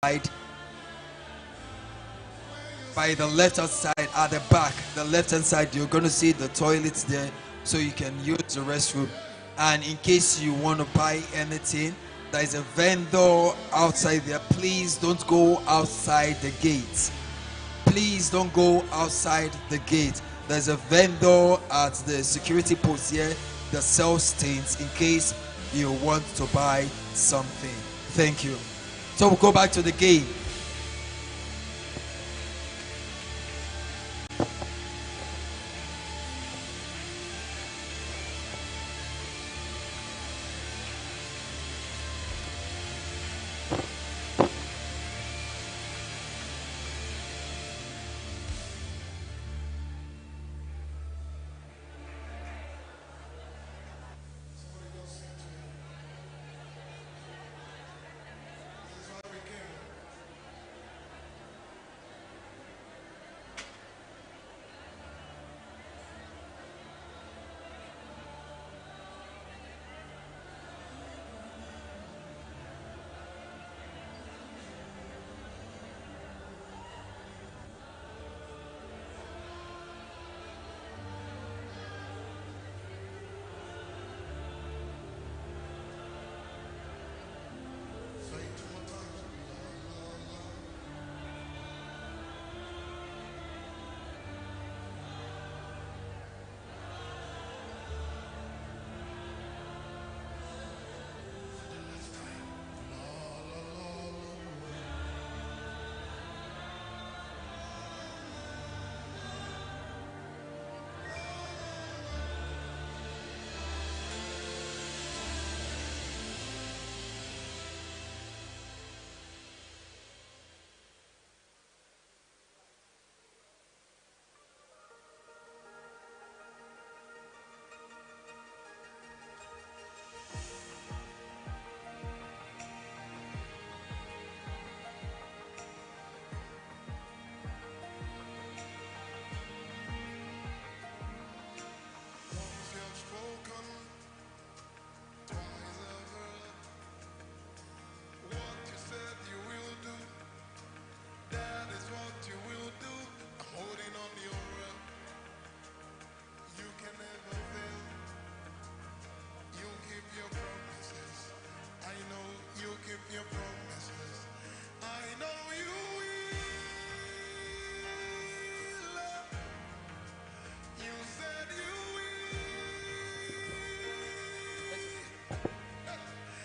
side, by the left hand side at the back, the left hand side, you're going to see the toilets there, so you can use the restroom. And in case you want to buy anything, there is a vendor outside there. Please don't go outside the gate. Please don't go outside the gate. There's a vendor at the security post here that sells things in case you want to buy something. Thank you. So we'll go back to the game.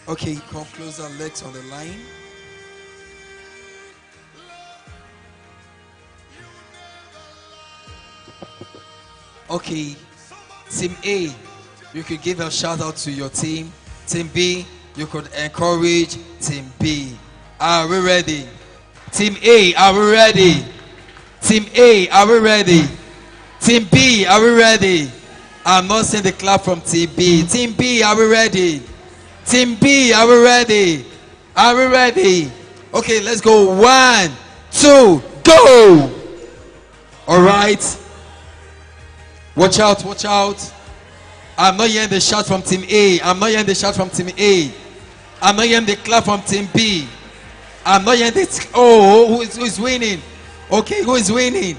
Okay, come closer, legs on the line. Okay, Team A, you could give a shout out to your team. Team B, you could encourage Team B. Are we ready? Team A, are we ready? Team A, are we ready? Team B, are we ready? I'm not seeing the clap from Team B. Team B, are we ready? Team B, are we ready? Are we ready? Okay, let's go. 1, 2, go! All right. Watch out, watch out. I'm not hearing the shout from Team A. I'm not hearing the shout from Team A. I'm not hearing the clap from Team B. I'm not hearing the... Oh, who is winning? Okay, who is winning?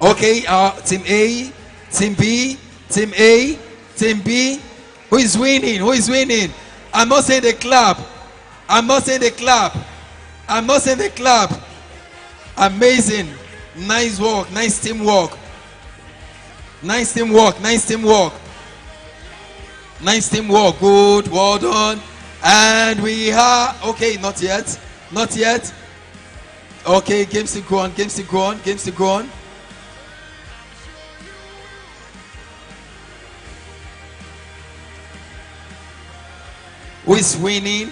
Okay, Team A, Team B, Team A, Team B. Who is winning? Who is winning? I'm not saying the clap. I'm not saying the clap. I'm not saying the clap. Amazing. Nice work. Nice teamwork. Nice teamwork. Nice teamwork. Nice teamwork. Good. Well done. And we are... Okay, not yet. Not yet. Okay, games to go on. Games to go on. Games to go on. Who is winning?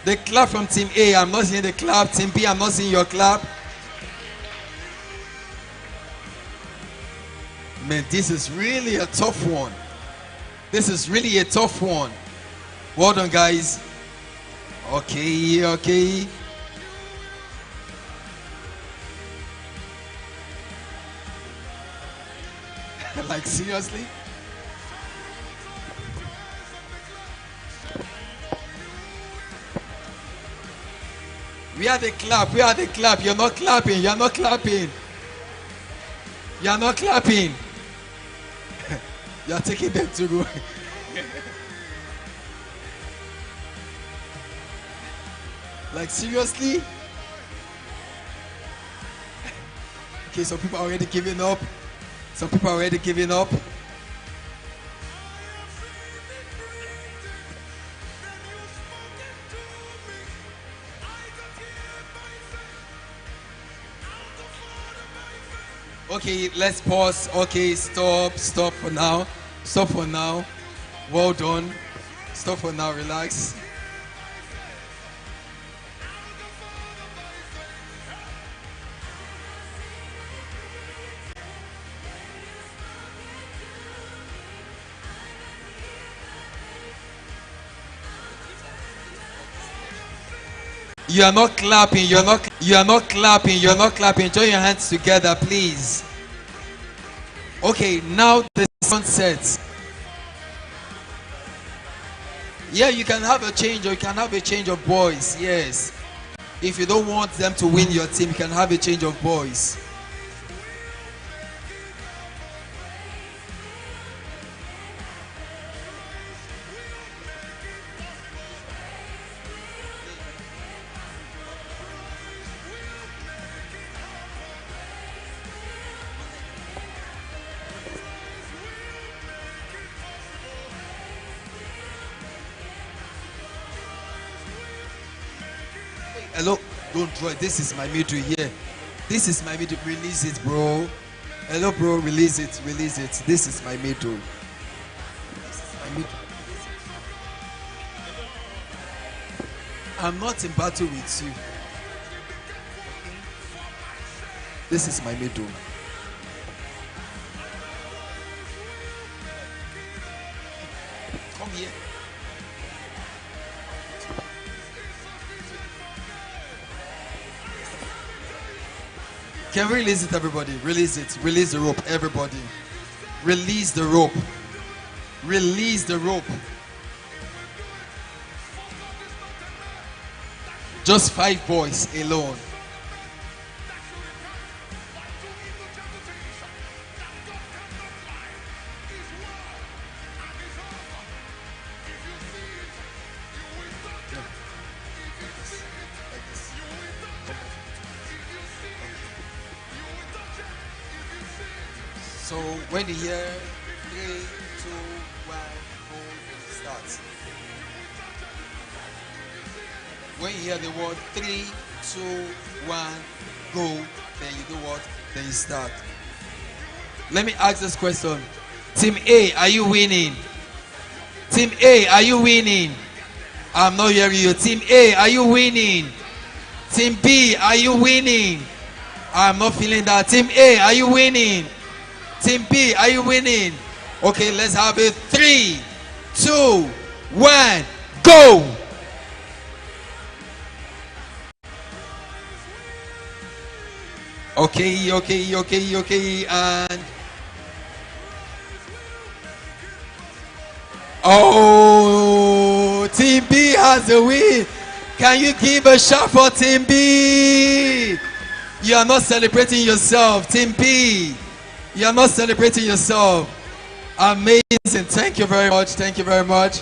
The clap from Team A. I'm not seeing the clap. Team B, I'm not seeing your clap. Man, this is really a tough one. This is really a tough one. Well done, guys. Okay, okay. Like, seriously? We are the clap. We are the clap. You're not clapping. You're not clapping. You're not clapping. You're taking them to go. Like seriously? Okay, some people are already giving up. Some people are already giving up. Okay, let's pause. Okay, stop for now. Stop for now. Well done. Stop for now, relax. You are not clapping. You are not clapping. You are not clapping. Join your hands together, please. Okay, now the sound sets. Yeah, you can have a change, or you can have a change of voice. Yes. If you don't want them to win your team, you can have a change of voice. Hello, don't draw. This is my middle here. This is my middle. Release it, bro. Hello, bro. Release it. Release it. This is my middle. This is my middle. I'm not in battle with you. This is my middle. Come here. Can we release it, everybody? Release it. Release the rope, everybody. Release the rope. Release the rope. Just 5 boys alone. So when you hear 3, 2, 1, go, start. When you hear the word 3, 2, 1, go, then you do what? Then you start. Let me ask this question. Team A, are you winning? Team A, are you winning? I'm not hearing you. Team A, are you winning? Team B, are you winning? I'm not feeling that. Team A, are you winning? Team B, are you winning? Okay, let's have it. 3, 2, 1, go! Okay, and oh, Team B has a win. Can you give a shout for Team B? You are not celebrating yourself, Team B. You are not celebrating yourself. Amazing. Thank you very much. Thank you very much.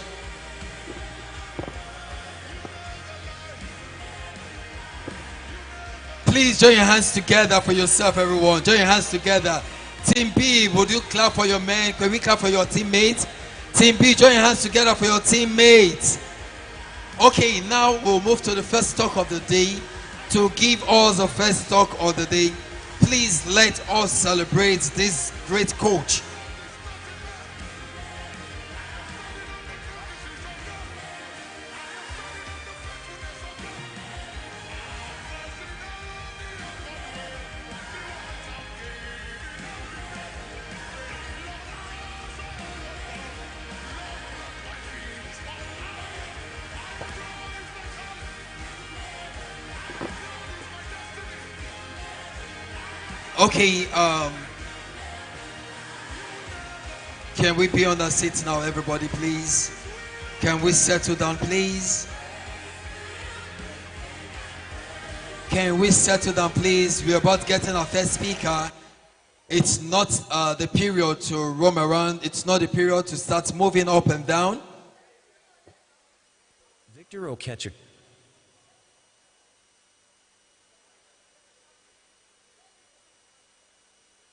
Please join your hands together for yourself, everyone. Join your hands together. Team B, would you clap for your men? Can we clap for your teammates? Team B, join your hands together for your teammates. Okay, now we'll move to the first talk of the day. To give us the first talk of the day, please let us celebrate this great coach. Okay, can we be on our seats now, everybody, please? Can we settle down, please? Can we settle down, please? We're about getting our first speaker. It's not the period to roam around. It's not the period to start moving up and down. Victor Okechukwu.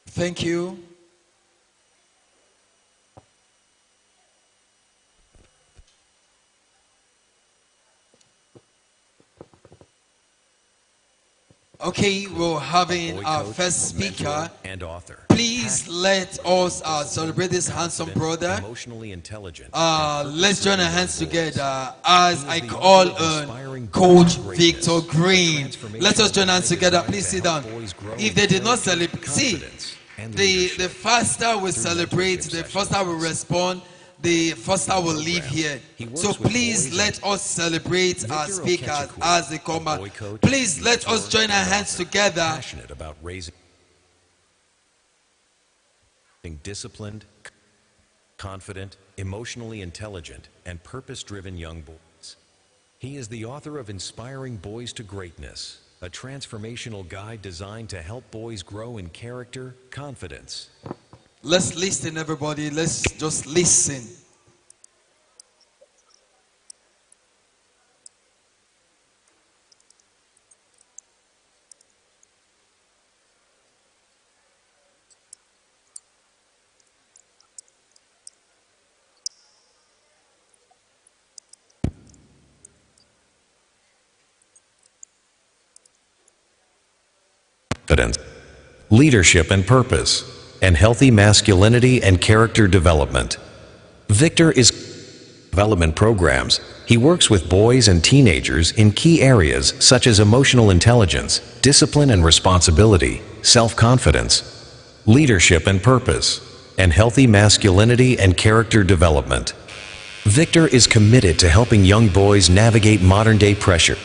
Thank you. Okay, we're having our first speaker and author. Please let us celebrate this handsome brother. Emotionally intelligent. Let's join our hands together as I call on Coach Victor Green. Let us join hands together. Please sit down. If they did not celebrate, see, the faster we celebrate, the faster we respond, the faster we'll leave here. So please let us celebrate our speakers as they come out. Please let us join our hands together. Passionate about raising disciplined, confident, emotionally intelligent, and purpose-driven young boys. He is the author of Inspiring Boys to Greatness, a transformational guide designed to help boys grow in character, confidence. Let's listen, everybody. Let's just listen. Confidence, leadership and purpose, and healthy masculinity and character development. Victor is development programs. He works with boys and teenagers in key areas such as emotional intelligence, discipline and responsibility, self-confidence, leadership and purpose, and healthy masculinity and character development. Victor is committed to helping young boys navigate modern-day pressure.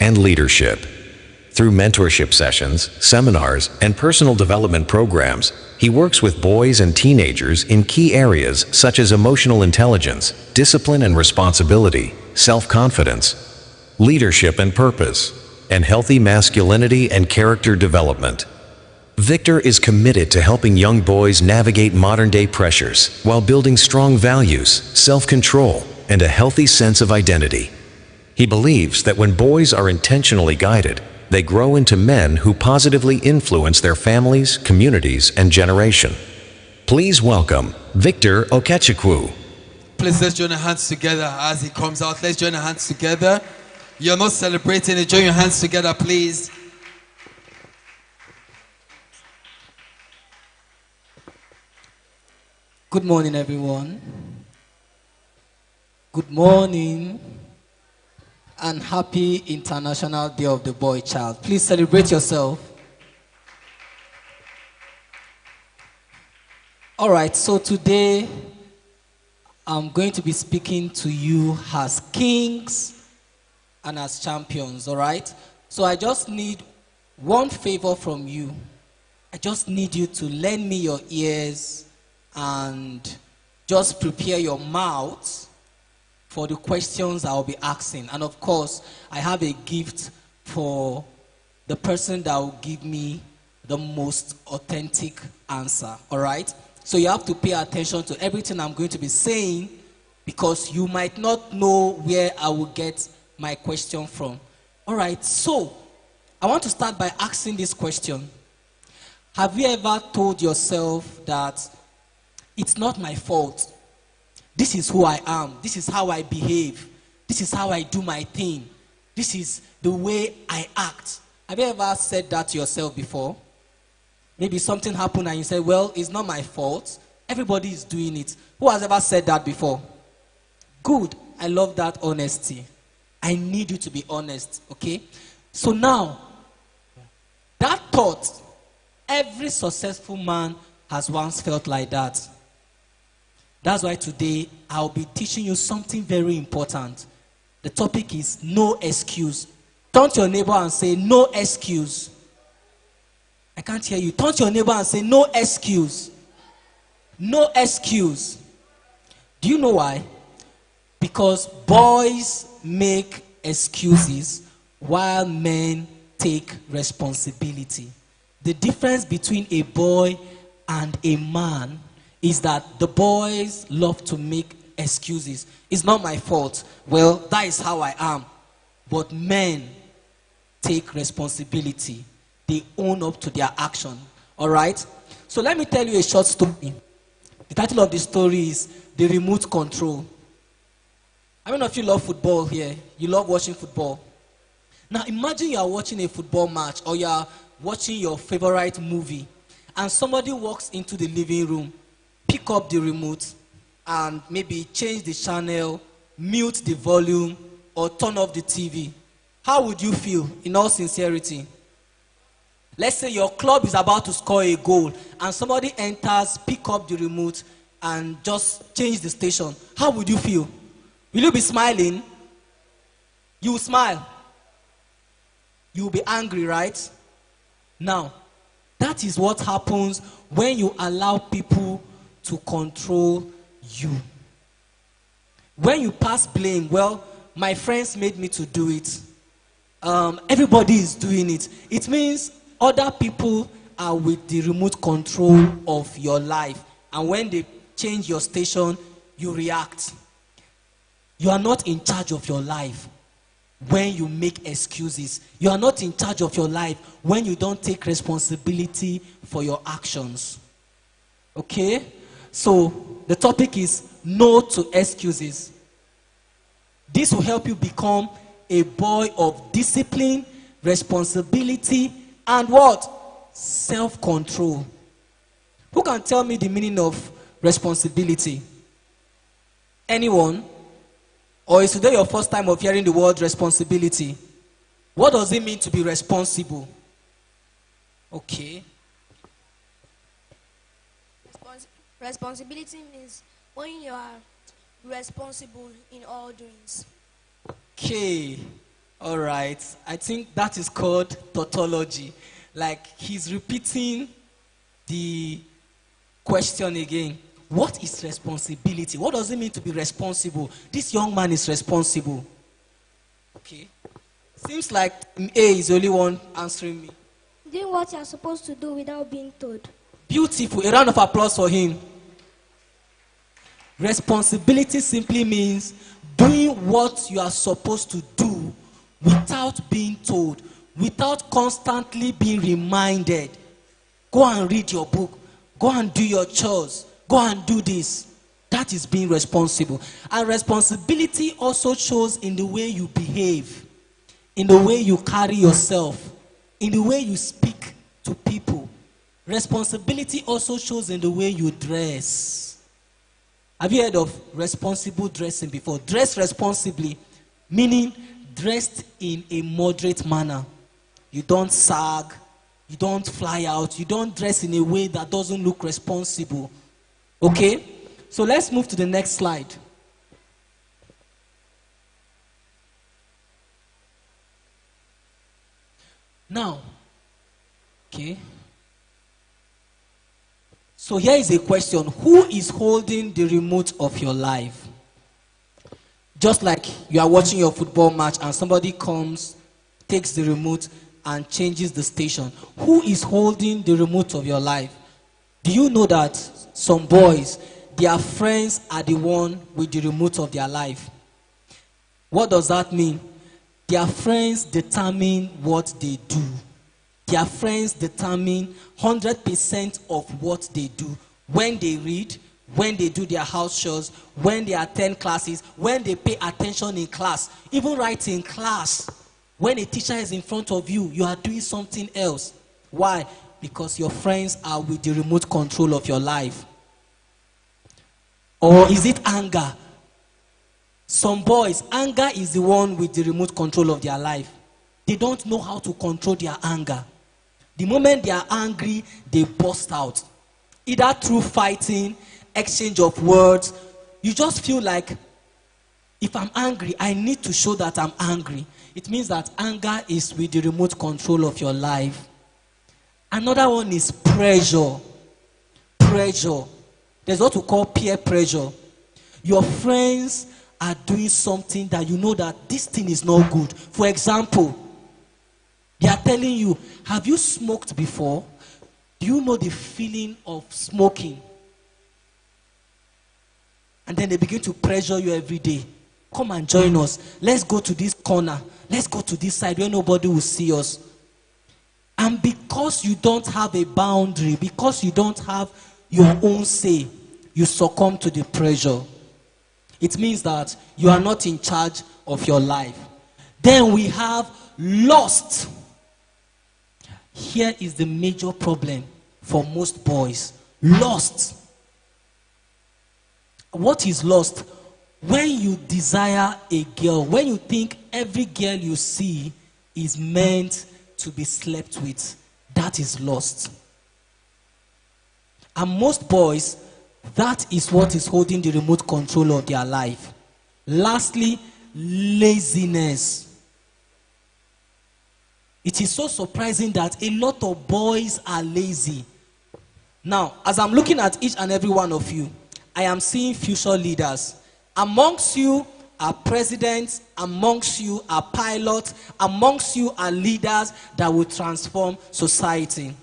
And leadership. Through mentorship sessions, seminars, and personal development programs, he works with boys and teenagers in key areas such as emotional intelligence, discipline and responsibility, self-confidence, leadership and purpose, and healthy masculinity and character development. Victor is committed to helping young boys navigate modern-day pressures while building strong values, self-control, and a healthy sense of identity. He believes that when boys are intentionally guided, they grow into men who positively influence their families, communities, and generation. Please welcome Victor Okechukwu. Please let's join our hands together as he comes out. Let's join our hands together. You're not celebrating it. Join your hands together, please. Good morning, everyone. Good morning. And happy International Day of the Boy Child. Please celebrate yourself. All right, so today I'm going to be speaking to you as kings and as champions, all right? So I just need one favor from you. I just need you to lend me your ears and just prepare your mouth for the questions I'll be asking. And of course, I have a gift for the person that will give me the most authentic answer, all right? So you have to pay attention to everything I'm going to be saying because you might not know where I will get my question from. All right, so I want to start by asking this question. Have you ever told yourself that it's not my fault? This is who I am. This is how I behave. This is how I do my thing. This is the way I act. Have you ever said that to yourself before? Maybe something happened and you said, well, it's not my fault. Everybody is doing it. Who has ever said that before? Good. I love that honesty. I need you to be honest, okay? So now, that thought, every successful man has once felt like that. That's why today I'll be teaching you something very important. The topic is no excuse. Turn to your neighbor and say, no excuse. I can't hear you. Turn to your neighbor and say, no excuse. No excuse. Do you know why? Because boys make excuses while men take responsibility. The difference between a boy and a man is that the boys love to make excuses. It's not my fault. Well, that is how I am. But men take responsibility. They own up to their action. All right? So let me tell you a short story. The title of the story is The Remote Control. How many of you love football here? You love watching football. Now imagine you are watching a football match or you are watching your favorite movie and somebody walks into the living room, pick up the remote and maybe change the channel, mute the volume or turn off the TV. How would you feel in all sincerity? Let's say your club is about to score a goal and somebody enters, pick up the remote and just change the station. How would you feel? Will you be smiling? You will smile. You will be angry, right? Now, that is what happens when you allow people to control you. When you pass blame, well, my friends made me to do it. Everybody is doing it. It means other people are with the remote control of your life. And when they change your station, you react. You are not in charge of your life when you make excuses. You are not in charge of your life when you don't take responsibility for your actions. Okay? So, the topic is no to excuses. This will help you become a boy of discipline, responsibility, and what? Self-control. Who can tell me the meaning of responsibility? Anyone? Or is today your first time of hearing the word responsibility? What does it mean to be responsible? Okay. Responsibility means when you are responsible in all doings. Okay. All right. I think that is called tautology. Like he's repeating the question again. What is responsibility? What does it mean to be responsible? This young man is responsible. Okay. Seems like A is the only one answering me. Doing what you are supposed to do without being told. Beautiful. A round of applause for him. Responsibility simply means doing what you are supposed to do without being told, without constantly being reminded. Go and read your book. Go and do your chores. Go and do this. That is being responsible. And responsibility also shows in the way you behave, in the way you carry yourself, in the way you speak to people. Responsibility also shows in the way you dress. Have you heard of responsible dressing before? Dress responsibly, meaning dressed in a moderate manner. You don't sag, you don't fly out, you don't dress in a way that doesn't look responsible. Okay? So let's move to the next slide. Now, okay. So here is a question. Who is holding the remote of your life? Just like you are watching your football match and somebody comes, takes the remote and changes the station. Who is holding the remote of your life? Do you know that some boys, their friends are the one with the remote of their life? What does that mean? Their friends determine what they do. Their friends determine 100% of what they do. When they read, when they do their house chores, when they attend classes, when they pay attention in class, even right in class. When a teacher is in front of you, you are doing something else. Why? Because your friends are with the remote control of your life. Or is it anger? Some boys, anger is the one with the remote control of their life. They don't know how to control their anger. The moment they are angry, they burst out. Either through fighting, exchange of words. You just feel like, if I'm angry, I need to show that I'm angry. It means that anger is with the remote control of your life. Another one is pressure. Pressure. There's what we call peer pressure. Your friends are doing something that you know that this thing is not good. For example, they are telling you, have you smoked before? Do you know the feeling of smoking? And then they begin to pressure you every day. Come and join us. Let's go to this corner. Let's go to this side where nobody will see us. And because you don't have a boundary, because you don't have your own say, you succumb to the pressure. It means that you are not in charge of your life. Then we have lust. Here is the major problem for most boys. Lust. What is lust? When you desire a girl, when you think every girl you see is meant to be slept with, that is lust. And most boys, that is what is holding the remote control of their life. Lastly, laziness. It is so surprising that a lot of boys are lazy. Now, as I'm looking at each and every one of you, I am seeing future leaders. Amongst you are presidents, amongst you are pilots, amongst you are leaders that will transform society.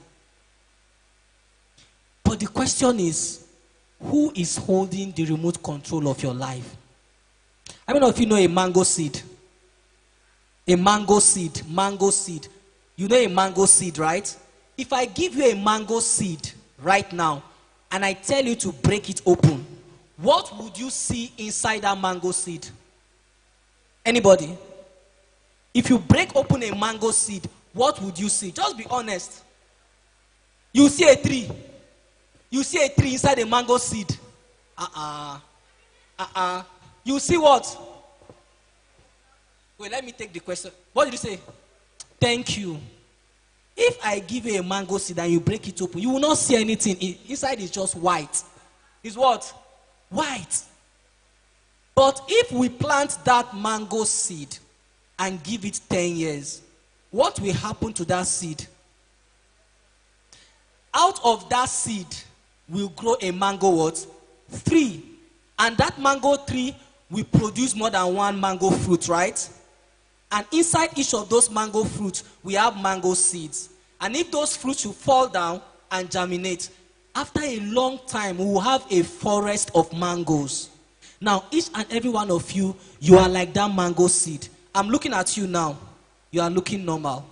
But the question is, who is holding the remote control of your life? I don't know if you know a mango seed. A mango seed, mango seed. You know a mango seed, right? If I give you a mango seed right now, and I tell you to break it open, what would you see inside that mango seed? Anybody? If you break open a mango seed, what would you see? Just be honest. You see a tree. You see a tree inside a mango seed. You see what? Wait, let me take the question. What did you say? Thank you. If I give you a mango seed and you break it open, you will not see anything. Inside is just white. It's what? White. But if we plant that mango seed and give it 10 years, what will happen to that seed? Out of that seed will grow a mango what? Tree. And that mango tree will produce more than one mango fruit, right? And inside each of those mango fruits, we have mango seeds. And if those fruits will fall down and germinate, after a long time, we will have a forest of mangoes. Now, each and every one of you, you are like that mango seed. I'm looking at you now. You are looking normal.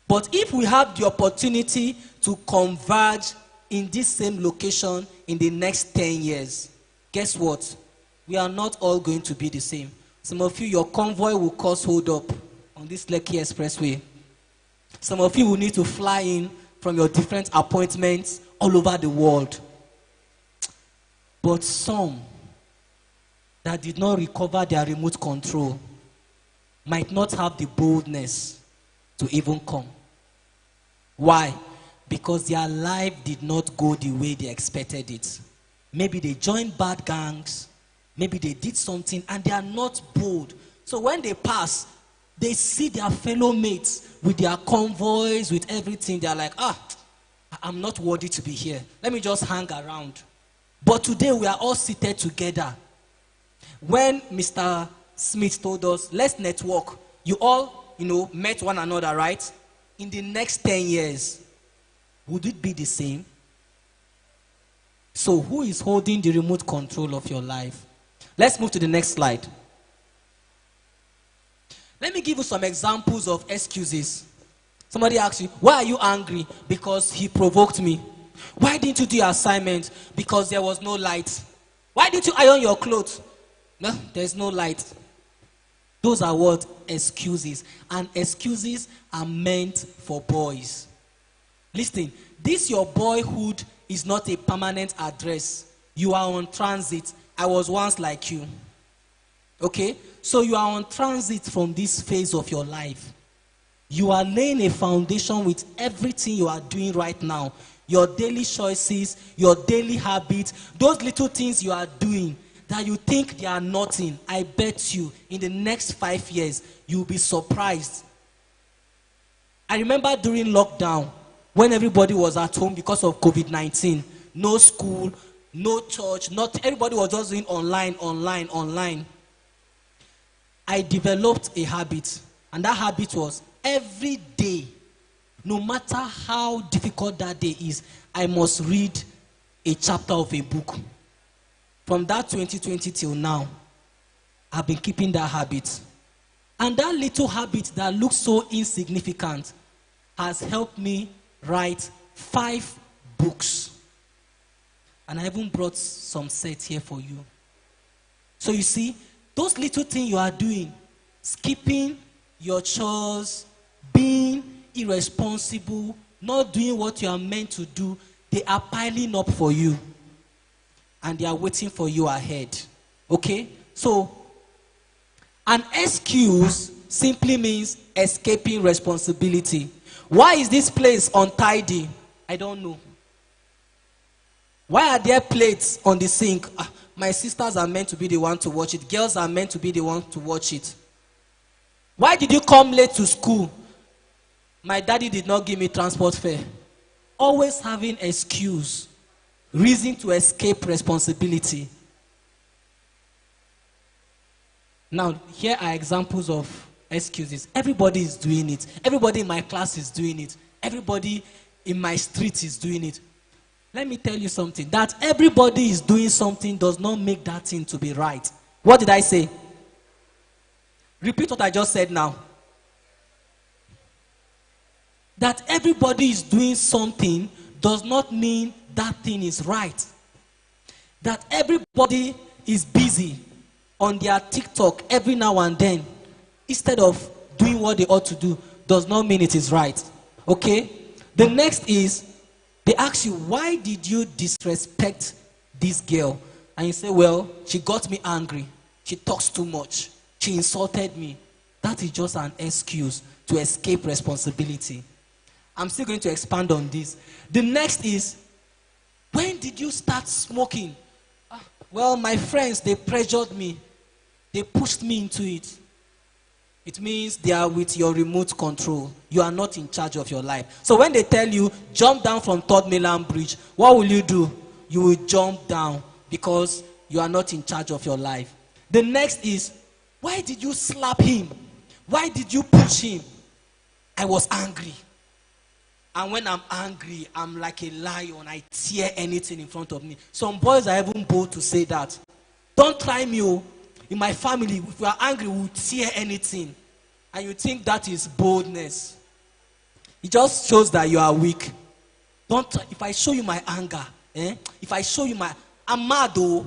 But if we have the opportunity to converge in this same location in the next 10 years, guess what? We are not all going to be the same. Some of you, your convoy will cause hold up on this Lekki Expressway. Some of you will need to fly in from your different appointments all over the world. But some that did not recover their remote control might not have the boldness to even come. Why? Because their life did not go the way they expected it. maybe they joined bad gangs, maybe they did something and they are not bold. So when they pass, they see their fellow mates with their convoys, with everything. They are like, I'm not worthy to be here. Let me just hang around. But today we are all seated together. When Mr. Smith told us, let's network, you all, met one another, right? In the next 10 years, would it be the same? So who is holding the remote control of your life? Let's move to the next slide. Let me give you some examples of excuses. Somebody asks you, why are you angry? Because he provoked me. Why didn't you do your assignment? Because there was no light. Why didn't you iron your clothes? No, there's no light. Those are what? Excuses. And excuses are meant for boys. Listen, this your boyhood is not a permanent address. You are on transit. I was once like you. Okay? So you are on transit from this phase of your life. You are laying a foundation with everything you are doing right now. Your daily choices, your daily habits, those little things you are doing that you think they are nothing. I bet you in the next 5 years, you'll be surprised. I remember during lockdown, when everybody was at home because of COVID-19, no school, no church, everybody was just doing online. I developed a habit, and that habit was every day, no matter how difficult that day is, I must read a chapter of a book. From that 2020 till now, I've been keeping that habit. And that little habit that looks so insignificant has helped me write 5 books. And I even brought some sets here for you. So you see, those little things you are doing, skipping your chores, being irresponsible, not doing what you are meant to do, they are piling up for you. And they are waiting for you ahead. Okay? So, an excuse simply means escaping responsibility. Why is this place untidy? I don't know. Why are there plates on the sink? My sisters are meant to be the one to watch it. Girls are meant to be the one to watch it. Why did you come late to school? My daddy did not give me transport fare. Always having excuse. Reason to escape responsibility. Now, here are examples of excuses. Everybody is doing it. Everybody in my class is doing it. Everybody in my street is doing it. Let me tell you something. That everybody is doing something does not make that thing to be right. What did I say? Repeat what I just said now. That everybody is doing something does not mean that thing is right. That everybody is busy on their TikTok every now and then instead of doing what they ought to do does not mean it is right. Okay? The next is, they ask you, why did you disrespect this girl? And you say, well, she got me angry. She talks too much. She insulted me. That is just an excuse to escape responsibility. I'm still going to expand on this. The next is, when did you start smoking? Well, my friends, they pressured me. They pushed me into it. It means they are with your remote control. You are not in charge of your life. So when they tell you, jump down from 3rd Mainland Bridge, what will you do? You will jump down because you are not in charge of your life. The next is, why did you slap him? Why did you push him? I was angry. And when I'm angry, I'm like a lion. I tear anything in front of me. Some boys are even bold to say that. Don't try me. Oh. In my family, if we are angry, we'll tear anything. And you think that is boldness. It just shows that you are weak. If I show you my anger, if I show you I'm mad though.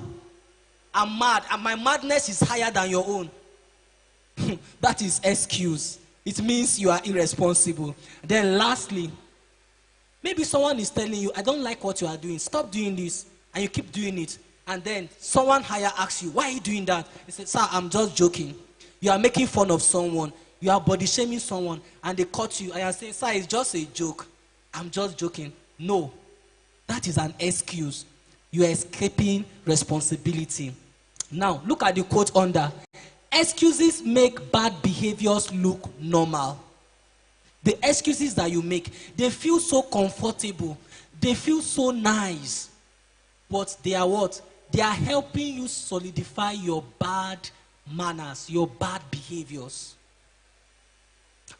I'm mad. And my madness is higher than your own. That is excuse. It means you are irresponsible. Then lastly, maybe someone is telling you, I don't like what you are doing. Stop doing this. And you keep doing it. And then someone higher asks you, why are you doing that? They say, sir, I'm just joking. You are making fun of someone. You are body shaming someone. And they caught you. And you say, sir, it's just a joke. I'm just joking. No. That is an excuse. You are escaping responsibility. Now, look at the quote under. Excuses make bad behaviors look normal. The excuses that you make, they feel so comfortable. They feel so nice. But they are what? They are helping you solidify your bad manners, your bad behaviors.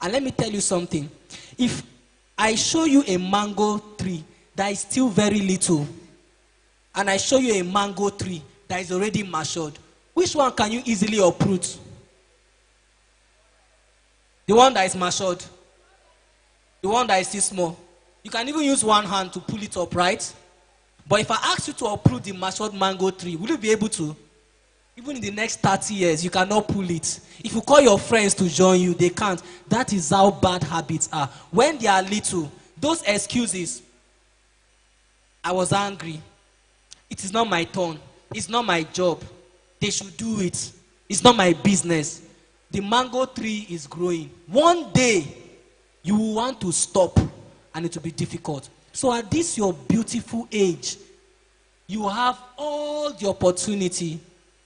And let me tell you something. If I show you a mango tree that is still very little, and I show you a mango tree that is already matured, which one can you easily uproot? The one that is matured. The one that is still small. You can even use one hand to pull it up, right? But if I ask you to uproot the matured mango tree, will you be able to? Even in the next 30 years, you cannot pull it. If you call your friends to join you, they can't. That is how bad habits are. When they are little, those excuses, I was angry. It is not my turn. It's not my job. They should do it. It's not my business. The mango tree is growing. One day, you will want to stop, and it will be difficult. So at this your beautiful age, you have all the opportunity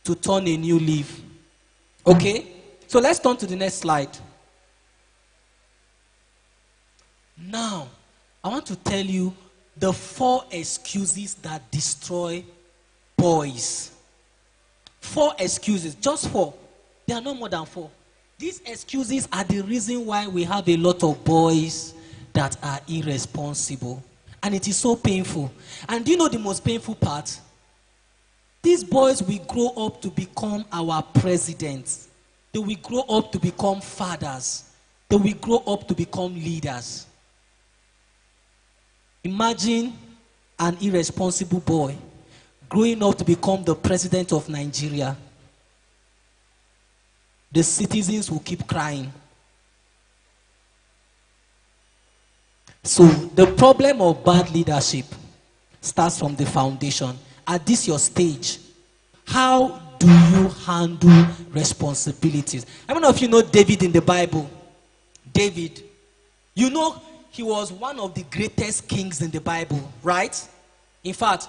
to turn a new leaf. Okay? So let's turn to the next slide. Now, I want to tell you the 4 excuses that destroy boys. 4 excuses, just 4. There are no more than 4. These excuses are the reason why we have a lot of boys that are irresponsible. And it is so painful. And do you know the most painful part? These boys will grow up to become our presidents. They will grow up to become fathers. They will grow up to become leaders. Imagine an irresponsible boy growing up to become the president of Nigeria. The citizens will keep crying. So the problem of bad leadership starts from the foundation. At this your stage, how do you handle responsibilities? How many of you know David in the Bible? David. You know he was one of the greatest kings in the Bible, right? In fact,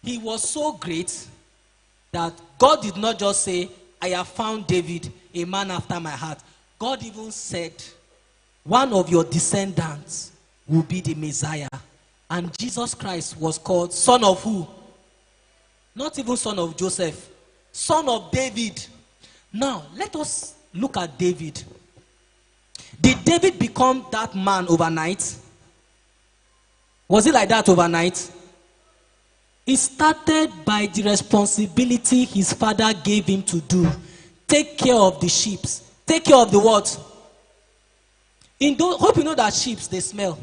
he was so great that God did not just say, I have found David, a man after my heart. God even said, one of your descendants will be the Messiah. And Jesus Christ was called son of who? Not even son of Joseph. Son of David. Now, let us look at David. Did David become that man overnight? Was it like that overnight? It started by the responsibility his father gave him to do. Take care of the sheep. Take care of the what? Hope you know that sheep, they smell.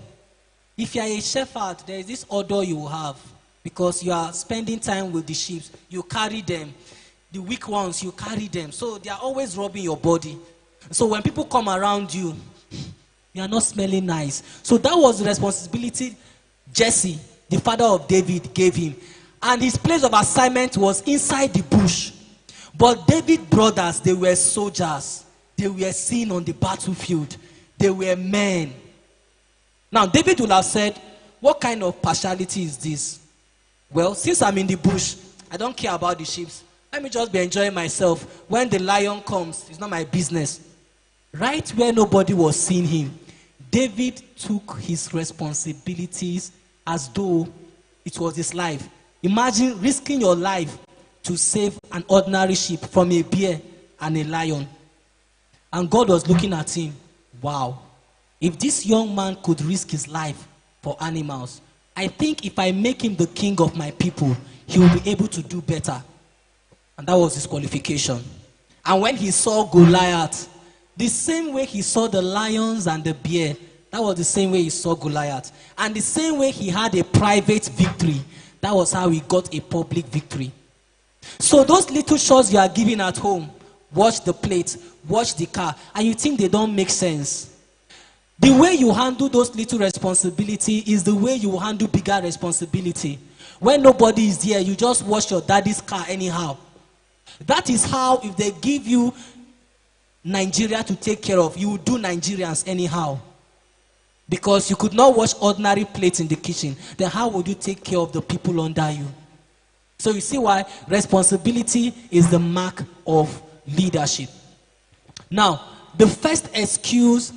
If you are a shepherd, there is this odor you will have because you are spending time with the sheep. You carry them. The weak ones, you carry them. So they are always rubbing your body. So when people come around you, you are not smelling nice. So that was the responsibility Jesse, the father of David, gave him. And his place of assignment was inside the bush. But David's brothers, they were soldiers. They were seen on the battlefield. They were men. Now, David would have said, what kind of partiality is this? Well, since I'm in the bush, I don't care about the sheep. Let me just be enjoying myself. When the lion comes, it's not my business. Right where nobody was seeing him, David took his responsibilities as though it was his life. Imagine risking your life to save an ordinary sheep from a bear and a lion. And God was looking at him. Wow. If this young man could risk his life for animals, I think if I make him the king of my people, he will be able to do better. And that was his qualification. And when he saw Goliath, the same way he saw the lions and the bear, that was the same way he saw Goliath. And the same way he had a private victory, that was how he got a public victory. So those little shots you are giving at home, watch the plate, watch the car, and you think they don't make sense. The way you handle those little responsibility is the way you handle bigger responsibility. When nobody is there, you just wash your daddy's car anyhow. That is how, if they give you Nigeria to take care of, you will do Nigerians anyhow. Because you could not wash ordinary plates in the kitchen. Then how would you take care of the people under you? So you see why responsibility is the mark of leadership. Now, the first excuse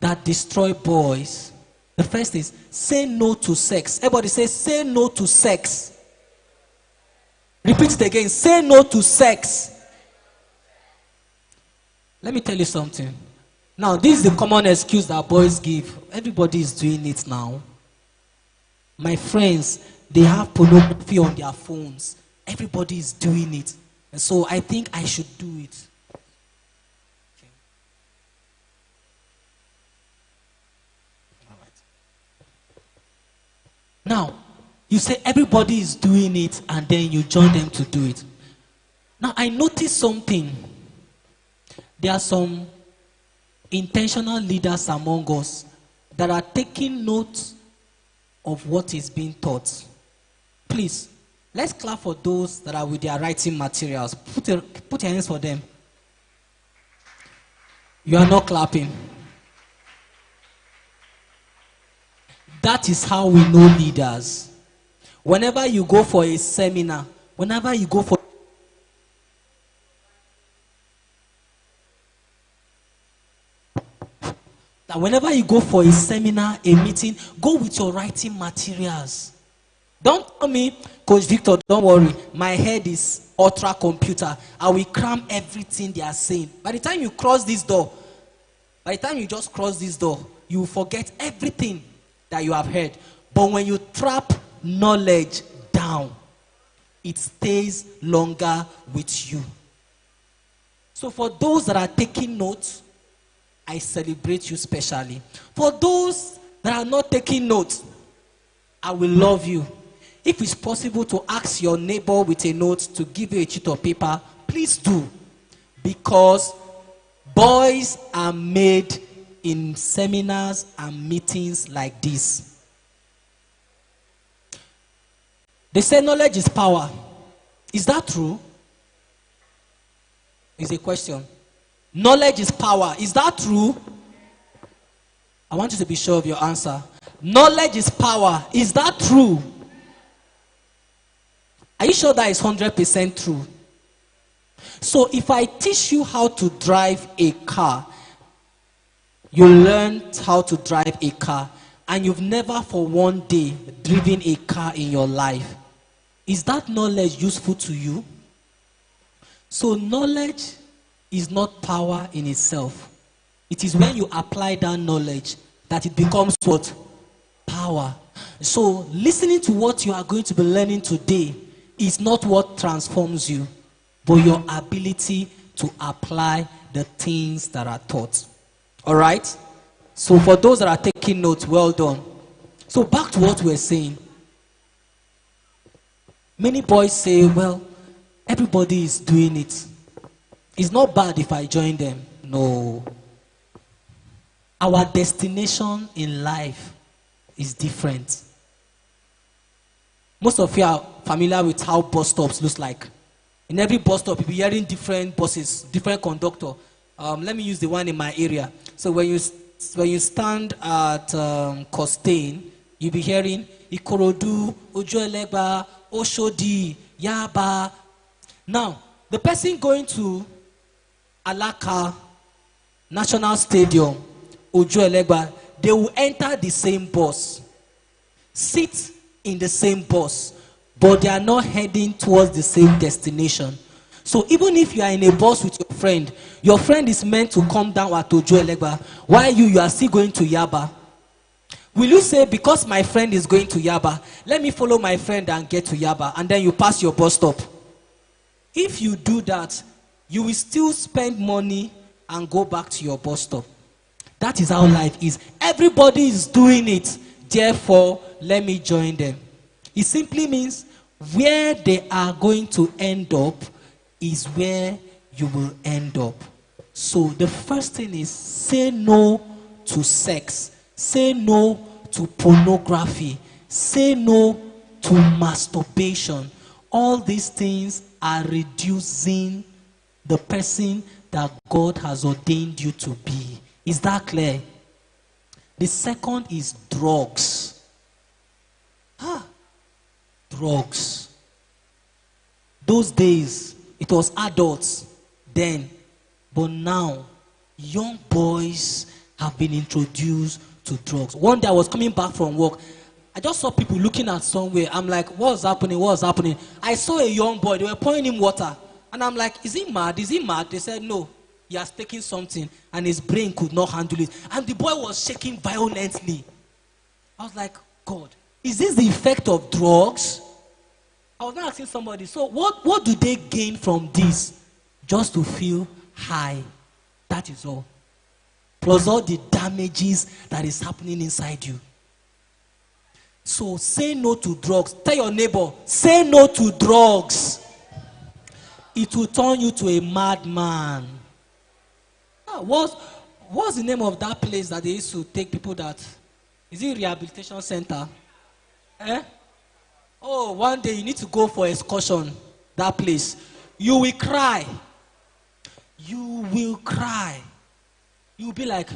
that destroy boys, the first is say no to sex. Everybody say no to sex. Repeat it again, say no to sex. Let me tell you something. Now, this is the common excuse that boys give. Everybody is doing it now. My friends, they have pornography on their phones. Everybody is doing it. And so I think I should do it. Okay. All right. Now, you say everybody is doing it and then you join them to do it. Now, I noticed something. There are some intentional leaders among us that are taking note of what is being taught. Please, let's clap for those that are with their writing materials. Put your hands for them. You are not clapping. That is how we know leaders. Whenever you go for a seminar, whenever you go for a seminar, a meeting, go with your writing materials. Don't tell me, Coach Victor, don't worry, my head is ultra computer. I will cram everything they are saying. By the time you cross this door, by the time you just cross this door, you will forget everything that you have heard. But when you trap knowledge down, it stays longer with you. So for those that are taking notes, I celebrate you specially. For those that are not taking notes, I will love you. If it's possible to ask your neighbor with a note to give you a sheet of paper, please do. Because boys are made in seminars and meetings like this. They say knowledge is power. Is that true? Is a question. Knowledge is power. Is that true? I want you to be sure of your answer. Knowledge is power. Is that true? Are you sure that is 100% true? So if I teach you how to drive a car, you learned how to drive a car, and you've never for one day driven a car in your life, is that knowledge useful to you? So knowledge is not power in itself. It is when you apply that knowledge that it becomes what? Power. So listening to what you are going to be learning today is not what transforms you, but your ability to apply the things that are taught. All right? So for those that are taking notes, well done. So back to what we're saying. Many boys say, well, everybody is doing it. It's not bad if I join them. No. Our destination in life is different. Most of you are familiar with how bus stops look like. In every bus stop, you'll be hearing different buses, different conductor. Let me use the one in my area. So when you stand at Costain, you'll be hearing Ikorodu, Ojuelegba, Oshodi, Yaba. Now, the person going to Alaka National Stadium, Ojuelegba, they will enter the same bus, sit in the same bus, but they are not heading towards the same destination. So even if you are in a bus with your friend is meant to come down at Ojuelegba, while you are still going to Yaba. Will you say, because my friend is going to Yaba, let me follow my friend and get to Yaba, and then you pass your bus stop? If you do that, you will still spend money and go back to your bus stop. That is how life is. Everybody is doing it. Therefore, let me join them. It simply means where they are going to end up is where you will end up. So the first thing is say no to sex. Say no to pornography. Say no to masturbation. All these things are reducing the person that God has ordained you to be. Is that clear? The second is drugs. Drugs. Those days, it was adults then, but now, young boys have been introduced to drugs. One day I was coming back from work. I just saw people looking at somewhere. I'm like, what's happening? What's happening? I saw a young boy. They were pouring him water. And I'm like, is he mad? Is he mad? They said, no. He has taken something and his brain could not handle it. And the boy was shaking violently. I was like, God, is this the effect of drugs? I was not asking somebody, so what do they gain from this? Just to feel high. That is all. Plus all the damages that is happening inside you. So say no to drugs. Tell your neighbor, say no to drugs. It will turn you to a madman. What's the name of that place that they used to take people that... Is it rehabilitation center? Oh, one day you need to go for excursion. That place. You will cry. You will cry. You'll be like...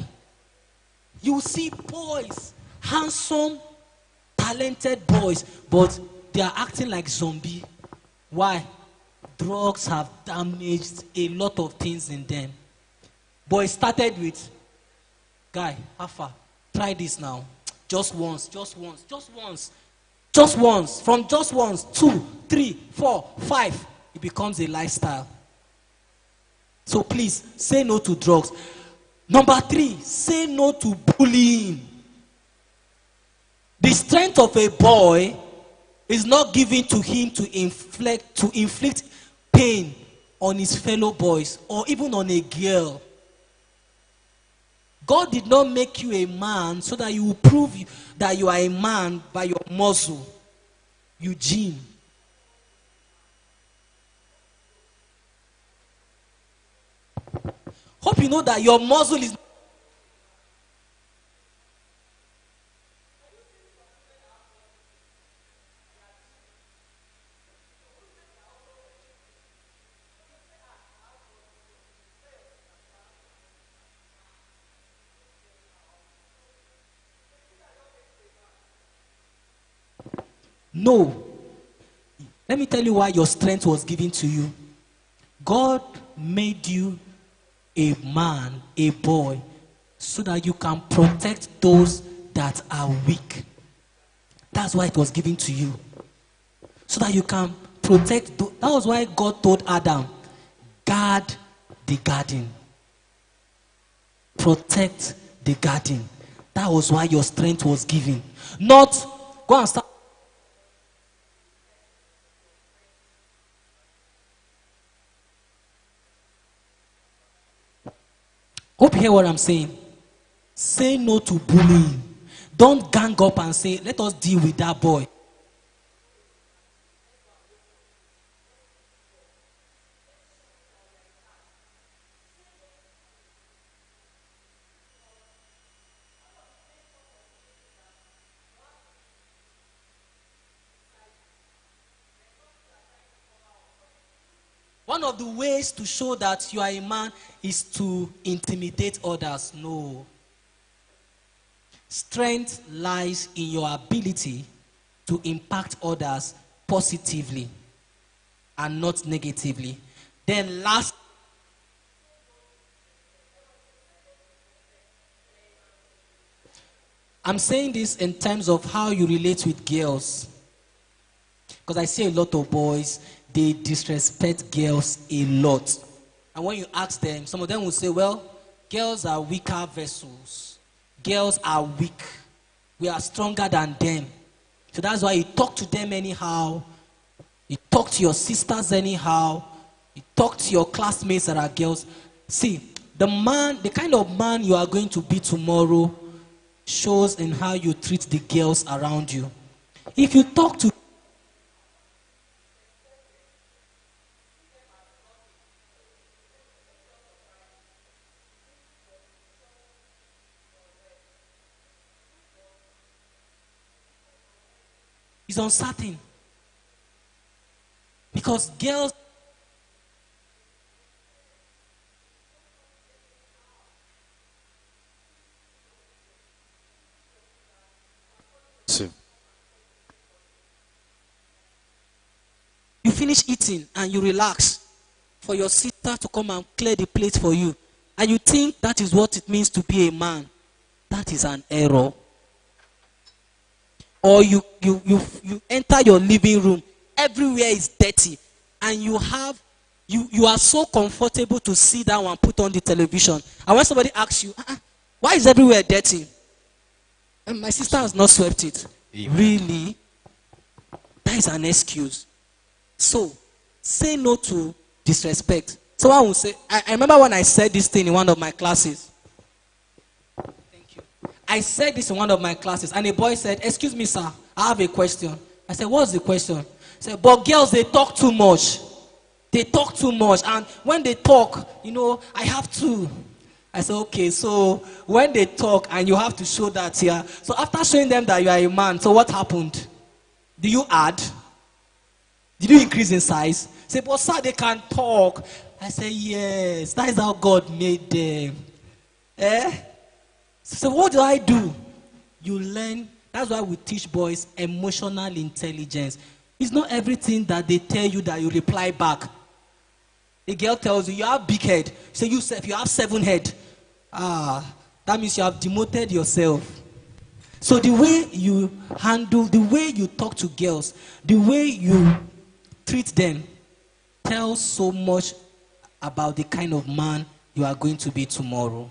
You see boys, handsome, talented boys, but they are acting like zombie. Why? Drugs have damaged a lot of things in them. But it started with, guy, Alpha, try this now. Just once, just once, just once. Just once. From just once, 2, 3, 4, 5, it becomes a lifestyle. So please, say no to drugs. Number 3, say no to bullying. The strength of a boy is not given to him to inflict pain on his fellow boys or even on a girl. God did not make you a man so that you will prove that you are a man by your muscle. Eugene. Hope you know that your muscle is... No. Let me tell you why your strength was given to you. God made you a man, a boy, so that you can protect those that are weak. That's why it was given to you. So that you can protect. That was why God told Adam, guard the garden. Protect the garden. That was why your strength was given. Not go and start. Hope you hear what I'm saying. Say no to bullying. Don't gang up and say, let us deal with that boy. One of the ways to show that you are a man is to intimidate others. No. Strength lies in your ability to impact others positively and not negatively. Then last, I'm saying this in terms of how you relate with girls. Because I see a lot of boys, they disrespect girls a lot. And when you ask them, some of them will say, well, girls are weaker vessels. Girls are weak. We are stronger than them. So that's why you talk to them anyhow. You talk to your sisters anyhow. You talk to your classmates that are girls. See, the kind of man you are going to be tomorrow shows in how you treat the girls around you. If you talk to is uncertain. Because girls finish eating and you relax for your sister to come and clear the plate for you, and you think that is what it means to be a man, that is an error. Or you enter your living room, everywhere is dirty, and you are so comfortable to sit down and put on the television. And when somebody asks you, why is everywhere dirty? And my sister has not swept it. Amen. Really? That is an excuse. So, say no to disrespect. Someone will say, I remember when I said this thing in one of my classes. Thank you. I said this in one of my classes, and a boy said, excuse me, sir, I have a question. I said, what's the question? He said, but girls, they talk too much. They talk too much, and when they talk, I have to. I said, okay, so when they talk and you have to show that here, so after showing them that you are a man, so what happened? Do you add? Did you increase in size? Say, but sir, they can talk. I said, yes, that is how God made them. So what do I do? You learn. That's why we teach boys emotional intelligence. It's not everything that they tell you that you reply back. A girl tells you have big head. Say you have 7 head. That means you have demoted yourself. So the way you handle, the way you talk to girls, the way you treat them, tells so much about the kind of man you are going to be tomorrow.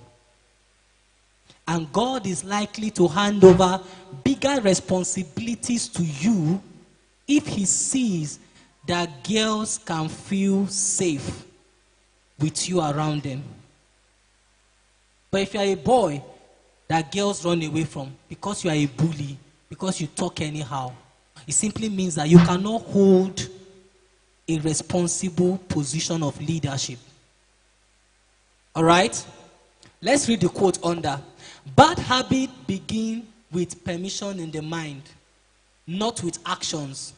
And God is likely to hand over bigger responsibilities to you if he sees that girls can feel safe with you around them. But if you are a boy that girls run away from because you are a bully, because you talk anyhow, it simply means that you cannot hold a responsible position of leadership. All right? Let's read the quote under. Bad habits begin with permission in the mind, not with actions.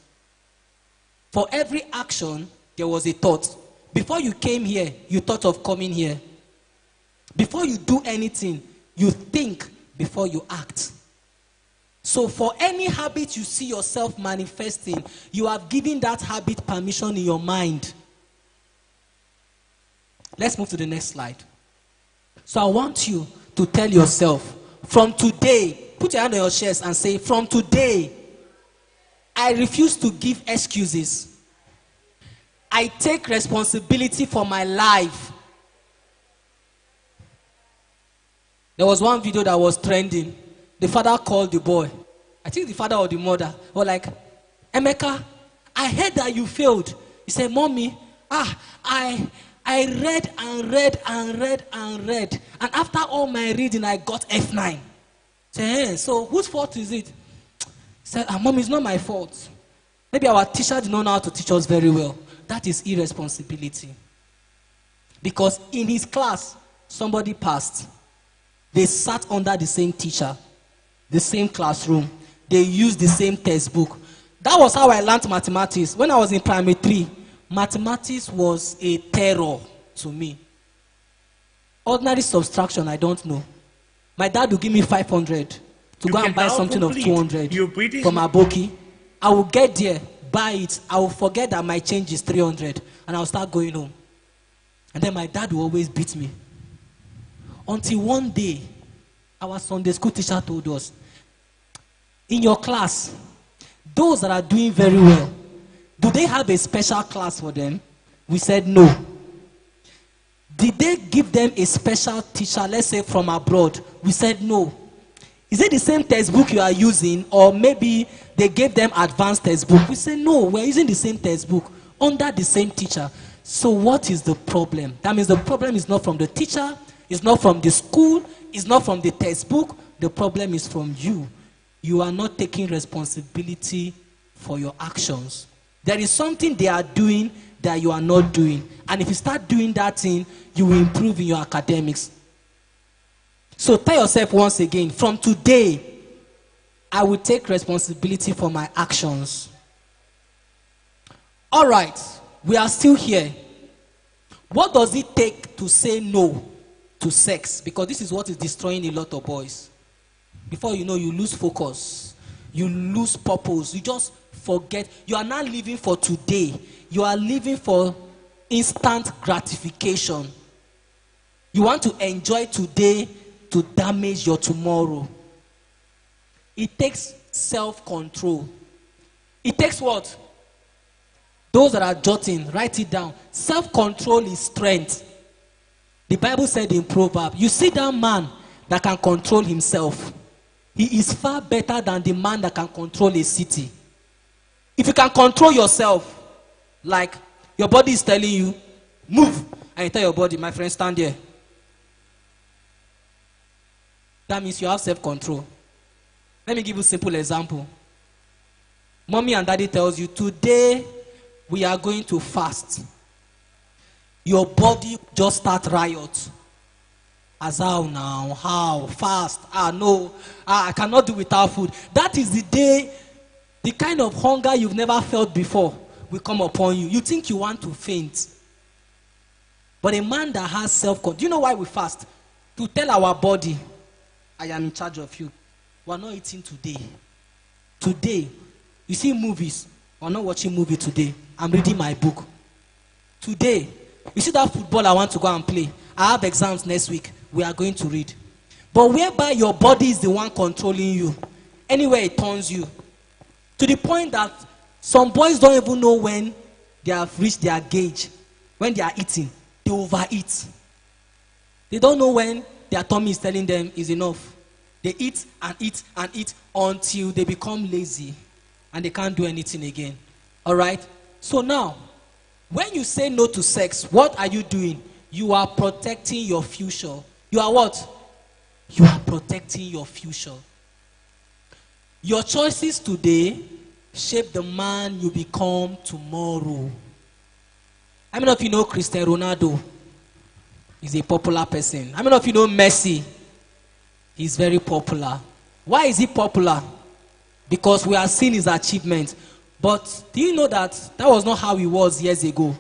For every action, there was a thought. Before you came here, you thought of coming here. Before you do anything, you think before you act. So for any habit you see yourself manifesting, you have given that habit permission in your mind. Let's move to the next slide. So I want you to tell yourself, from today, put your hand on your chest and say, from today, I refuse to give excuses. I take responsibility for my life. There was one video that was trending. The father called the boy. I think the father or the mother were like, Emeka, I heard that you failed. He said, Mommy, I read and read and read and read. And after all my reading, I got F9. I said, hey, so whose fault is it? He said, Mommy, it's not my fault. Maybe our teacher did not know how to teach us very well. That is irresponsibility. Because in his class, somebody passed. They sat under the same teacher, the same classroom. They used the same textbook. That was how I learned mathematics. When I was in primary 3, mathematics was a terror to me. Ordinary subtraction, I don't know. My dad would give me 500 to go and buy something of 200 from Aboki. I will get there, buy it. I will forget that my change is 300, and I'll start going home. And then my dad will always beat me. Until one day, our Sunday school teacher told us, in your class, those that are doing very well, do they have a special class for them? We said no. Did they give them a special teacher, let's say from abroad? We said no. Is it the same textbook you are using, or maybe they gave them advanced textbook? We said no, we're using the same textbook under the same teacher. So what is the problem? That means the problem is not from the teacher, it's not from the school, it's not from the textbook. The problem is from you. You are not taking responsibility for your actions. There is something they are doing that you are not doing. And if you start doing that thing, you will improve in your academics. So tell yourself once again, from today, I will take responsibility for my actions. All right, we are still here. What does it take to say no to sex? Because this is what is destroying a lot of boys. Before you know, you lose focus. You lose purpose. You just forget. You are not living for today. You are living for instant gratification. You want to enjoy today to damage your tomorrow. It takes self-control. It takes what? Those that are jotting, write it down. Self-control is strength. The Bible said in Proverbs, you see that man that can control himself, he is far better than the man that can control a city. If you can control yourself, like your body is telling you, move, and you tell your body, my friend, stand there. That means you have self-control. Let me give you a simple example. Mommy and daddy tells you, today we are going to fast. Your body just start riot. As how now? How? Fast? No. I cannot do without food. That is the day, the kind of hunger you've never felt before will come upon you. You think you want to faint. But a man that has self-control, do you know why we fast? To tell our body, I am in charge of you. We are not eating today. Today, you see movies. We are not watching movie today. I'm reading my book. Today, you see that football I want to go and play. I have exams next week. We are going to read. But whereby your body is the one controlling you, anywhere it turns you, to the point that some boys don't even know when they have reached their gauge. When they are eating, they overeat. They don't know when their tummy is telling them is enough. They eat and eat and eat until they become lazy and they can't do anything again. All right? So now, when you say no to sex, what are you doing? You are protecting your future. You are what? You are protecting your future. Your choices today shape the man you become tomorrow. How many of you know Cristiano Ronaldo? He's a popular person. How many of you know Messi? He's very popular. Why is he popular? Because we are seeing his achievements. But do you know that that was not how he was years ago?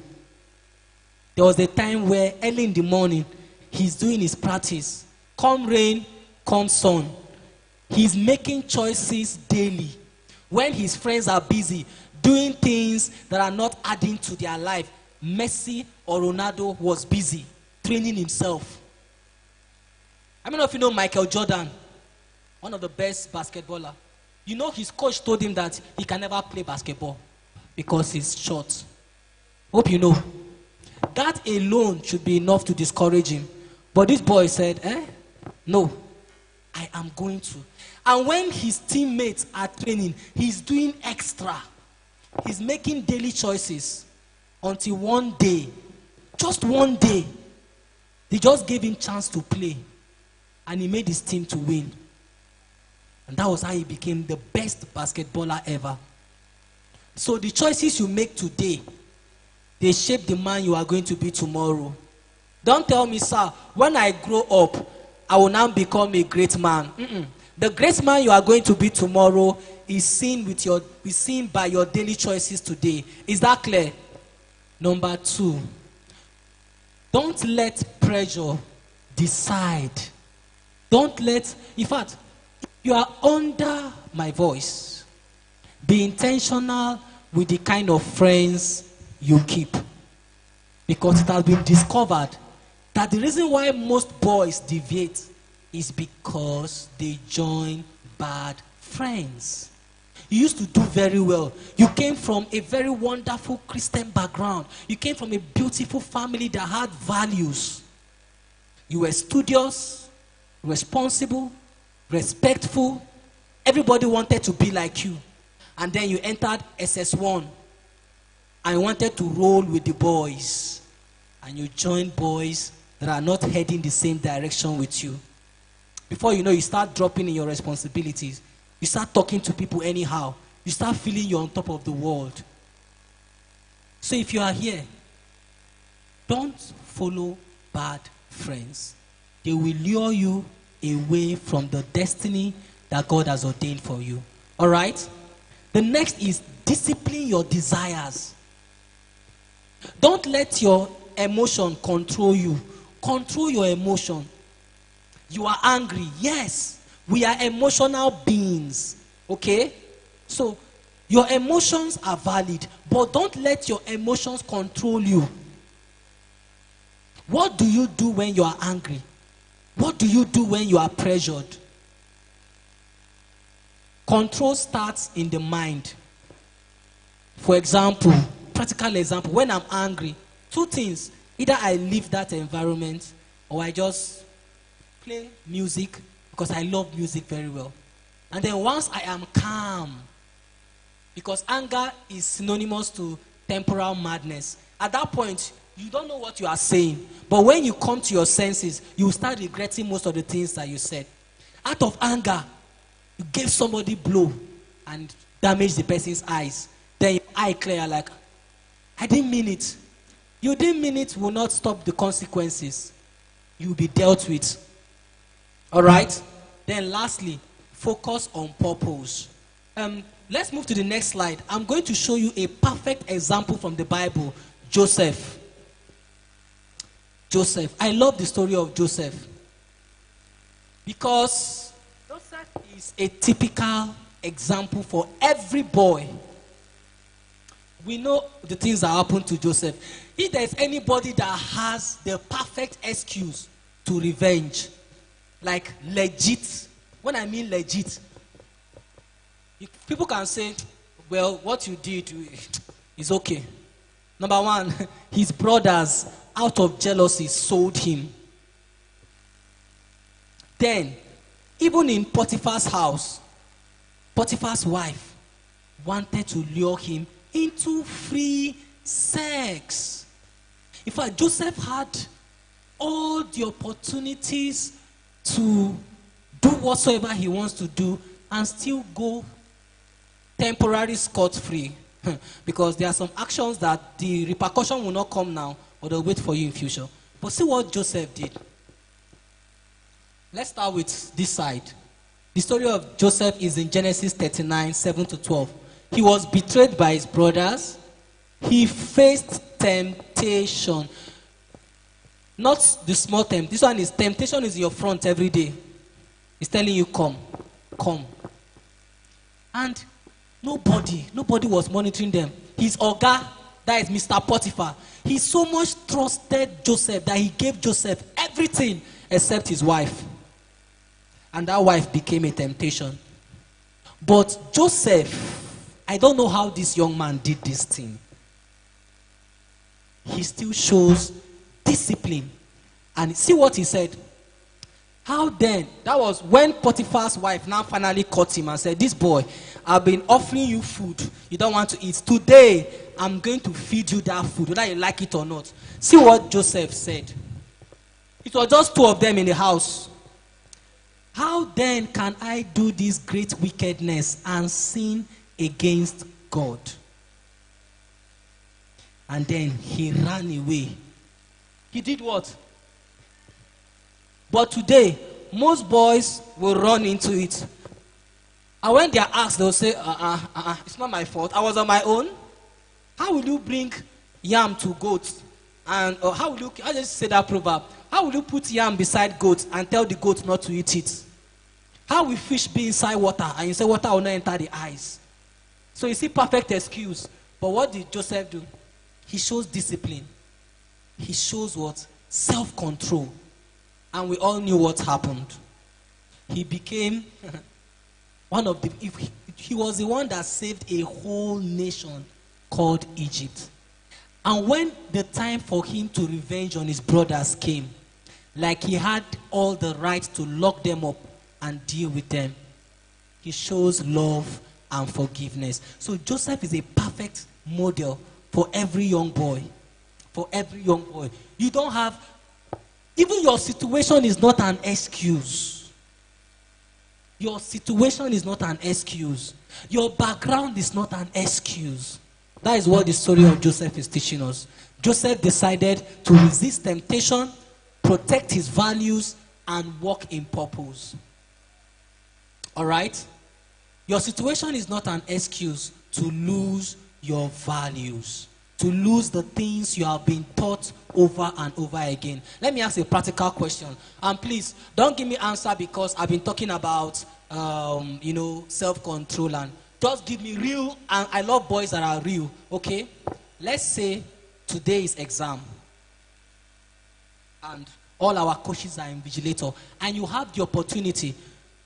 There was a time where early in the morning, he's doing his practice. Come rain, come sun. He's making choices daily. When his friends are busy doing things that are not adding to their life, Messi or Ronaldo was busy training himself. How many of you know Michael Jordan? One of the best basketballers. You know his coach told him that he can never play basketball because he's short. Hope you know. That alone should be enough to discourage him. But this boy said, no, I am going to. And when his teammates are training, he's doing extra. He's making daily choices until one day, just one day, they just gave him chance to play. And he made his team to win. And that was how he became the best basketballer ever. So the choices you make today, they shape the man you are going to be tomorrow. Don't tell me, sir, when I grow up, I will now become a great man. The great man you are going to be tomorrow is seen by your daily choices today. Is that clear? Number 2, don't let pressure decide. Don't let, in fact, you are under my voice. Be intentional with the kind of friends you keep. Because it has been discovered that the reason why most boys deviate is because they join bad friends. You used to do very well. You came from a very wonderful Christian background. You came from a beautiful family that had values. You were studious, responsible, respectful. Everybody wanted to be like you. And then you entered SS1 and wanted to roll with the boys. And you joined boys that are not heading the same direction with you. Before you know, you start dropping in your responsibilities. You start talking to people anyhow. You start feeling you're on top of the world. So if you are here, don't follow bad friends. They will lure you away from the destiny that God has ordained for you. All right? The next is discipline your desires. Don't let your emotion control you. Control your emotion. You are angry. Yes, we are emotional beings. Okay? So, Your emotions are valid, but don't let your emotions control you. What do you do when you are angry? What do you do when you are pressured? Control starts in the mind. For example, practical example, when I'm angry, two things. Either I leave that environment or I just play music because I love music very well. And then once I am calm, because anger is synonymous to temporal madness, at that point, you don't know what you are saying. But when you come to your senses, you will start regretting most of the things that you said. Out of anger, you gave somebody blow and damaged the person's eyes. Then your eye clear like, I didn't mean it. You didn't mean it will not stop the consequences. You will be dealt with. All right? Then lastly, focus on purpose. Let's move to the next slide. I'm going to show you a perfect example from the Bible, Joseph. Joseph. I love the story of Joseph because Joseph is a typical example for every boy. We know the things that happened to Joseph. If there's anybody that has the perfect excuse to revenge, like legit, when I mean legit, people can say, well, what you did is okay. Number one, his brothers, out of jealousy, sold him. Then, even in Potiphar's house, Potiphar's wife wanted to lure him into free sex. In fact, Joseph had all the opportunities to do whatsoever he wants to do and still go temporarily scot-free. Because there are some actions that the repercussion will not come now, but they'll wait for you in future. But see what Joseph did. Let's start with this side. The story of Joseph is in Genesis 39, 7-12. He was betrayed by his brothers. He faced temptation. Not the small temptation. This one is temptation is in your front every day. He's telling you, come, come. And nobody was monitoring them. His Oga, that is Mr. Potiphar, he so much trusted Joseph that he gave Joseph everything except his wife. And that wife became a temptation. But Joseph, I don't know how this young man did this thing. He still shows discipline. And see what he said. How then? That was when Potiphar's wife now finally caught him and said, this boy, I've been offering you food. You don't want to eat. Today, I'm going to feed you that food, whether you like it or not. See what Joseph said. It was just two of them in the house. How then can I do this great wickedness and sin against God? And then he ran away. He did what? But today, most boys will run into it. And when they are asked, they'll say, it's not my fault. I was on my own. How will you bring yam to goats? And how will you, I just say that proverb. How will you put yam beside goats and tell the goat not to eat it? How will fish be inside water and you say water will not enter the eyes? So you see perfect excuse. But what did Joseph do? He shows discipline. He shows what? Self-control. And we all knew what happened. He became one of the, he was the one that saved a whole nation called Egypt. And when the time for him to revenge on his brothers came, like he had all the right to lock them up and deal with them, he shows love and forgiveness. So Joseph is a perfect model for every young boy. For every young boy. You don't have, even your situation is not an excuse. Your situation is not an excuse. Your background is not an excuse. That is what the story of Joseph is teaching us. Joseph decided to resist temptation, protect his values, and walk in purpose. All right? Your situation is not an excuse to lose your values, to lose the things you have been taught over and over again. Let me ask a practical question. And please, don't give me answer because I've been talking about, self-control. And Just give me real, and I love boys that are real, okay? Let's say today is exam, and all our coaches are invigilator, and you have the opportunity.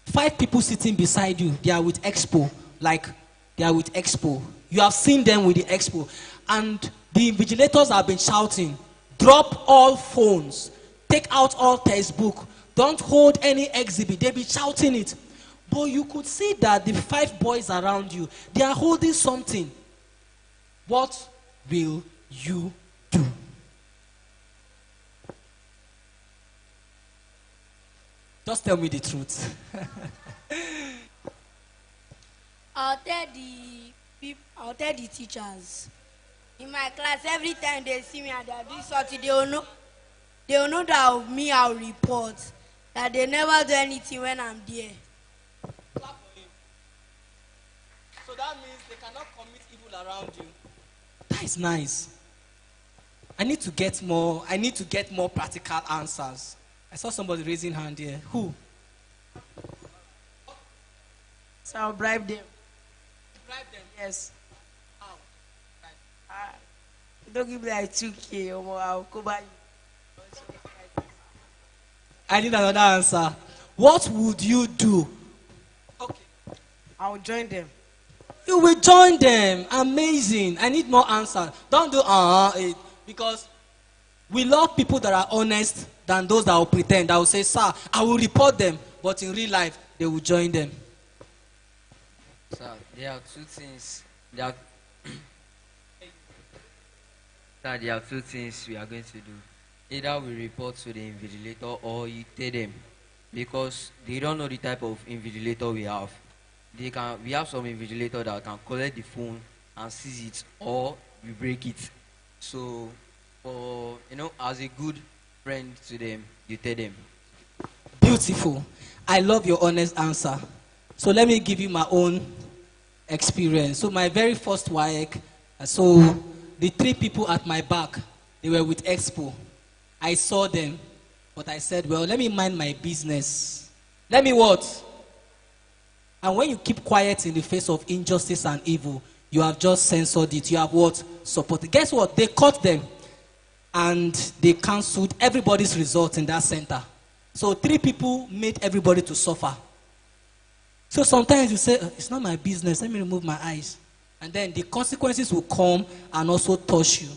5 people sitting beside you, they are with Expo, like they are with Expo. You have seen them with the Expo, and the invigilators have been shouting, drop all phones, take out all textbook, don't hold any exhibit. They've been shouting it. But you could see that the 5 boys around you, they are holding something. What will you do? Just tell me the truth. I'll tell the teachers. In my class, every time they see me and they are doing something, they will know that me, I'll report. That they never do anything when I'm there. Clap for him. So that means they cannot commit evil around you. That is nice. I need to get more practical answers. I saw somebody raising hand here. Who? So I'll bribe them. Bribe them. Yes. How? Don't give me like 2K or I'll go buy you. I need another answer. What would you do? Okay. I'll join them. You will join them. Amazing. I need more answers. Don't do because we love people that are honest than those that will pretend. That will say, sir, I will report them, but in real life, they will join them. Sir, there are 2 things. Sir, there are 2 things we are going to do. Either we report to the invigilator or you tell them, because they don't know the type of invigilator we have. We have some invigilator that can collect the phone and seize it, or we break it. So, as a good friend to them, you tell them. Beautiful. I love your honest answer. So let me give you my own experience. So my very first WAEC, so the 3 people at my back, they were with Expo. I saw them, but I said, well, let me mind my business. Let me what? And when you keep quiet in the face of injustice and evil, you have just censored it. You have what? Supported. Guess what? They caught them, and they cancelled everybody's result in that center. So 3 people made everybody to suffer. So sometimes you say, it's not my business, let me remove my eyes. And then the consequences will come and also touch you.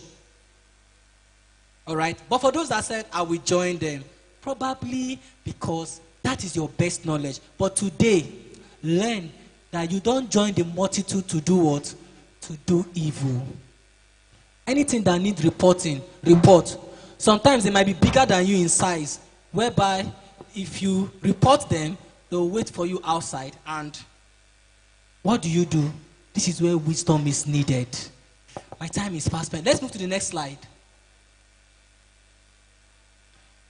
All right? But for those that said, I will join them, probably because that is your best knowledge. But today, learn that you don't join the multitude to do what? To do evil. Anything that needs reporting, report. Sometimes they might be bigger than you in size, whereby if you report them, they'll wait for you outside. And what do? This is where wisdom is needed. My time is fast spent. Let's move to the next slide.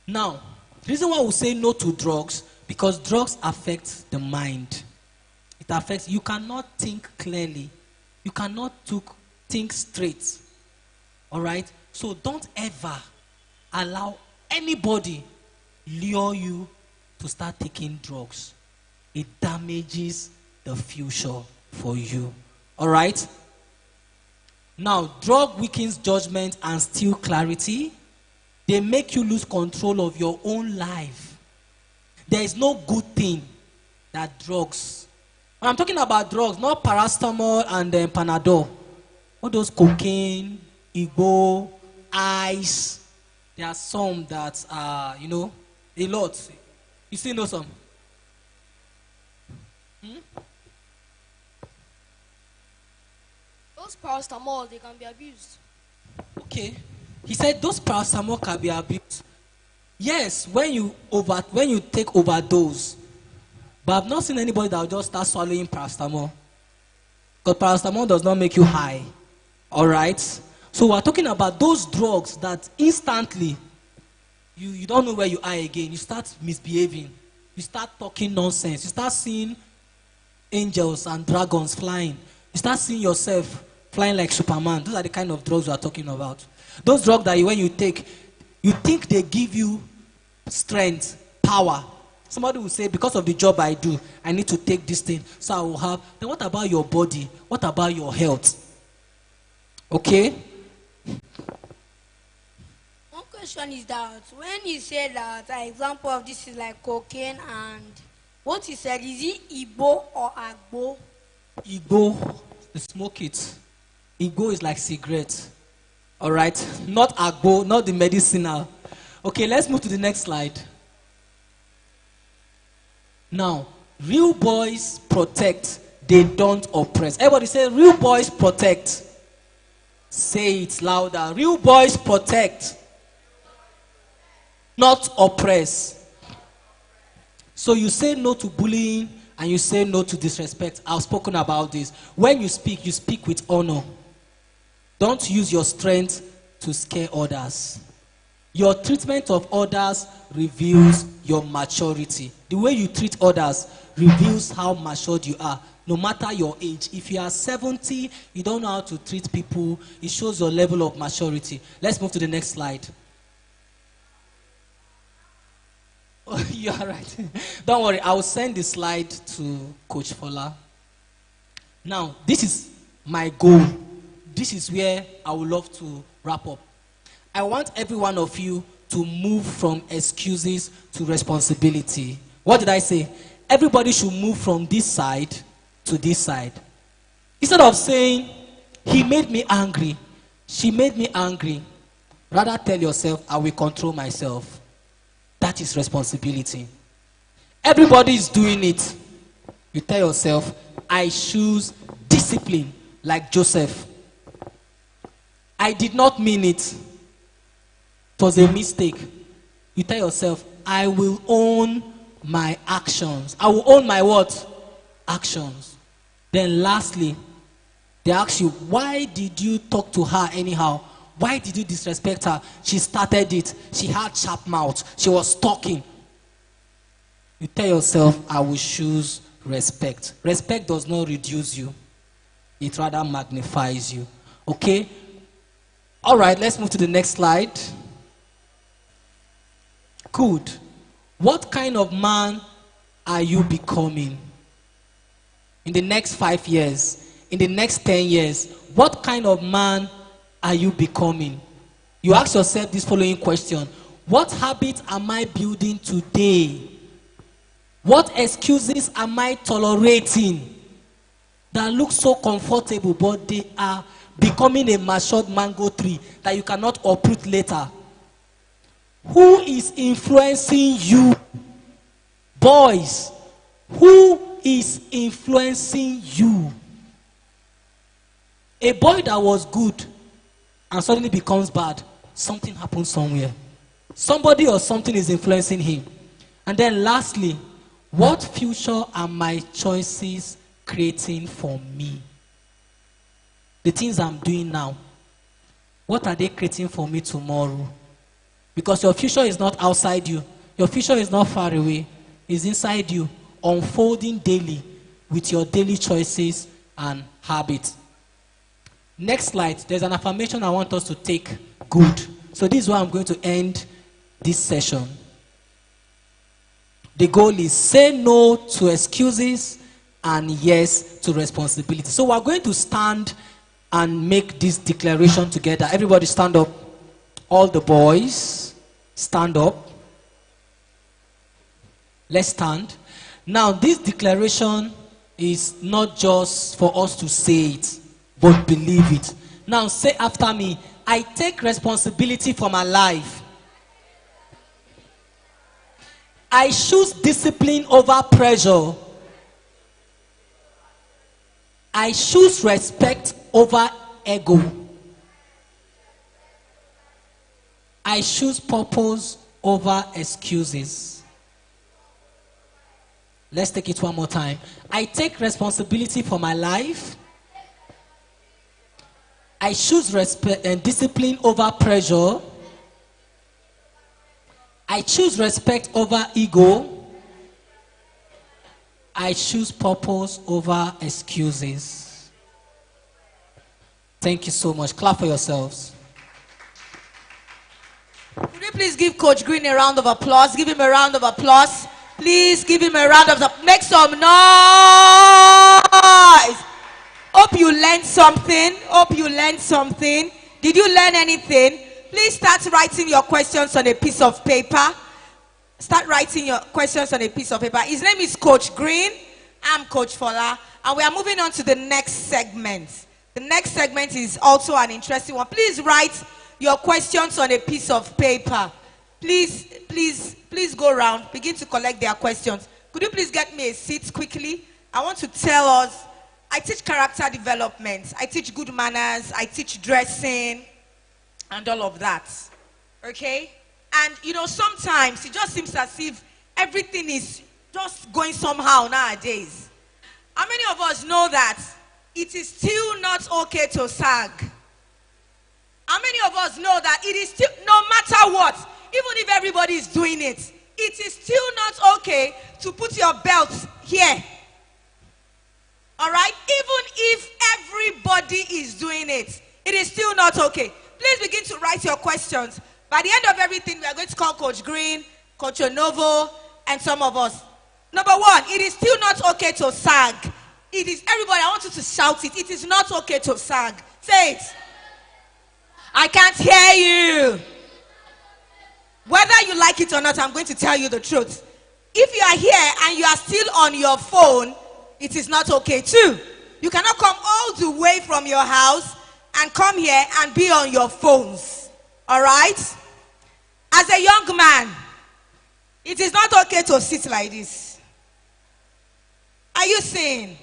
Now, the reason why we say no to drugs, because drugs affect the mind. It affects, you cannot think clearly. You cannot think straight. All right? So don't ever allow anybody lure you to start taking drugs. It damages the future for you. All right? Now, drug weakens judgment and steal clarity. They make you lose control of your own life. There is no good thing that drugs. When I'm talking about drugs, not paracetamol and Panadol. All those cocaine, Igbo, ice. There are some that are, a lot. You still know some? Those paracetamol, they can be abused. Okay. He said those paracetamol can be abused. Yes, when you take overdose. But I've not seen anybody that will just start swallowing paracetamol. Because paracetamol does not make you high. All right? So we're talking about those drugs that instantly, you don't know where you are again. You start misbehaving. You start talking nonsense. You start seeing angels and dragons flying. You start seeing yourself flying like Superman. Those are the kind of drugs we are talking about. Those drugs that when you take, you think they give you strength, power. Somebody will say, because of the job I do, I need to take this thing, so I will have. Then what about your body? What about your health? Okay? One question is that when you say that an example of this is like cocaine and what you said, is it Igbo or Agbo? Igbo, they smoke it. Igbo is like cigarette. All right? Not Agbo, not the medicinal. Okay, let's move to the next slide. Now, real boys protect, they don't oppress. Everybody say, real boys protect. Say it louder. Real boys protect, not oppress. So you say no to bullying and you say no to disrespect. I've spoken about this. When you speak with honor. Don't use your strength to scare others. Your treatment of others reveals your maturity. The way you treat others reveals how matured you are, no matter your age. If you are 70, you don't know how to treat people, it shows your level of maturity. Let's move to the next slide. Oh, you are right. Don't worry, I will send the slide to Coach Fola. Now, this is my goal. This is where I would love to wrap up. I want every one of you to move from excuses to responsibility. What did I say? Everybody should move from this side to this side. Instead of saying, he made me angry, she made me angry, rather tell yourself, I will control myself. That is responsibility. Everybody is doing it. You tell yourself, I choose discipline like Joseph. I did not mean it. It was a mistake. You tell yourself, I will own my actions. I will own my what? Actions. Then lastly, they ask you, why did you talk to her anyhow? Why did you disrespect her? She started it. She had sharp mouth. She was talking. You tell yourself, I will choose respect. Respect does not reduce you. It rather magnifies you. Okay? All right, let's move to the next slide. Good. What kind of man are you becoming? In the next 5 years, in the next 10 years, what kind of man are you becoming? You ask yourself this following question. What habits am I building today? What excuses am I tolerating that look so comfortable, but they are becoming a matured mango tree that you cannot uproot later? Who is influencing you? Boys, who is influencing you? A boy that was good and suddenly becomes bad, something happens somewhere. Somebody or something is influencing him. And then lastly, what future are my choices creating for me? The things I'm doing now, what are they creating for me tomorrow? Because your future is not outside you. Your future is not far away. It's inside you, unfolding daily with your daily choices and habits. Next slide. There's an affirmation I want us to take. Good. So this is where I'm going to end this session. The goal is say no to excuses and yes to responsibility. So we're going to stand and make this declaration together. Everybody stand up. All the boys, stand up. Let's stand. Now, this declaration is not just for us to say it, but believe it. Now, say after me, I take responsibility for my life. I choose discipline over pressure. I choose respect over ego. I choose purpose over excuses. Let's take it one more time. I take responsibility for my life. I choose respect and discipline over pressure. I choose respect over ego. I choose purpose over excuses. Thank you so much. Clap for yourselves. Could you please give Coach Green a round of applause? Give him a round of applause. Please give him a round of applause. Make some noise. Hope you learned something. Hope you learned something. Did you learn anything? Please start writing your questions on a piece of paper. Start writing your questions on a piece of paper. His name is Coach Green. I'm Coach Fola. And we are moving on to the next segment. The next segment is also an interesting one. Please write your questions on a piece of paper. Please go around. Begin to collect their questions. Could you please get me a seat quickly? I want to tell us, I teach character development. I teach good manners. I teach dressing and all of that. Okay? And, you know, sometimes it just seems as if everything is just going somehow nowadays. How many of us know that it is still not okay to sag? How many of us know that it is still, no matter what, even if everybody is doing it, it is still not okay to put your belt here? All right? Even if everybody is doing it, it is still not okay. Please begin to write your questions. By the end of everything, we are going to call Coach Green, Coach Onovo, and some of us. Number one, it is still not okay to sag. It is, everybody, I want you to shout it. It is not okay to sag. Say it. I can't hear you. Whether you like it or not, I'm going to tell you the truth. If you are here and you are still on your phone, it is not okay too. You cannot come all the way from your house and come here and be on your phones. All right? As a young man, it is not okay to sit like this. Are you seeing?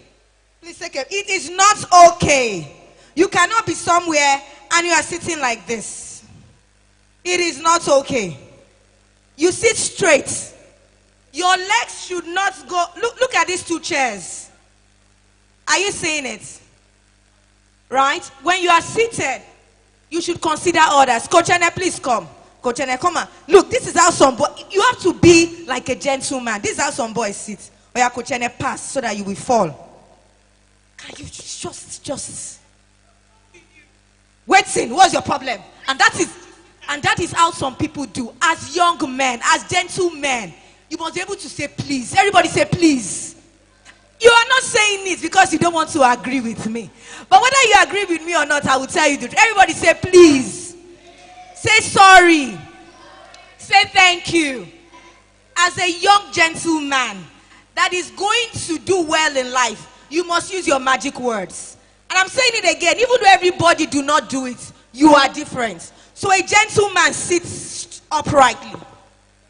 Please take it. It is not okay. You cannot be somewhere and you are sitting like this. It is not okay. You sit straight. Your legs should not go. Look at these two chairs. Are you seeing it? Right? When you are seated, you should consider others. Coach Ene, please come. Coach Ene, come on. Look, this is how some boys, you have to be like a gentleman. This is how some boys sit. Or yeah, Coach Ene, pass so that you will fall. Can you just waiting? What's your problem? And that is how some people do. As young men, as gentlemen, you must be able to say please. Everybody say please. You are not saying it because you don't want to agree with me. But whether you agree with me or not, I will tell you the truth. Everybody say please. Say sorry. Say thank you. As a young gentleman that is going to do well in life, you must use your magic words. And I'm saying it again, even though everybody do not do it, you are different. So a gentleman sits uprightly.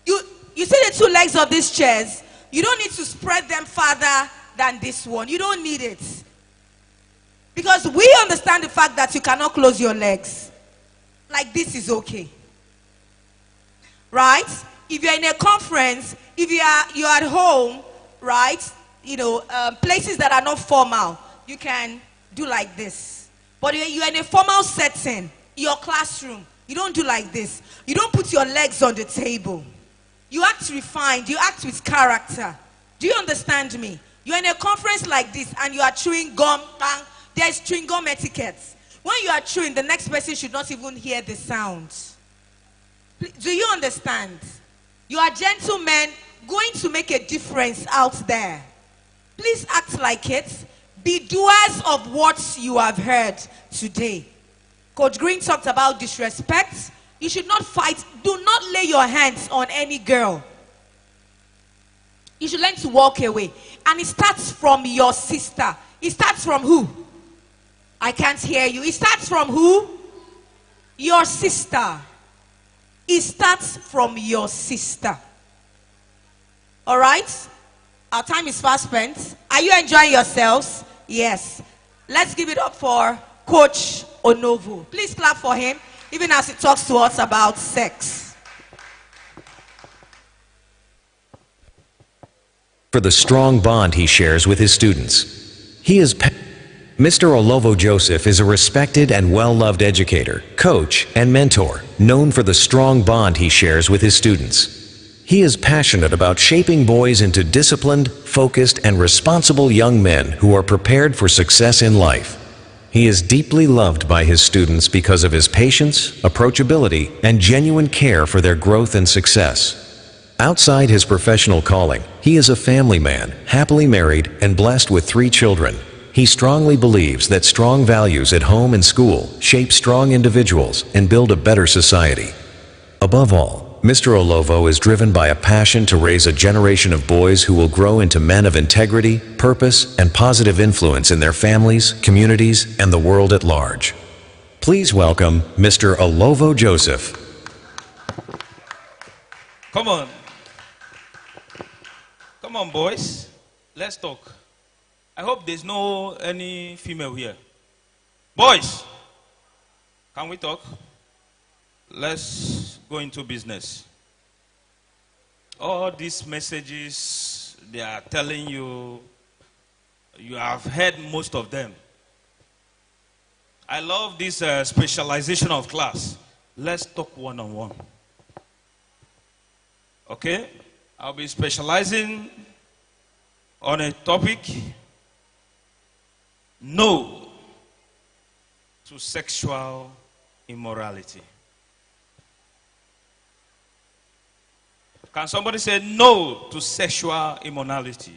You see the two legs of these chairs? You don't need to spread them farther than this one. You don't need it. Because we understand the fact that you cannot close your legs. Like this is okay. Right? If you're in a conference, if you're at home, right? You know, places that are not formal, you can do like this. But you're in a formal setting, your classroom, you don't do like this. You don't put your legs on the table. You act refined. You act with character. Do you understand me? You're in a conference like this and you are chewing gum. Bang. There's chewing gum etiquette. When you are chewing, the next person should not even hear the sound. Do you understand? You are gentlemen going to make a difference out there. Please act like it. Be doers of what you have heard today. Coach Green talked about disrespect. You should not fight. Do not lay your hands on any girl. You should learn to walk away. And it starts from your sister. It starts from who? I can't hear you. It starts from who? Your sister. It starts from your sister. All right? Our time is fast spent. Are you enjoying yourselves? Yes. Let's give it up for Coach Onovo. Please clap for him, even as he talks to us about sex. For the strong bond he shares with his students. Mr. Olovo Joseph is a respected and well-loved educator, coach, and mentor, known for the strong bond he shares with his students. He is passionate about shaping boys into disciplined, focused, and responsible young men who are prepared for success in life. He is deeply loved by his students because of his patience, approachability, and genuine care for their growth and success. Outside his professional calling, He is a family man, happily married and blessed with 3 children. He strongly believes that strong values at home and school shape strong individuals and build a better society. Above all, Mr. Olovo is driven by a passion to raise a generation of boys who will grow into men of integrity, purpose, and positive influence in their families, communities, and the world at large. Please welcome Mr. Olovo Joseph. Come on. Come on, boys. Let's talk. I hope there's no any female here. Boys, can we talk? Let's go into business. All these messages they are telling you, you have heard most of them. I love this specialization of class. Let's talk one-on-one. Okay? I'll be specializing on a topic. No to sexual immorality. Can somebody say no to sexual immorality?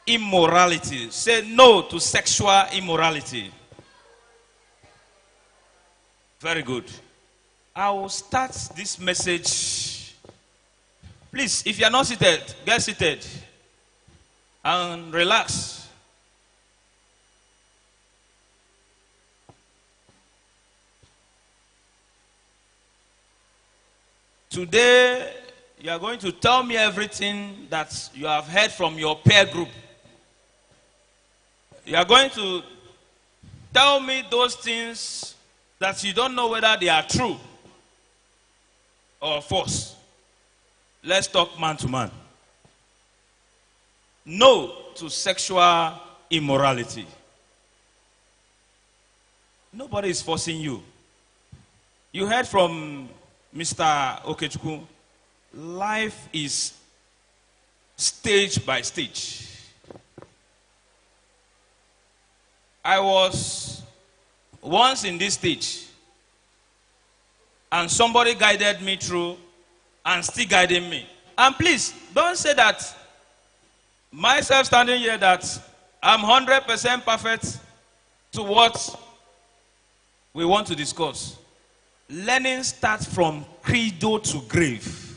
Immorality. Say no to sexual immorality. Very good. I will start this message. Please, if you are not seated, get seated and relax. Today, you are going to tell me everything that you have heard from your peer group. You are going to tell me those things that you don't know whether they are true or false. Let's talk man to man. No to sexual immorality. Nobody is forcing you. You heard from Mr. Okechukwu, life is stage by stage. I was once in this stage, and somebody guided me through and still guiding me. And please, don't say that myself standing here that I'm 100% perfect to what we want to discuss. Learning starts from cradle to grave.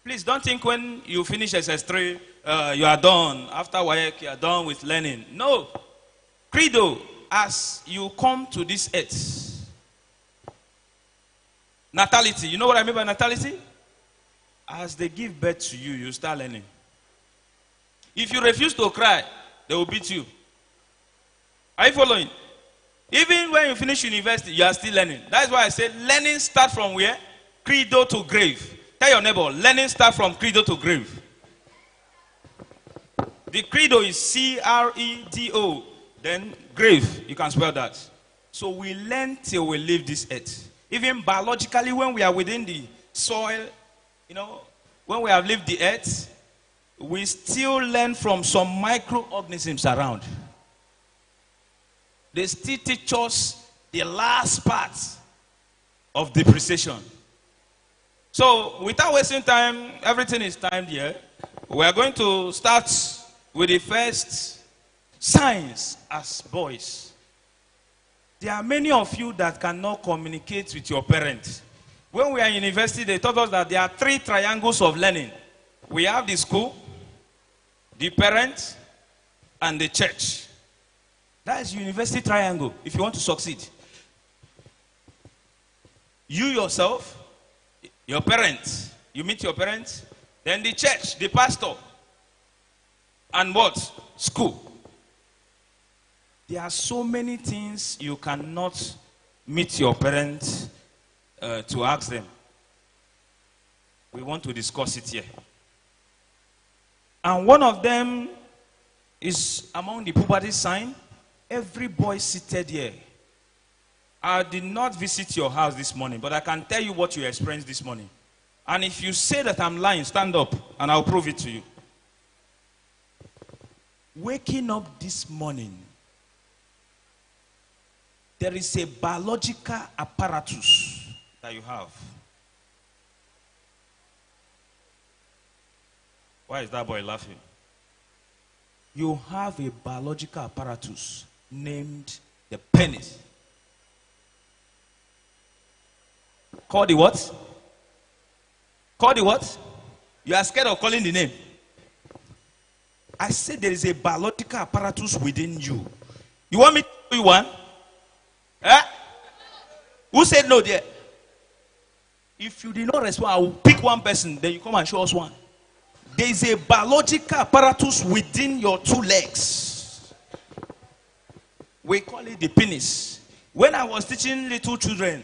Please don't think when you finish SS3, you are done. After WAEC, you are done with learning. No. Cradle, as you come to this earth. Natality. You know what I mean by natality? As they give birth to you, you start learning. If you refuse to cry, they will beat you. Are you following? Even when you finish university, you are still learning. That's why I said learning starts from where? Cradle to grave. Tell your neighbor, learning starts from cradle to grave. The cradle is C-R-E-D-O. Then grave, you can spell that. So we learn till we leave this earth. Even biologically, when we are within the soil, you know, when we have left the earth, we still learn from some microorganisms around. They still teach us the last part of depreciation. So, without wasting time, everything is timed here. We are going to start with the first signs as boys. There are many of you that cannot communicate with your parents. When we are in university, they taught us that there are 3 triangles of learning. We have the school, the parents, and the church. That is university triangle if you want to succeed. You yourself, your parents, you meet your parents, then the church, the pastor, and what? School. There are so many things you cannot meet your parents to ask them. We want to discuss it here. And one of them is among the puberty sign. Every boy seated here. I did not visit your house this morning, but I can tell you what you experienced this morning. And if you say that I'm lying, stand up and I'll prove it to you. Waking up this morning, there is a biological apparatus that you have. Why is that boy laughing? You have a biological apparatus named the penis. Call the what? Call the what? You are scared of calling the name. I said there is a biological apparatus within you. You want me to show you one? Eh? Who said no there? If you did not respond, I will pick one person, then you come and show us one. There is a biological apparatus within your two legs. We call it the penis. When I was teaching little children,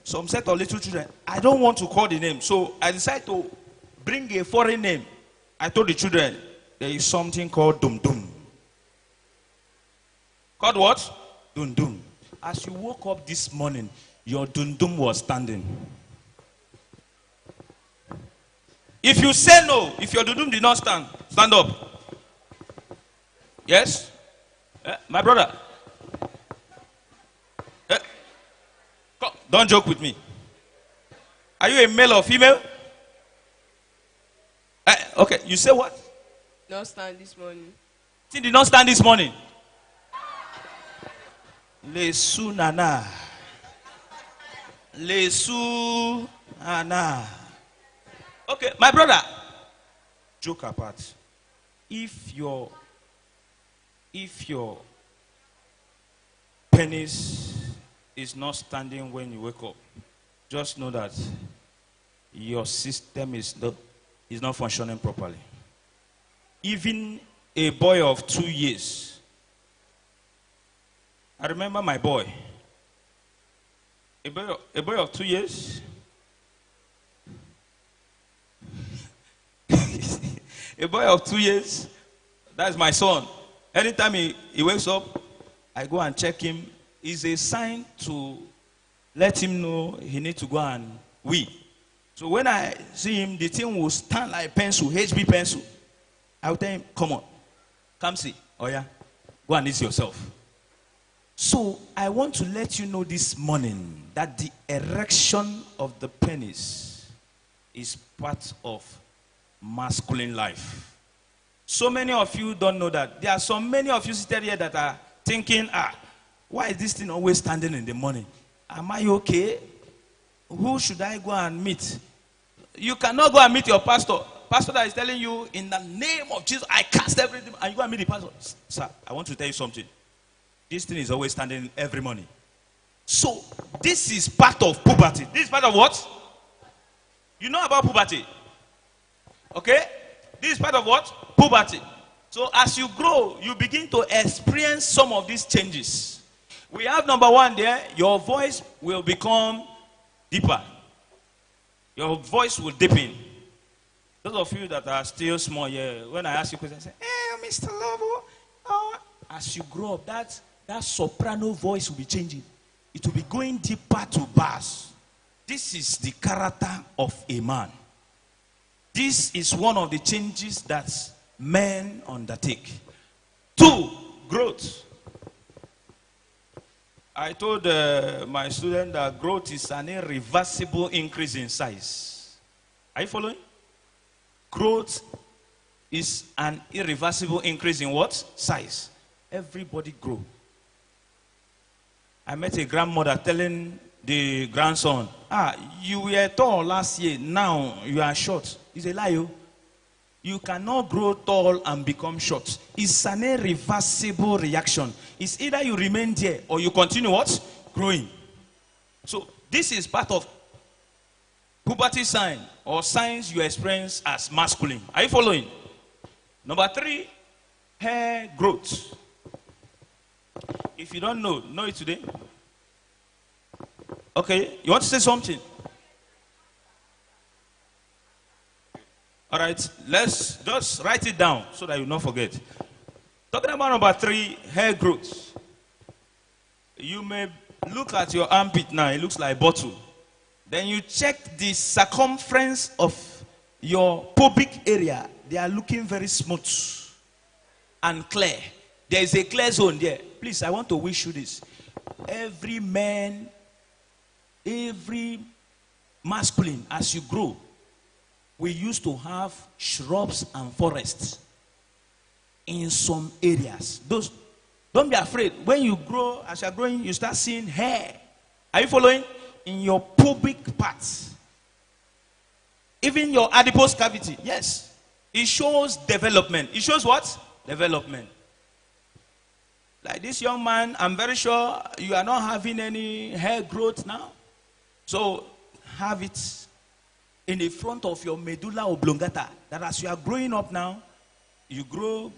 some set of little children, I don't want to call the name. So I decided to bring a foreign name. I told the children, there is something called dum dum. Called what? Dum dum. As you woke up this morning, your dum dum was standing. If you say no, if your dum dum did not stand, stand up. Yes? My brother. Come, don't joke with me. Are you a male or female? Okay, you say what? Not stand this morning. She did not stand this morning. Lesu nana. Lesu nana. Okay, my brother. Joke apart. If your penis is not standing when you wake up, just know that your system is not functioning properly. Even a boy of 2 years. I remember my boy. A boy of 2 years. A boy of 2 years. That's my son. Anytime he wakes up, I go and check him. It's a sign to let him know he needs to go and wee. So when I see him, the thing will stand like pencil, HB pencil. I will tell him, come on, come see. Oh yeah, go and eat yourself. So I want to let you know this morning that the erection of the penis is part of masculine life. So many of you don't know that. There are so many of you seated here that are thinking, why is this thing always standing in the morning? Am I okay? Who should I go and meet? You cannot go and meet your pastor. Pastor that is telling you, in the name of Jesus, I cast everything. And you go and meet the pastor. Sir, I want to tell you something. This thing is always standing every morning. So, this is part of puberty. This is part of what? You know about puberty. Okay? This is part of what? Puberty. So, as you grow, you begin to experience some of these changes. We have number one there. Your voice will become deeper. Your voice will deepen. Those of you that are still small here, when I ask you questions, I say, hey, Mr. Lobo. Oh. As you grow up, that soprano voice will be changing. It will be going deeper to bass. This is the character of a man. This is one of the changes that men undertake. 2, growth. I told my student that growth is an irreversible increase in size. Are you following? Growth is an irreversible increase in what? Size. Everybody grow. I met a grandmother telling the grandson, you were tall last year, now you are short. It's a lie. You cannot grow tall and become short. It's an irreversible reaction. It's either you remain there or you continue what? Growing. So this is part of puberty sign or signs you experience as masculine. Are you following? Number 3, hair growth. If you don't know it today. Okay, you want to say something? All right, let's just write it down so that you not forget. Talking about number 3, hair growth. You may look at your armpit now, it looks like a bottle. Then you check the circumference of your pubic area. They are looking very smooth and clear. There is a clear zone there. Please, I want to wish you this. Every man, every masculine, as you grow, we used to have shrubs and forests in some areas. Those, don't be afraid. When you grow, as you're growing, you start seeing hair. Are you following? In your pubic parts. Even your adipose cavity. Yes. It shows development. It shows what? Development. Like this young man, I'm very sure you are not having any hair growth now. So have it in the front of your medulla oblongata. That as you are growing up now, you grow,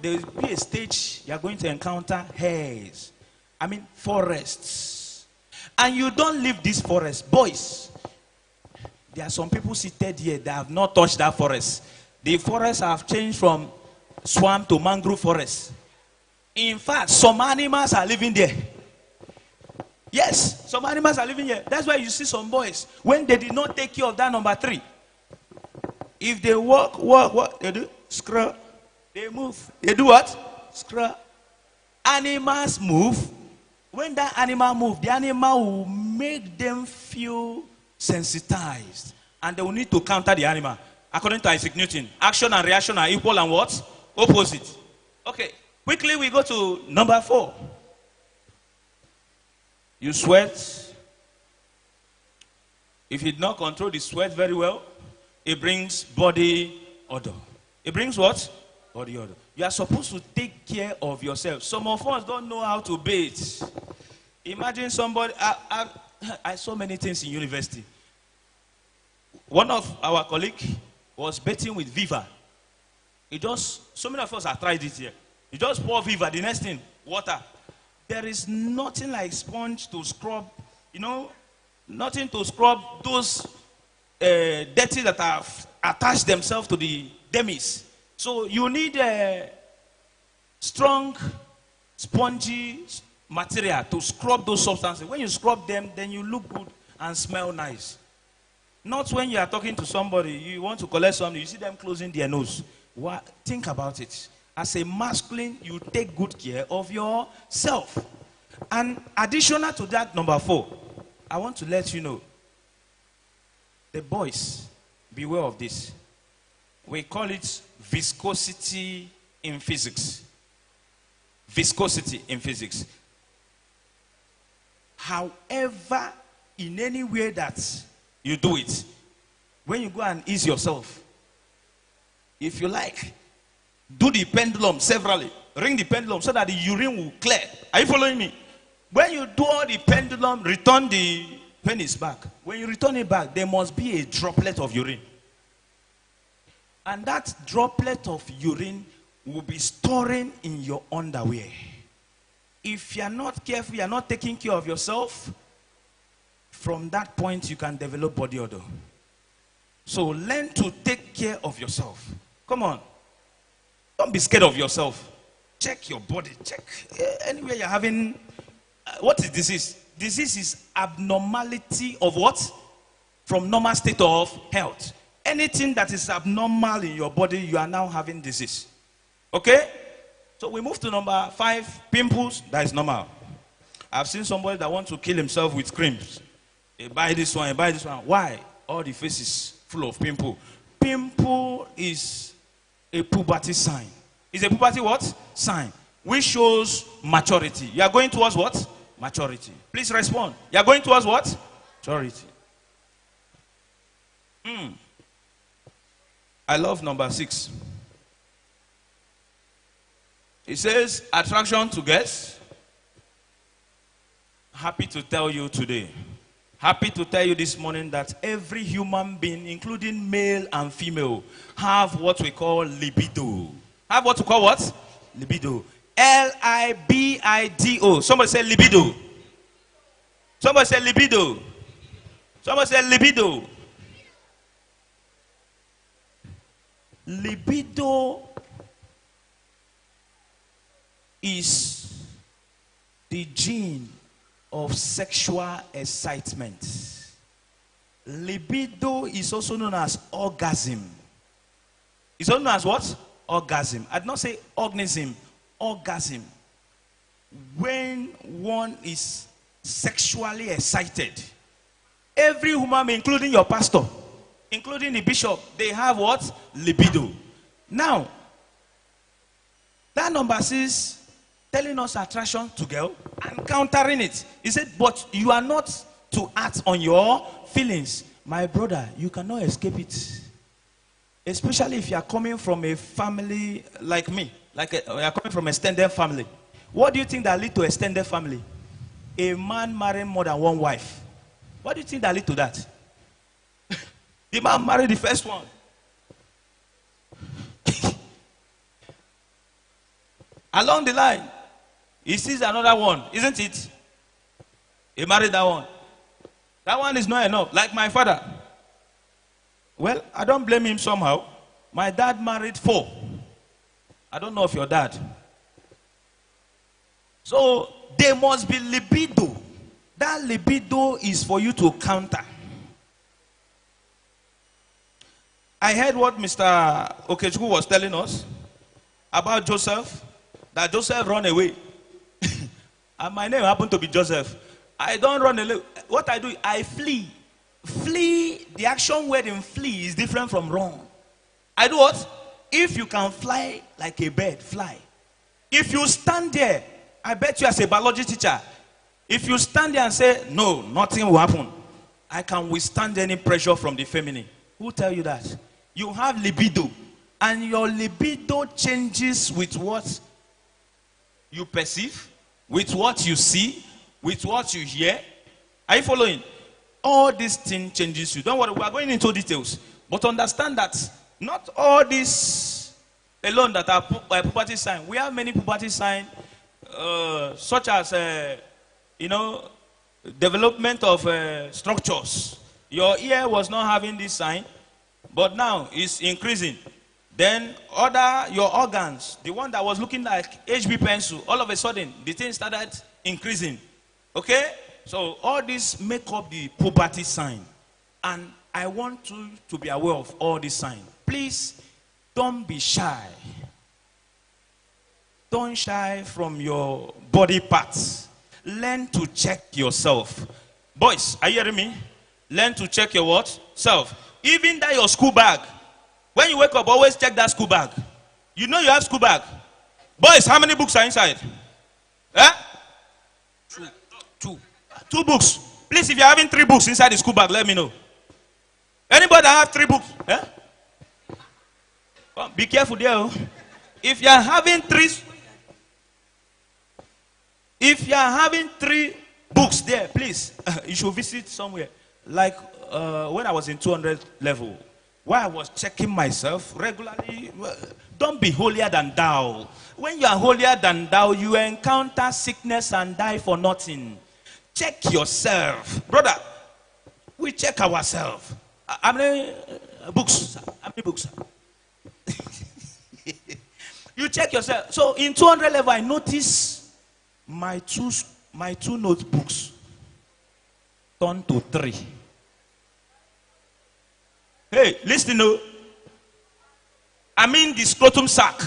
there will be a stage you are going to encounter hairs. I mean forests. And you don't leave this forest. Boys, there are some people seated here that have not touched that forest. The forests have changed from swamp to mangrove forest. In fact, some animals are living there. Yes, some animals are living here. That's why you see some boys, when they did not take care of that number 3, if they walk, what they do? Scrub. They move. They do what? Scrub. Animals move. When that animal moves, the animal will make them feel sensitized. And they will need to counter the animal. According to Isaac Newton, action and reaction are equal and what? Opposite. Okay. Quickly, we go to number 4. You sweat. If you do not control the sweat very well, it brings body odor. It brings what? Body odor. You are supposed to take care of yourself. Some of us don't know how to bathe. Imagine somebody, I saw many things in university. One of our colleagues was bathing with Viva. So many of us have tried it here. You just pour Viva, the next thing, water. There is nothing like sponge to scrub, nothing to scrub those dirty that have attached themselves to the dermis. So you need a strong, spongy material to scrub those substances. When you scrub them, then you look good and smell nice. Not when you are talking to somebody, you want to collect something, you see them closing their nose. Think about it. As a masculine, you take good care of yourself. And additional to that, number 4, I want to let you know, the boys, beware of this. We call it viscosity in physics. Viscosity in physics. However, in any way that you do it, when you go and ease yourself, if you like, do the pendulum severally. Ring the pendulum so that the urine will clear. Are you following me? When you do all the pendulum, return the penis back. When you return it back, there must be a droplet of urine. And that droplet of urine will be storing in your underwear. If you are not careful, you are not taking care of yourself, from that point you can develop body odor. So learn to take care of yourself. Come on. Don't be scared of yourself. Check your body. Check anywhere you're having. What is disease? Disease is abnormality of what? From normal state of health. Anything that is abnormal in your body, you are now having disease. Okay? So we move to number 5. Pimples. That is normal. I've seen somebody that wants to kill himself with creams. He buy this one, he buy this one. Why? All the face is full of pimple. Pimple is a puberty sign. Is a puberty what? Sign. Which shows maturity. You are going towards what? Maturity. Please respond. You are going towards what? Maturity. I love number 6. It says, attraction to guests. Happy to tell you today. Happy to tell you this morning that every human being, including male and female, have what we call libido. Have what we call what? Libido. L-I-B-I-D-O. Somebody say libido. Somebody say libido. Somebody say libido. Libido is the gene of sexual excitement. Libido is also known as orgasm. It's also known as what? Orgasm. I did not say organism. Orgasm. When one is sexually excited. Every human being, including your pastor, including the bishop, they have what? Libido. Now, that number 6 telling us attraction to girl and countering it. He said, but you are not to act on your feelings. My brother, you cannot escape it. Especially if you are coming from a family like me, you are coming from a extended family. What do you think that lead to extended family? A man marrying more than one wife. What do you think that lead to that? The man married the first one. Along the line, he sees another one, isn't it? He married that one. That one is not enough. Like my father. Well, I don't blame him somehow. My dad married 4. I don't know of your dad. So, there must be libido. That libido is for you to counter. I heard what Mr. Okechukwu was telling us about Joseph. That Joseph ran away. And my name happened to be Joseph. I don't run away. What I do, I flee. Flee, the action word in flee is different from run. I do what? If you can fly like a bird, fly. If you stand there, I bet you as a biology teacher, if you stand there and say, no, nothing will happen, I can withstand any pressure from the feminine. Who tell you that? You have libido. And your libido changes with what you perceive, with what you see, with what you hear. Are you following? All these things changes you. Don't worry, we are going into details. But understand that not all these alone that are puberty sign. We have many puberty signs, such as, development of structures. Your ear was not having this sign, but now it's increasing. Then your organs, the one that was looking like HB pencil, all of a sudden, the thing started increasing. Okay? So all this make up the puberty sign. And I want you to be aware of all these signs. Please, don't be shy. Don't shy from your body parts. Learn to check yourself. Boys, are you hearing me? Learn to check your what? Self. Even that your school bag. When you wake up, always check that school bag. You know you have school bag. Boys, how many books are inside? Eh? 2 books. Please, if you're having 3 books inside the school bag, let me know. Anybody that have 3 books? Eh? Well, be careful there. Oh. If you're having 3 books there, please, you should visit somewhere. Like when I was in 200 level, where I was checking myself regularly. Don't be holier than thou. When you are holier than thou, you encounter sickness and die for nothing. Check yourself. Brother, we check ourselves. How many books? How many books? You check yourself. So in 200 level, I noticed my two notebooks turned to 3. Hey, listen, no. I mean the scrotum sac.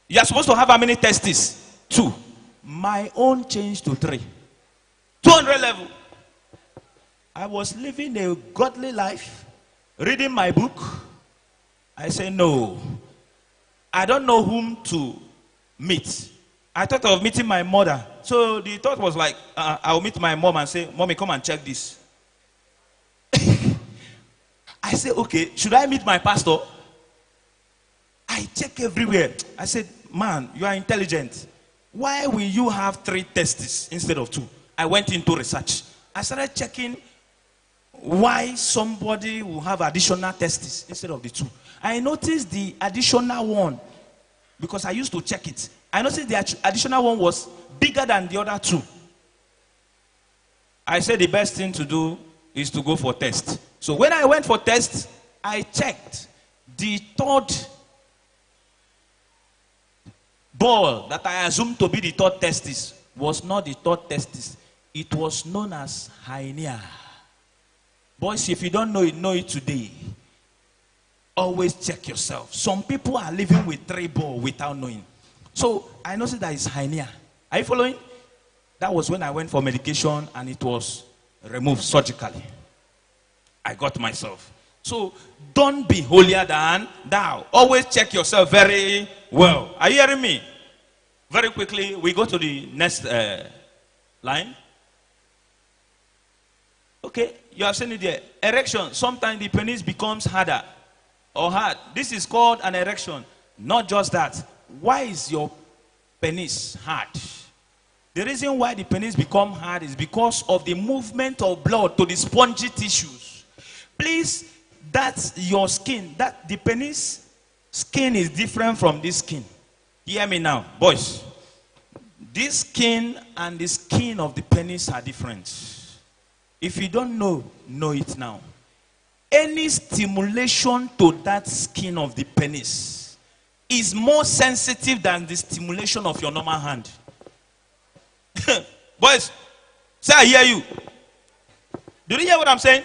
You are supposed to have how many testes? 2. My own changed to 3. 200 level. I was living a godly life, reading my book. I say no. I don't know whom to meet. I thought of meeting my mother. So the thought was like, I'll meet my mom and say, Mommy, come and check this. I said, okay, should I meet my pastor? I check everywhere. I said, man, you are intelligent. Why will you have 3 testes instead of 2? I went into research. I started checking why somebody will have additional testes instead of the 2. I noticed the additional one, because I used to check it. I noticed the additional one was bigger than the other 2. I said the best thing to do is to go for test. So when I went for test, I checked the 3rd ball that I assumed to be the 3rd testis was not the 3rd testis. It was known as hernia. Boys, if you don't know it today. Always check yourself. Some people are living with 3 balls without knowing. So I noticed that it's hernia. Are you following? That was when I went for medication and it was removed surgically. I got myself. So don't be holier than thou. Always check yourself very well. Are you hearing me? Very quickly, we go to the next line. Okay, you have seen it there. Erection. Sometimes the penis becomes harder or hard. This is called an erection. Not just that. Why is your penis hard? The reason why the penis become hard is because of the movement of blood to the spongy tissues. Please, that's your skin. That the penis skin is different from this skin. Hear me now, boys. This skin and the skin of the penis are different. If you don't know, know it now. Any stimulation to that skin of the penis is more sensitive than the stimulation of your normal hand. Boys, say I hear you. Do you hear what I'm saying?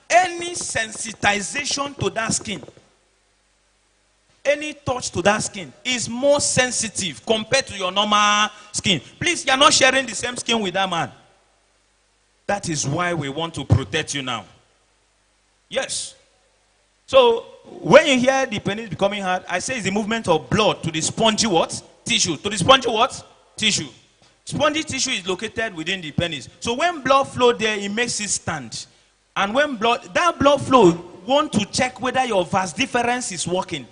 Any sensitization to that skin, any touch to that skin is more sensitive compared to your normal skin. Please, you're not sharing the same skin with that man. That is why we want to protect you now. Yes. So, when you hear the penis becoming hard, I say it's the movement of blood to the spongy what? Tissue. To the spongy what? Tissue. Spongy tissue is located within the penis. So, when blood flow there, it makes it stand. And when that blood flow want to check whether your vas deferens is working.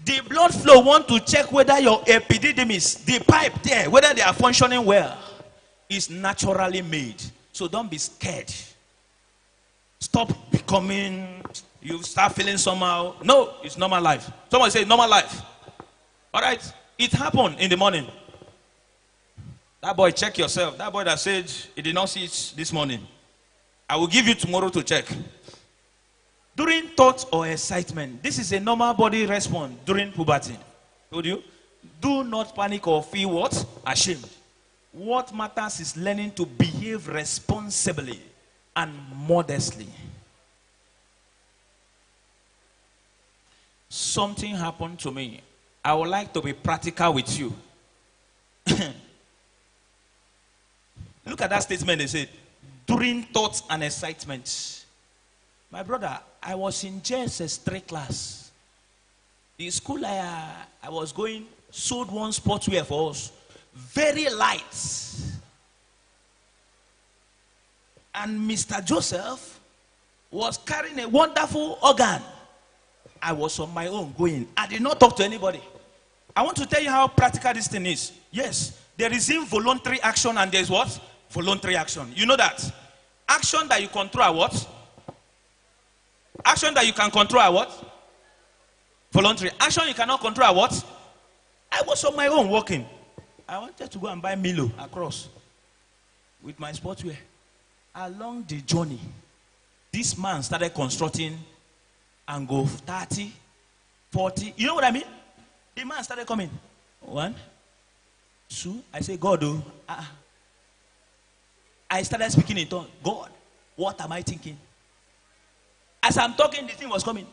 The blood flow want to check whether your epididymis, the pipe there, whether they are functioning well, is naturally made. So don't be scared. Stop becoming, you start feeling somehow. No, it's normal life. Someone say normal life. All right, it happened in the morning. That boy, check yourself. That boy that said he did not see it this morning. I will give you tomorrow to check. During thought or excitement, this is a normal body response during puberty. Told you, do not panic or feel what? Ashamed. What matters is learning to behave responsibly and modestly. Something happened to me. I would like to be practical with you. Look at that statement they said. During thoughts and excitement. My brother, I was in JSS 3 class. The school I was going sold one sportswear for us. Very light. And Mr. Joseph was carrying a wonderful organ. I was on my own going. I did not talk to anybody. I want to tell you how practical this thing is. Yes, there is involuntary action and there's what? Voluntary action. You know that? Action that you control are what? Action that you can control are what? Voluntary. Action you cannot control are what? I was on my own walking. I wanted to go and buy Milo across with my sportswear. Along the journey, this man started constructing and go 30, 40. You know what I mean? The man started coming. 1, 2. I say, God, oh. I started speaking in tongues. God, what am I thinking? As I'm talking, the thing was coming.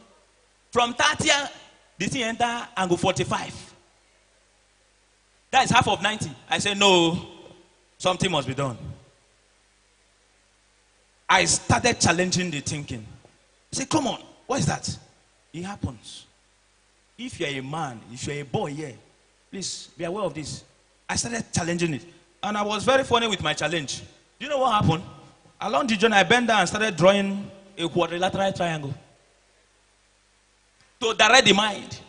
From 30, the thing enter and go 45. That is half of 90. I said, no, something must be done. I started challenging the thinking. I said, come on, what is that? It happens. If you're a man, if you're a boy here, please be aware of this. I started challenging it. And I was very funny with my challenge. Do you know what happened? Along the journey, I bent down and started drawing a quadrilateral triangle. To direct the mind.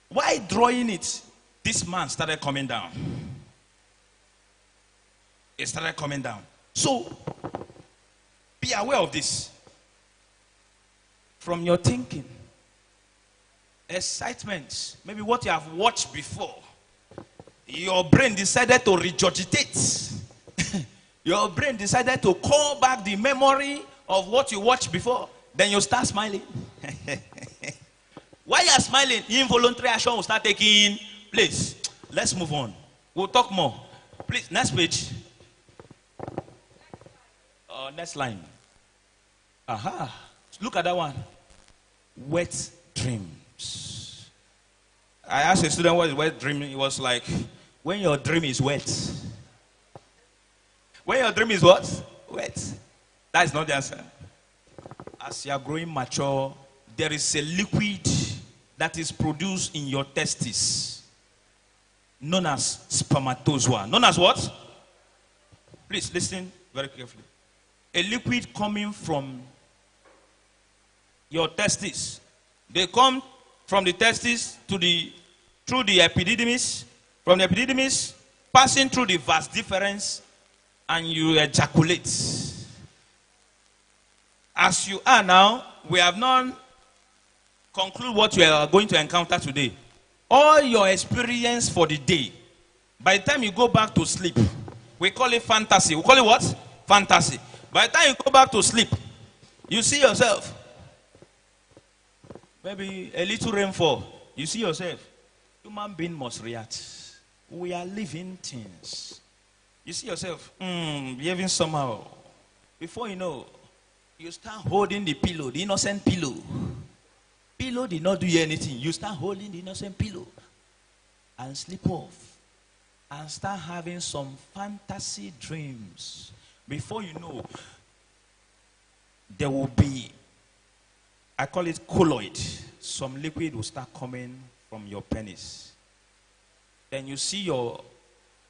Why drawing it? This man started coming down. It started coming down. So, be aware of this. From your thinking, excitement, maybe what you have watched before, your brain decided to regurgitate. Your brain decided to call back the memory of what you watched before. Then you start smiling. While you are smiling, involuntary action will start taking place. Let's move on. We'll talk more. Please, next page. Next line. Aha. Look at that one. Wet dreams. I asked a student what is wet dream. It was like, when your dream is wet. When your dream is what? Wet. That is not the answer. as you are growing mature, there is a liquid that is produced in your testes, known as spermatozoa. Known as what? Please listen very carefully. A liquid coming from your testes. They come from the testes through the epididymis, from the epididymis, passing through the vas deferens, and you ejaculate. As you are now, we have not concluded what you are going to encounter today. All your experience for the day, by the time you go back to sleep, we call it fantasy. We call it what? Fantasy. By the time you go back to sleep, you see yourself. Maybe a little rainfall. You see yourself. Human being must react. We are living things. You see yourself behaving somehow. Before you know, you start holding the pillow, the innocent pillow. Pillow did not do you anything. You start holding the innocent pillow and sleep off and start having some fantasy dreams. Before you know, there will be, I call it colloid. Some liquid will start coming from your penis. Then you see your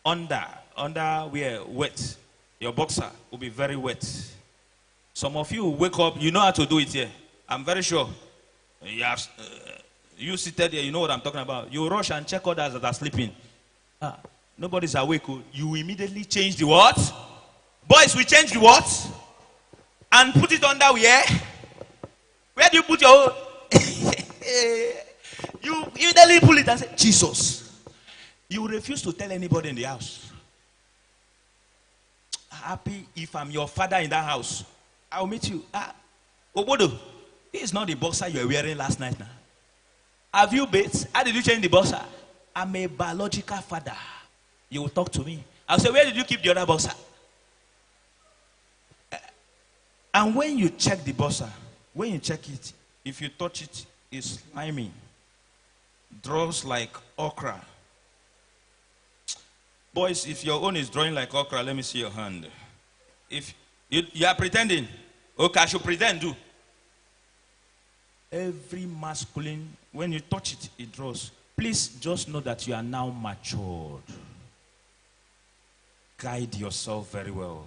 underwear wet. Your boxer will be very wet. Some of you will wake up, you know how to do it here. I'm very sure. You seated here, you know what I'm talking about. You rush and check others that are sleeping. Nobody's awake. You immediately change the what? Boys, we change the what? And put it under where? Where do you put your... You immediately pull it and say, Jesus. You refuse to tell anybody in the house. Happy if I'm your father in that house. I'll meet you. Obodo, this is not the boxer you were wearing last night now. Have you bathed? How did you change the boxer? I'm a biological father. You will talk to me. I'll say, where did you keep the other boxer? And when you check the boxer, when you check it, if you touch it, it's slimy. Draws like okra. Boys, if your own is drawing like okra, let me see your hand. If you are pretending, okay, I should pretend, do. Every masculine, when you touch it, it draws. Please just know that you are now matured. Guide yourself very well.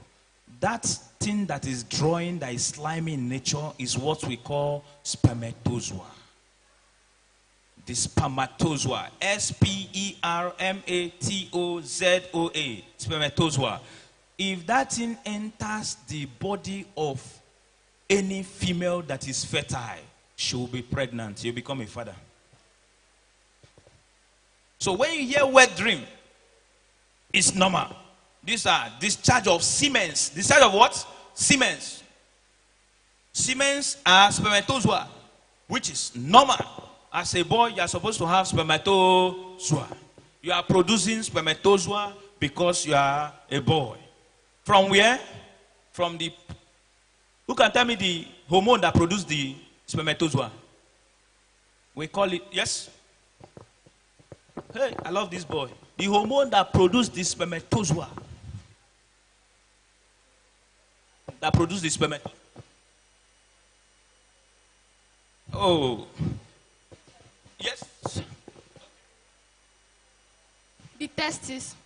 That thing that is drawing, that is slimy in nature, is what we call spermatozoa. The spermatozoa. spermatozoa. Spermatozoa. If that thing enters the body of any female that is fertile, she will be pregnant. You'll become a father. So when you hear wet dream, it's normal. These are discharge of Siemens. Discharge of what? Siemens. Siemens are spermatozoa, which is normal. As a boy, you are supposed to have spermatozoa. You are producing spermatozoa because you are a boy. From where? From the... Who can tell me the hormone that produces the spermatozoa? We call it... Yes? Hey, I love this boy. The hormone that produces the spermatozoa. That produces the spermatozoa. Oh... Yes. The testes.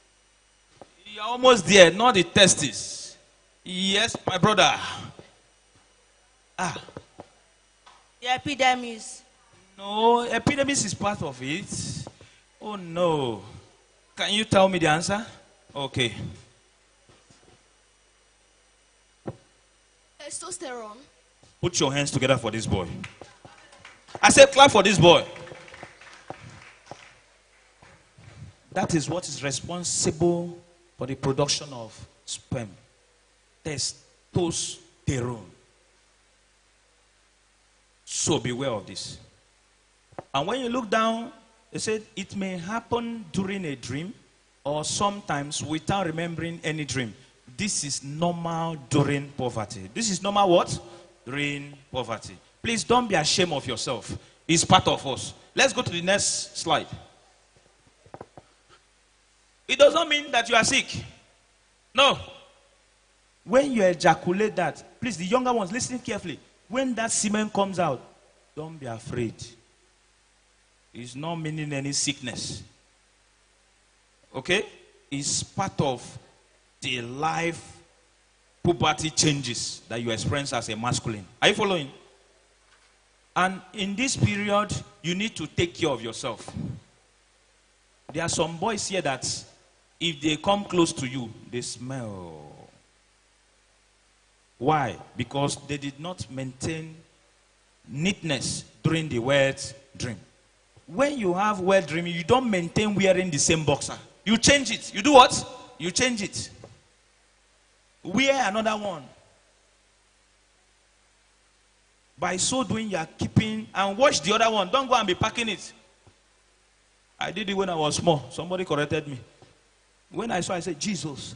You're almost there, not the testes. Yes, my brother. The epidermis. No, epidermis is part of it. Oh no. Can you tell me the answer? Okay. Testosterone. Put your hands together for this boy. I said clap for this boy. That is what is responsible for the production of sperm. Testosterone. So beware of this. And when you look down, they said it may happen during a dream or sometimes without remembering any dream. This is normal during poverty. This is normal what? During poverty. Please don't be ashamed of yourself. It's part of us. Let's go to the next slide. It does not mean that you are sick. No. When you ejaculate that, please, the younger ones, listen carefully. when that semen comes out, don't be afraid. It's not meaning any sickness. Okay? It's part of the life puberty changes that you experience as a masculine. Are you following? And in this period, you need to take care of yourself. There are some boys here that if they come close to you, they smell. Why? Because they did not maintain neatness during the wet dream. When you have wet dream, you don't maintain wearing the same boxer. You change it. You do what? You change it. Wear another one. By so doing, you are keeping, and wash the other one. Don't go and be packing it. I did it when I was small. Somebody corrected me. When I saw, I said, Jesus,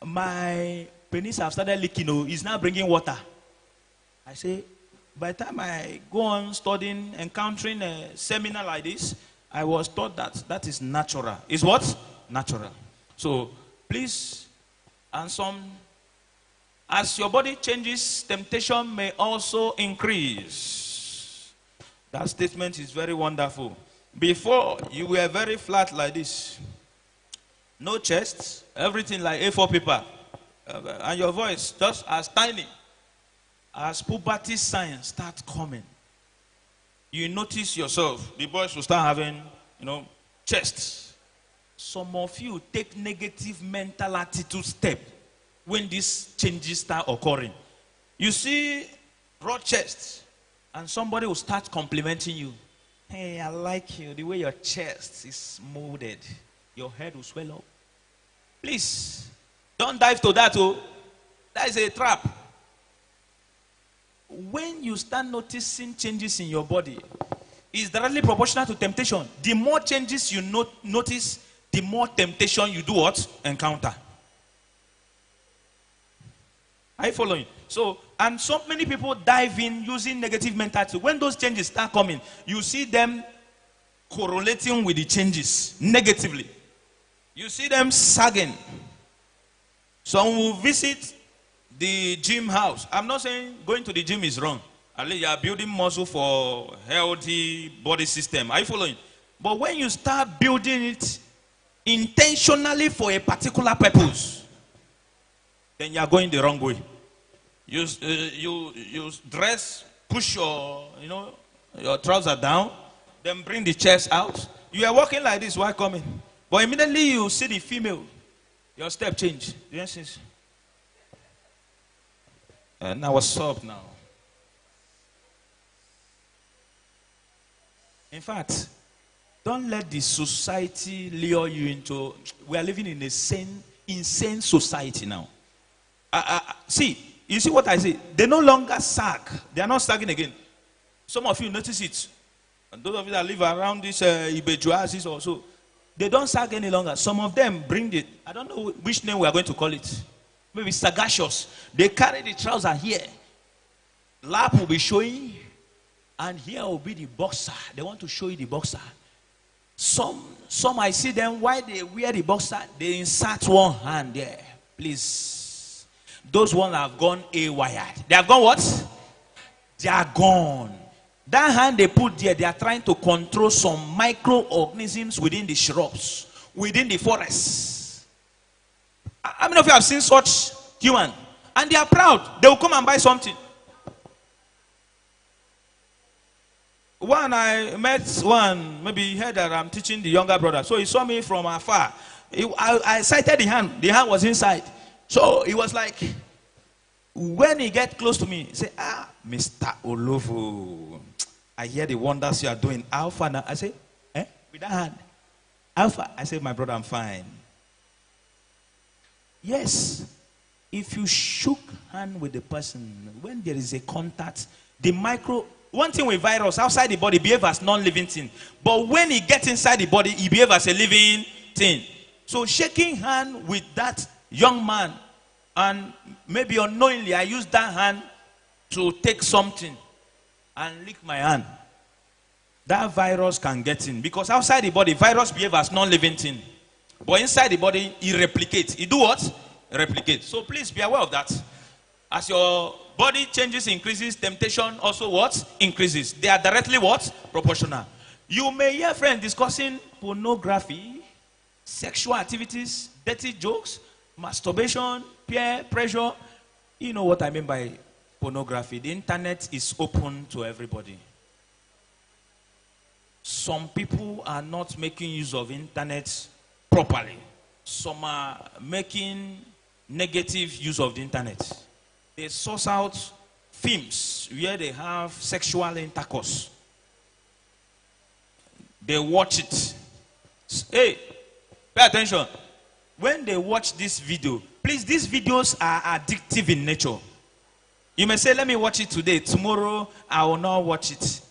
my penis have started leaking. Oh, it's now bringing water. I say, by the time I go on studying, encountering a seminar like this, I was taught that that is natural. Is what? Natural. So, please, and as your body changes, temptation may also increase. That statement is very wonderful. Before, you were very flat like this. No chest, everything like A4 paper. And your voice just as tiny. As puberty signs start coming, you notice yourself, the boys will start having, chest. Some of you take negative mental attitude step when these changes start occurring. You see broad chest, and somebody will start complimenting you. Hey, I like you, the way your chest is molded. Your head will swell up. Please, don't dive to that. Oh, that is a trap. When you start noticing changes in your body, it's directly proportional to temptation. The more changes you notice, the more temptation you do what? Encounter. Are you following? So, and so many people dive in using negative mentality. When those changes start coming, you see them correlating with the changes negatively. You see them sagging. Some will visit the gym house. I'm not saying going to the gym is wrong. At least you are building muscle for healthy body system. Are you following? But when you start building it intentionally for a particular purpose, then you are going the wrong way. You dress, push your trouser down, then bring the chest out. You are walking like this while coming, but immediately you see the female, your step change. Yes. Now what's up now? In fact, don't let the society lure you into. We are living in a insane society now. See, you see what I say? They no longer sag. They are not sagging again. Some of you notice it. And those of you that live around this Ibejuazis also, they don't sag any longer. Some of them bring it. I don't know which name we are going to call it. Maybe sagacious. They carry the trouser here. Lap will be showing. And here will be the boxer. They want to show you the boxer. Some I see them, while they wear the boxer, they insert one hand there. Please. Those ones have gone A-wired. They have gone what? They are gone. That hand they put there, they are trying to control some microorganisms within the shrubs, within the forests. How many of you have seen such human? And they are proud. They will come and buy something. I met one, maybe he heard that I'm teaching the younger brother. So he saw me from afar. I sighted the hand. The hand was inside. So he was like, when he get close to me, he said, Mr. Olovo, I hear the wonders you are doing. Alpha now. I say, with that hand. Alpha. I said, my brother, I'm fine. Yes. If you shook hand with the person, when there is a contact, one thing with virus, outside the body, behave as non-living thing. But when it gets inside the body, it behave as a living thing. So shaking hand with that young man, and maybe unknowingly, I used that hand to take something and lick my hand. That virus can get in. Because outside the body, virus behave as non-living thing. But inside the body, it replicates. It do what? Replicate. So please be aware of that. As your Body changes increases, temptation also what? Increases. They are directly what? Proportional. You may hear friends discussing pornography, sexual activities, dirty jokes, masturbation, peer pressure. You know what I mean by pornography. The internet is open to everybody. Some people are not making use of internet properly. Some are making negative use of the internet. They source out films where they have sexual intercourse. They watch it. Hey, pay attention. When they watch this video, please, these videos are addictive in nature. You may say, let me watch it today. Tomorrow, I will not watch it.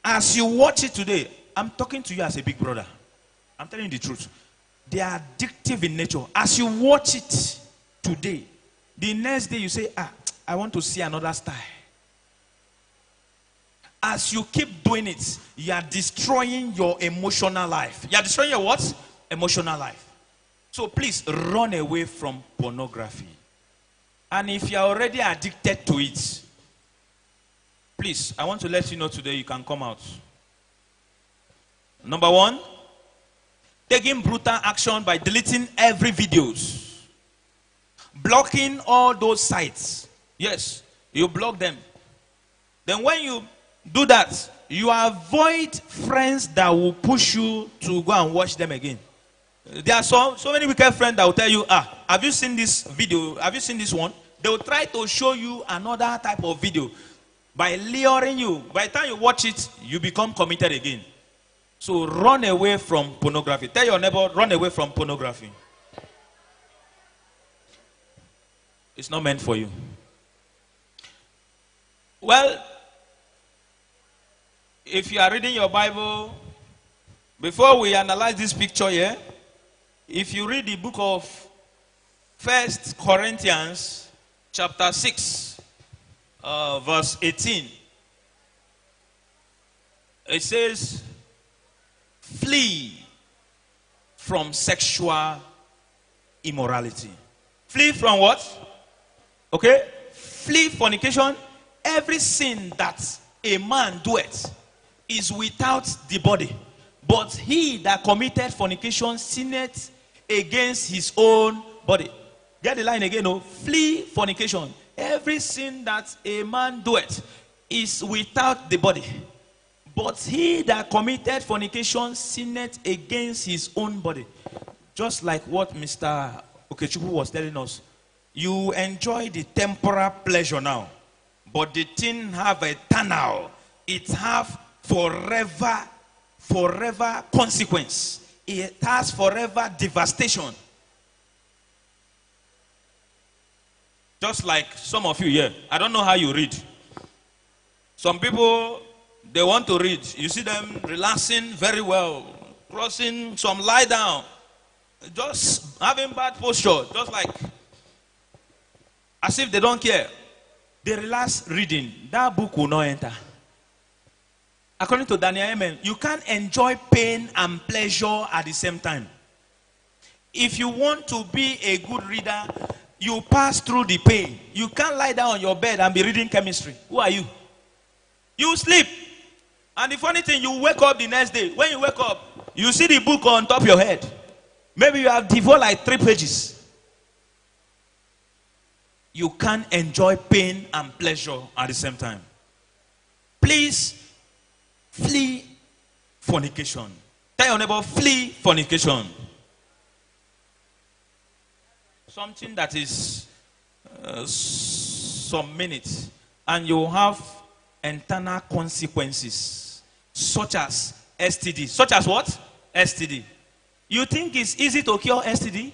As you watch it today, I'm talking to you as a big brother. I'm telling you the truth. They are addictive in nature. As you watch it today, the next day you say, I want to see another style. As you keep doing it, you are destroying your emotional life. You are destroying your what? Emotional life. So please run away from pornography. And if you are already addicted to it, please, I want to let you know today you can come out. Number one, taking brutal action by deleting every videos. Blocking all those sites. Yes, you block them. Then when you do that, you avoid friends that will push you to go and watch them again. There are so many wicked friends that will tell you, have you seen this video? Have you seen this one? They will try to show you another type of video by luring you. By the time you watch it, you become committed again. So run away from pornography. Tell your neighbor, run away from pornography. It's not meant for you. Well, if you are reading your Bible, before we analyze this picture here, if you read the book of 1 Corinthians chapter 6, verse 18, it says, flee from sexual immorality. Flee from what? Okay? Flee fornication. Every sin that a man doeth is without the body. But he that committed fornication sinneth against his own body. Get the line again, no? Flee fornication. Every sin that a man doeth is without the body. But he that committed fornication sinneth against his own body. Just like what Mr. Okechukwu was telling us. You enjoy the temporal pleasure now. But the thing have eternal. It have forever consequence. It has forever devastation. Just like some of you here. I don't know how you read. Some people, they want to read. You see them relaxing very well. Crossing, some lie down. Just having bad posture. Just like, as if they don't care. They relax reading. That book will not enter. According to Daniel Amen, you can't enjoy pain and pleasure at the same time. If you want to be a good reader, you pass through the pain. You can't lie down on your bed and be reading chemistry. Who are you? You sleep. And the funny thing, you wake up the next day. When you wake up, you see the book on top of your head. Maybe you have devoured like 3 pages. You can't enjoy pain and pleasure at the same time. Please flee fornication. Tell your neighbor, flee fornication. Something that is some minutes, and you have internal consequences, such as STD. Such as what? STD. You think it's easy to cure STD?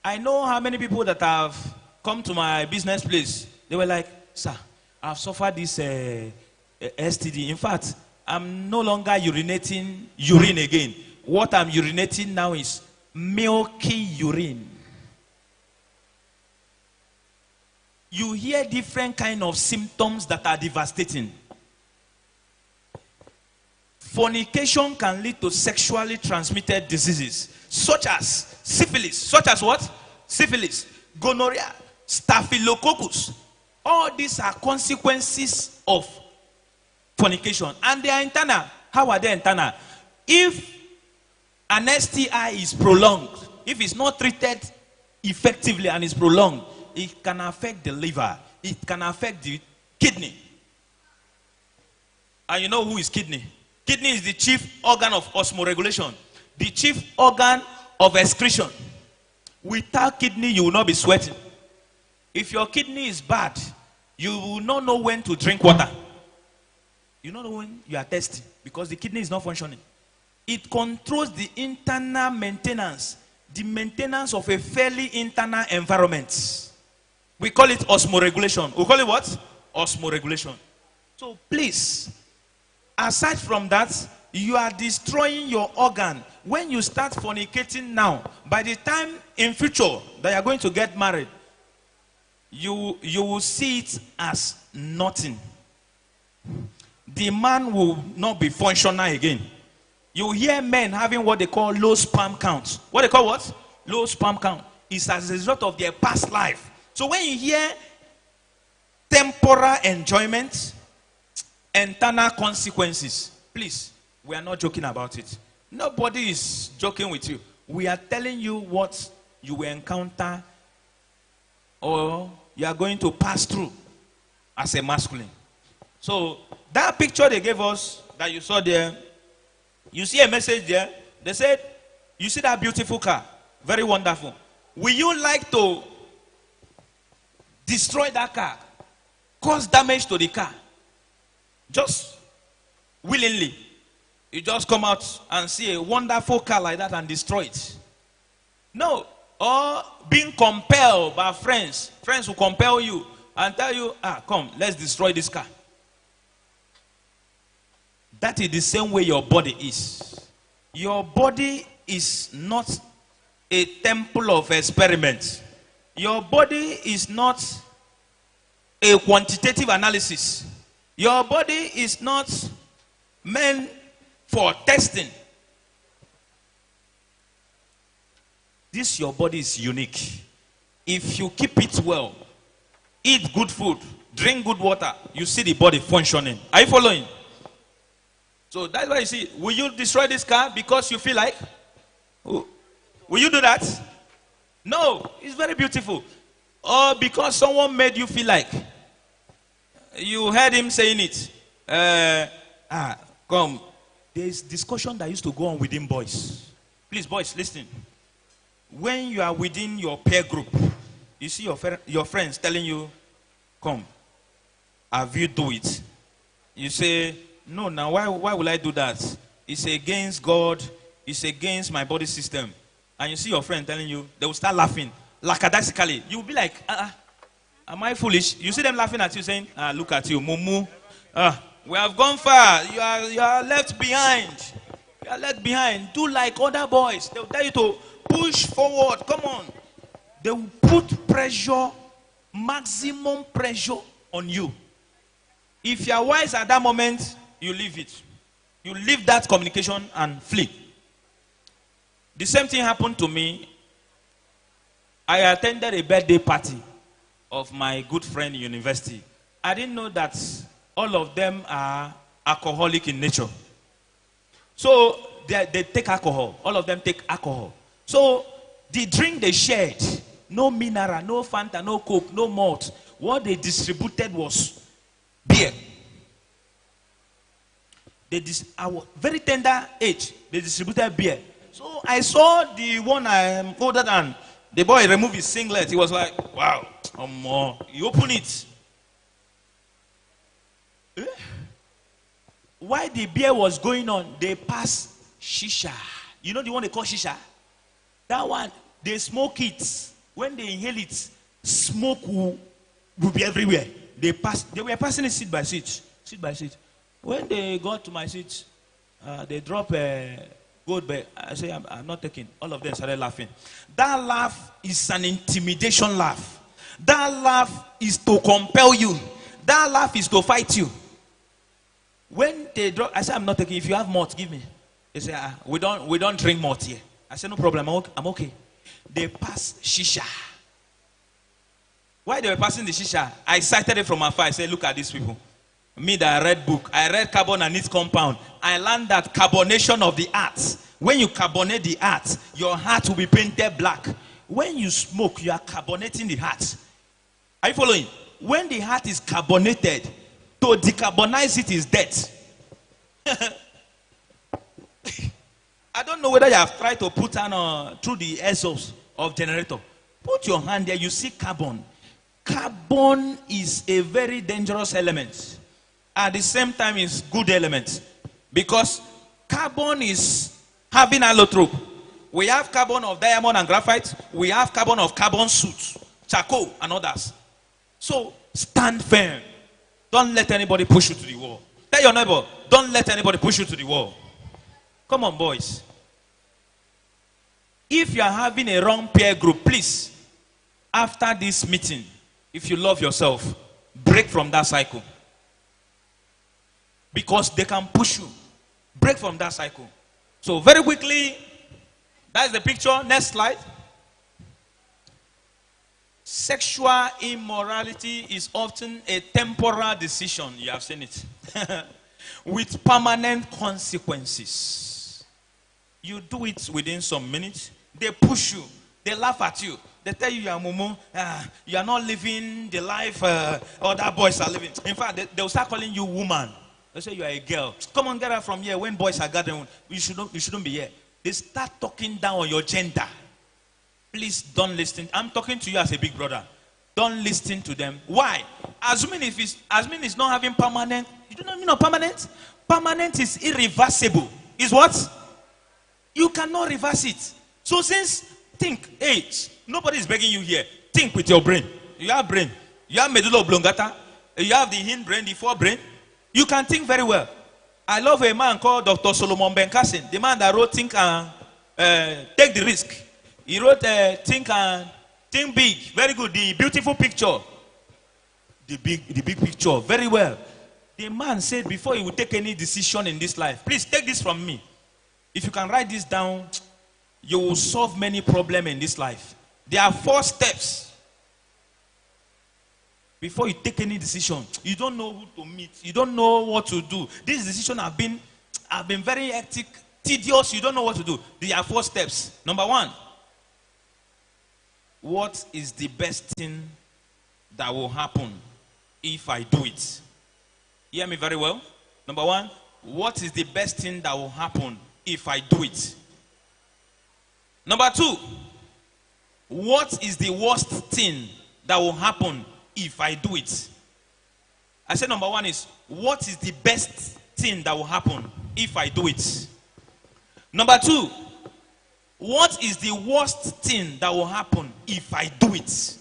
I know how many people that have come to my business place. They were like, sir, I've suffered this STD. In fact, I'm no longer urinating urine again. What I'm urinating now is milky urine. You hear different kind of symptoms that are devastating. Fornication can lead to sexually transmitted diseases, such as syphilis. Such as what? Syphilis, gonorrhea, staphylococcus. All these are consequences of fornication, and they are internal. How are they internal? If an STI is prolonged, if it's not treated effectively and is prolonged, it can affect the liver, it can affect the kidney. And you know who is kidney? Kidney is the chief organ of osmoregulation, the chief organ of excretion. Without kidney, you will not be sweating. If your kidney is bad, you will not know when to drink water. You don't know when you are thirsty because the kidney is not functioning. It controls the internal maintenance, the maintenance of a fairly internal environment. We call it osmoregulation. We call it what? Osmoregulation. So please, aside from that, you are destroying your organ. When you start fornicating now, by the time in future that you are going to get married, you will see it as nothing. The man will not be functional again. You hear men having what they call low sperm count. What they call what? Low sperm count. It's as a result of their past life. So when you hear temporal enjoyment, internal consequences, please, we are not joking about it. Nobody is joking with you. We are telling you what you will encounter or you are going to pass through as a masculine. So that picture they gave us that you saw there, you see a message there. They said, you see that beautiful car, very wonderful. Will you like to destroy that car, cause damage to the car? Just willingly. You just come out and see a wonderful car like that and destroy it. No. Or being compelled by friends. Friends will compel you and tell you, come, let's destroy this car. That is the same way your body is. Your body is not a temple of experiment. Your body is not a quantitative analysis. Your body is not meant for testing. This your body is unique. If you keep it well, eat good food, drink good water, you see the body functioning. Are you following? So that's why you see, will you destroy this car because you feel like? Will you do that? No, it's very beautiful. Or because someone made you feel like. You heard him saying it. Come. There's discussion that used to go on within boys. Please, boys, listen. When you are within your peer group, you see your friends telling you, come, have you do it? You say, no, now why will I do that? It's against God. It's against my body system. And you see your friend telling you, they will start laughing. Lackadaisically. You will be like, am I foolish? You see them laughing at you saying, look at you, mumu. We have gone far. You are left behind. You are left behind. Do like other boys. They will tell you to push forward. Come on. They will put pressure, maximum pressure on you. If you are wise at that moment, you leave it. You leave that communication and flee. The same thing happened to me. I attended a birthday party of my good friend in university. I didn't know that all of them are alcoholic in nature. So they take alcohol. All of them take alcohol. So the drink they shared, no mineral, no Fanta, no Coke, no malt. What they distributed was beer. Our very tender age, they distributed beer. So I saw the one I am older than. The boy removed his singlet. He was like, wow, he opened it. While the beer was going on, they passed shisha. You know the one they call shisha? That one, they smoke it. When they inhale it, smoke will be everywhere. They were passing it seat by seat. Seat by seat. When they got to my seat, they drop a gold bag. I say, I'm not taking. All of them started laughing. That laugh is an intimidation laugh. That laugh is to compel you. That laugh is to fight you. When they drop, I say, I'm not taking. If you have malt, give me. They say, we don't drink malt here. I say, no problem. I'm okay. They pass shisha. While they were passing the shisha, I cited it from afar. I said, look at these people. Me that I read book. I read carbon and its compound. I learned that carbonation of the heart. When you carbonate the heart, your heart will be painted black. When you smoke, you are carbonating the heart. Are you following? When the heart is carbonated, to decarbonize it is death. I don't know whether you have tried to put on through the exhaust of generator. Put your hand there, you see carbon. Carbon is a very dangerous element. At the same time, it's good element. Because carbon is having allotrope. We have carbon of diamond and graphite. We have carbon of carbon soot, charcoal, and others. So, stand firm. Don't let anybody push you to the wall. Tell your neighbor, don't let anybody push you to the wall. Come on, boys. If you are having a wrong peer group, please, after this meeting, if you love yourself, break from that cycle. Because they can push you. Break from that cycle. So very quickly, that's the picture. Next slide. Sexual immorality is often a temporal decision. You have seen it. With permanent consequences. You do it within some minutes. They push you. They laugh at you. They tell you are mumu. You are not living the life other boys are living. In fact, they will start calling you woman. They say you are a girl. Come on, get out from here. When boys are gathering, you shouldn't be here. They start talking down on your gender. Please don't listen. I'm talking to you as a big brother. Don't listen to them. Why? Assuming it's not having permanent. You don't know permanent? Permanent is irreversible. Is what? You cannot reverse it. So think, hey, nobody is begging you here. Think with your brain. You have brain. You have medulla oblongata. You have the hind brain, the forebrain. You can think very well. I love a man called Dr. Solomon Benkasin, the man that wrote Think and Take the Risk. He wrote Think and Think Big. Very good. The beautiful picture. The big picture. Very well. The man said before he would take any decision in this life, please take this from me. If you can write this down, you will solve many problems in this life. There are 4 steps. Before you take any decision, you don't know who to meet. You don't know what to do. This decision have been very hectic, tedious. You don't know what to do. There are 4 steps. Number 1, what is the best thing that will happen if I do it? Hear me very well. Number 1, what is the best thing that will happen if I do it? Number 2, what is the worst thing that will happen if I do it? I said number 1 is, what is the best thing that will happen if I do it? Number 2, what is the worst thing that will happen if I do it?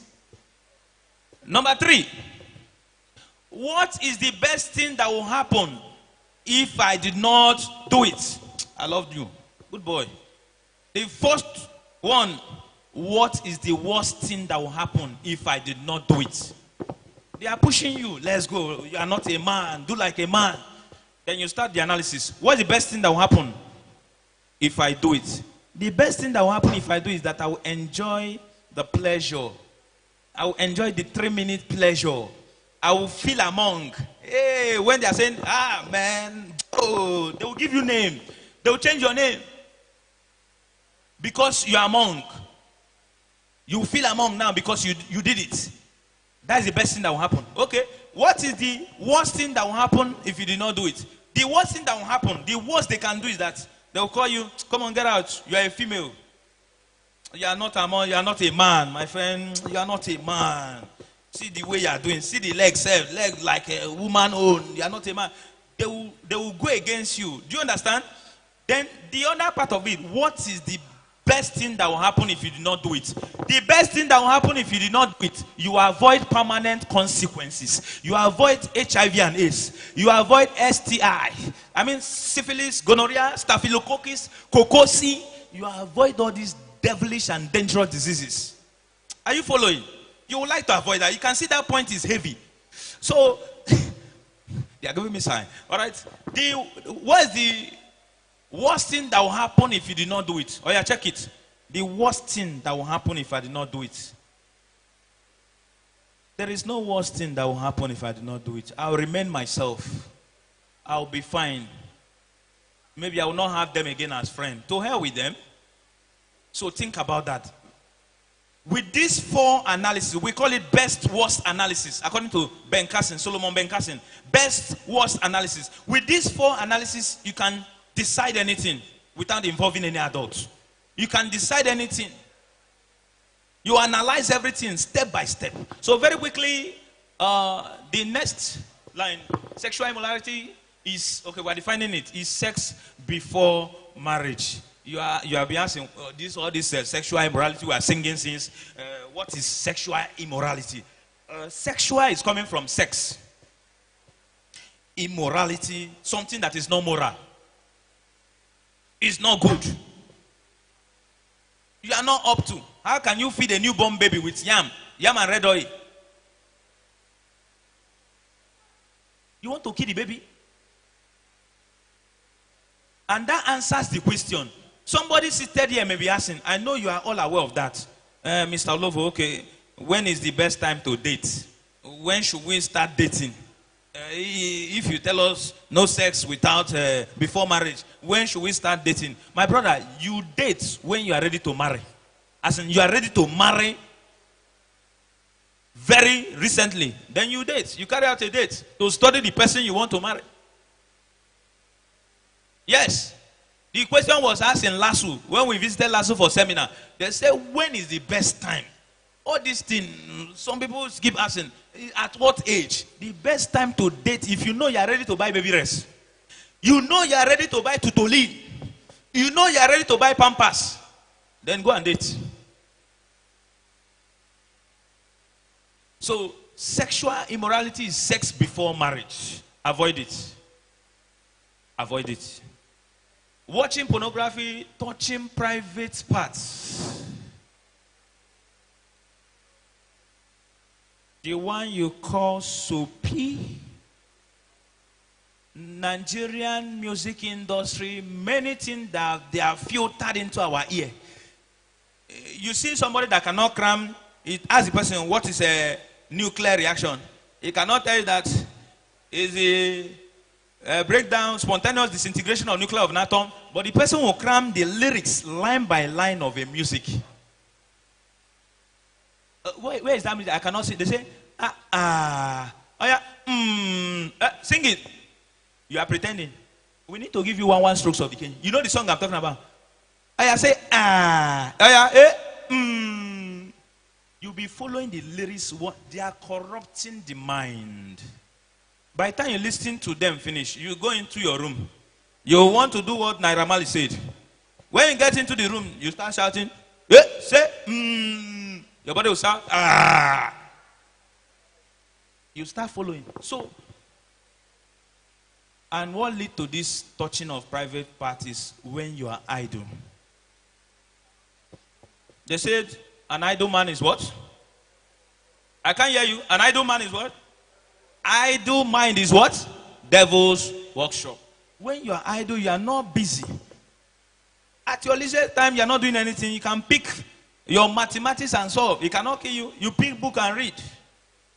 Number 3, what is the best thing that will happen if I did not do it? I loved you. Good boy. The first one, what is the worst thing that will happen if I did not do it? They are pushing you. Let's go. You are not a man. Do like a man. Then you start the analysis. What's the best thing that will happen if I do it? The best thing that will happen if I do it is that I will enjoy the pleasure. I will enjoy the 3-minute pleasure. I will feel among. Hey, when they are saying, man, oh, they will give you name. They will change your name. Because you are among. You will feel among now because you did it. That's the best thing that will happen. Okay. What is the worst thing that will happen if you did not do it? The worst thing that will happen, the worst they can do is that they will call you, come on, get out. You are a female. You are not a man. You are not a man, my friend. You are not a man. See the way you are doing. See the legs, leg like a woman own. You are not a man. They will go against you. Do you understand? Then the other part of it, what is the best thing that will happen if you do not do it? The best thing that will happen if you do not do it, you avoid permanent consequences. You avoid HIV and AIDS. You avoid STI. I mean syphilis, gonorrhea, staphylococcus, cocosi. You avoid all these devilish and dangerous diseases. Are you following? You would like to avoid that. You can see that point is heavy. So, they are giving me sign. All right. What is the worst thing that will happen if you did not do it? Oh yeah, check it. The worst thing that will happen if I did not do it. There is no worst thing that will happen if I do not do it. I'll remain myself. I'll be fine. Maybe I will not have them again as friends. To hell with them. So think about that. With these 4 analyses, we call it best worst analysis, according to Ben Carson, Solomon Ben Carson. Best worst analysis. With these 4 analyses, you can decide anything without involving any adults. You can decide anything. You analyze everything step by step. So very quickly, the next line, sexual immorality is, okay, we're defining it, is sex before marriage. You have been asking, all this sexual immorality we are singing since, what is sexual immorality? Sexual is coming from sex. Immorality, something that is not moral. Is not good. You are not up to. How can you feed a newborn baby with yam and red oil? You want to kill the baby? And that answers the question. Somebody seated here may be asking, I know you are all aware of that. Mr. Olovo, okay, when is the best time to date? When should we start dating? If you tell us no sex without before marriage, when should we start dating? My brother, you date when you are ready to marry. As in, you are ready to marry very recently. Then you date. You carry out a date to study the person you want to marry. Yes. The question was asked in LASU when we visited LASU for seminar. They said, when is the best time? All these things, some people keep asking, at what age? The best time to date, if you know you are ready to buy baby rest. You know you are ready to buy tutoli. You know you are ready to buy Pampers. Then go and date. So, sexual immorality is sex before marriage. Avoid it. Avoid it. Watching pornography, touching private parts. The one you call soapy. Nigerian music industry, many things that they are filtered into our ear. You see somebody that cannot cram, it asks the person what is a nuclear reaction. He cannot tell you that is a breakdown, spontaneous disintegration of nuclear of an atom, but the person will cram the lyrics line by line of a music. Where is that music? I cannot see. They say, oh yeah, sing it. You are pretending. We need to give you one strokes of the cane. You know the song I'm talking about? I say, You'll be following the lyrics. What they are corrupting the mind. By the time you listen to them finish, you go into your room. You want to do what Naira Marley said. When you get into the room, you start shouting, your body will shout, You start following. So, and what leads to this touching of private parties when you are idle? They said, an idle man is what? I can't hear you. An idle man is what? Idle mind is what? Devil's workshop. When you are idle, you are not busy. At your leisure time, you are not doing anything. You can pick your mathematics and solve. It cannot kill you. You pick book and read.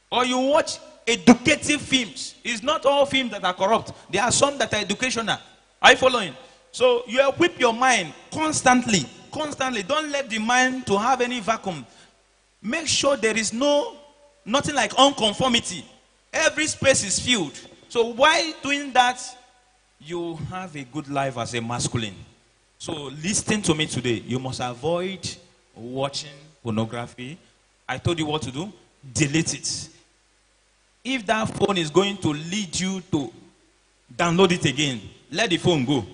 Or you watch educative films. It's not all films that are corrupt. There are some that are educational. Are you following? So you equip your mind constantly. Constantly. Don't let the mind to have any vacuum. Make sure there is nothing like unconformity. Every space is filled. So while doing that, you have a good life as a masculine. So listen to me today. You must avoid watching pornography. I told you what to do. Delete it. If that phone is going to lead you to download it again, let the phone go.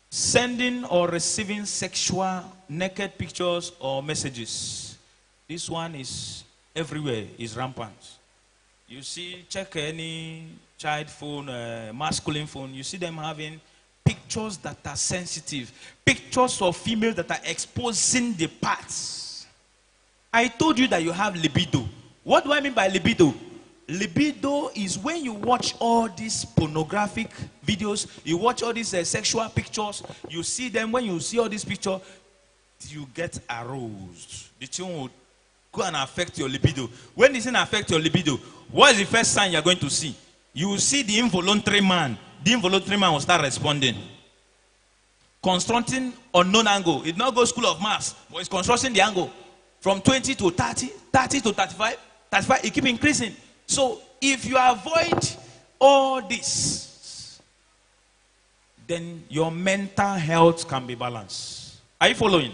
Sending or receiving sexual naked pictures or messages. This one is everywhere, is rampant. You see, check any child phone, masculine phone, you see them having pictures that are sensitive. Pictures of females that are exposing the parts. I told you that you have libido. What do I mean by libido? Libido is when you watch all these pornographic videos, you watch all these sexual pictures, you see them, when you see all these pictures, you get aroused. The thing will go and affect your libido. When this thing affects your libido, what is the first sign you're going to see? You will see the involuntary man. The involuntary man will start responding. Constructing unknown angle. It not go school of maths, but it's constructing the angle. From 20 to 30, 30 to 35, 35, it keep increasing. So if you avoid all this, then your mental health can be balanced. Are you following?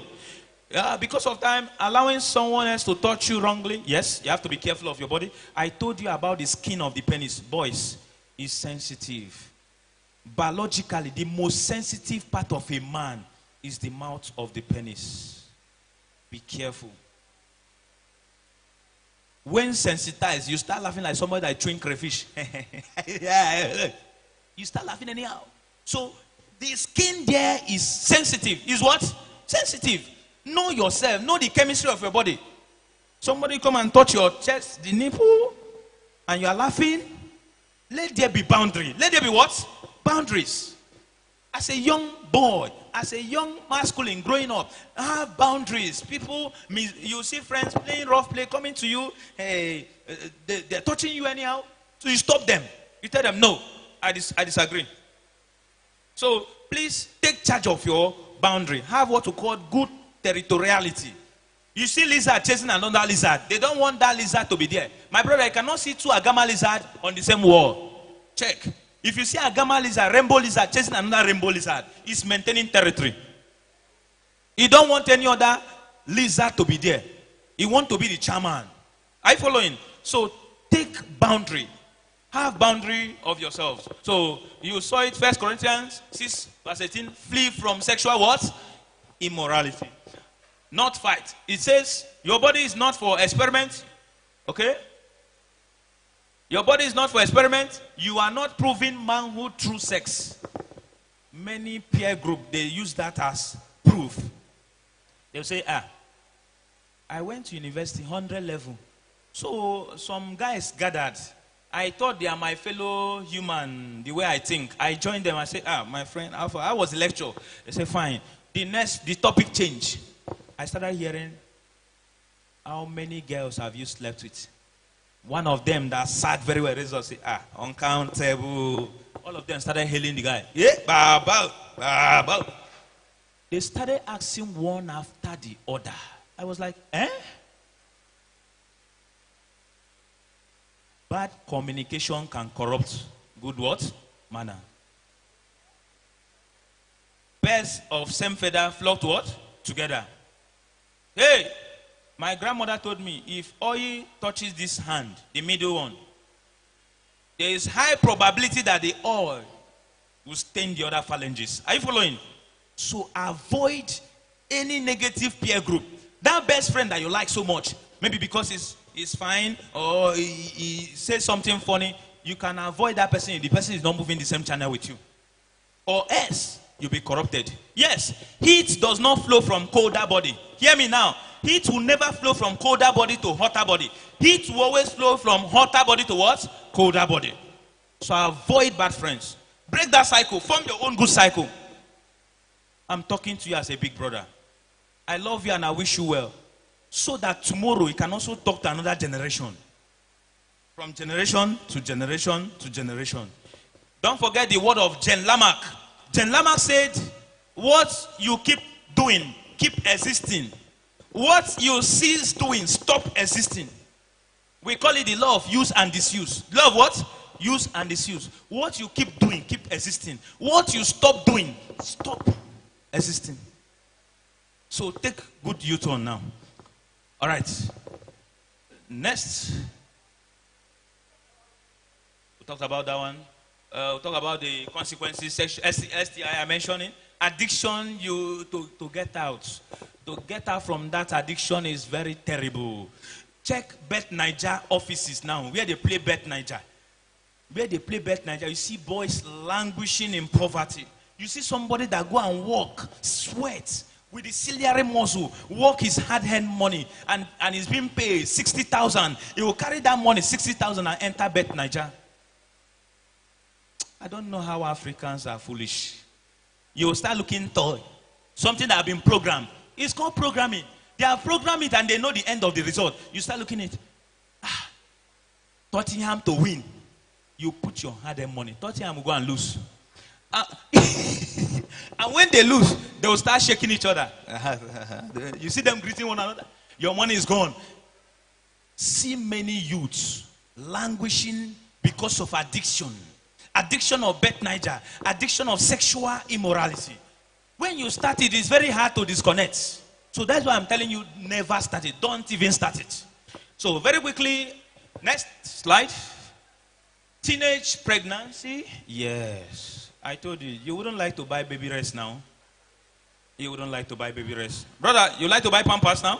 Because of time, allowing someone else to touch you wrongly, yes, you have to be careful of your body. I told you about the skin of the penis. Boys, is sensitive. Biologically, the most sensitive part of a man is the mouth of the penis. Be careful. When sensitized, you start laughing like somebody that chewing crayfish. You start laughing anyhow. So, the skin there is sensitive. Is what? Sensitive. Know yourself. Know the chemistry of your body. Somebody come and touch your chest, the nipple, and you are laughing. Let there be boundary. Let there be what? Boundaries. As a young boy, as a young masculine growing up, have boundaries. People, you see friends playing rough play, coming to you, hey, they're touching you anyhow. So you stop them. You tell them, no, I disagree. So please take charge of your boundary. Have what we call good territoriality. You see lizard chasing another lizard. They don't want that lizard to be there. My brother, I cannot see two agama lizards on the same wall. Check. If you see a agama lizard, rainbow lizard chasing another rainbow lizard, it's maintaining territory. He don't want any other lizard to be there. He want to be the chairman. Are you following? So take boundary. Have boundary of yourselves. So you saw it, 1 Corinthians 6 verse 18. Flee from sexual what? Immorality. Not fight. It says your body is not for experiment. Okay? Your body is not for experiment. You are not proving manhood through sex. Many peer group, they use that as proof. They'll say, I went to university 100 level. So some guys gathered. I thought they are my fellow human, the way I think. I joined them. I said, my friend, Alpha, I was the lecturer. They said, fine. The topic changed. I started hearing, how many girls have you slept with? One of them that sat very well, said, uncountable. All of them started hailing the guy. Yeah, baba, baba. They started asking one after the other. I was like, Bad communication can corrupt good what? Manner. Birds of same feather flock what? Together. Hey, my grandmother told me, if oil touches this hand, the middle one, there is high probability that the oil will stain the other phalanges. Are you following? So avoid any negative peer group. That best friend that you like so much, maybe because he's fine or he says something funny, you can avoid that person if the person is not moving the same channel with you. Or else, you'll be corrupted. Yes, heat does not flow from colder body. Hear me now. Heat will never flow from colder body to hotter body. Heat will always flow from hotter body to what? Colder body. So avoid bad friends. Break that cycle. Form your own good cycle. I'm talking to you as a big brother. I love you and I wish you well. So that tomorrow you can also talk to another generation. From generation to generation to generation. Don't forget the word of Jen Lamarck. Jen Lamarck said, what you keep doing, keep existing. What you cease doing, stop existing. We call it the law of use and disuse. Law of what? Use and disuse. What you keep doing, keep existing. What you stop doing, stop existing. So take good U-turn now. All right. Next. We talked about that one. We'll talk about the consequences. STI I mentioned. Addiction, to get out. To get out from that addiction is very terrible. Check Bet Niger offices now, where they play Bet Niger. Where they play Bet Niger, you see boys languishing in poverty. You see somebody that go and walk, sweat, with the ciliary muscle, work his hard-earned money, and he's being paid 60,000. He will carry that money, 60,000, and enter Bet Niger. I don't know how Africans are foolish. You will start looking toy. Something that have been programmed. It's called programming. They are programming and they know the end of the result. You start looking at Tottenham to win. You put your hard-earned money. Tottenham will go and lose. And when they lose, they will start shaking each other. You see them greeting one another. Your money is gone. See many youths languishing because of addiction. Addiction of Bet Niger. Addiction of sexual immorality. When you start it, it's very hard to disconnect. So that's why I'm telling you, never start it. Don't even start it. So very quickly, next slide. Teenage pregnancy. Yes. I told you, you wouldn't like to buy baby rest now. You wouldn't like to buy baby rest. Brother, you like to buy Pampers now?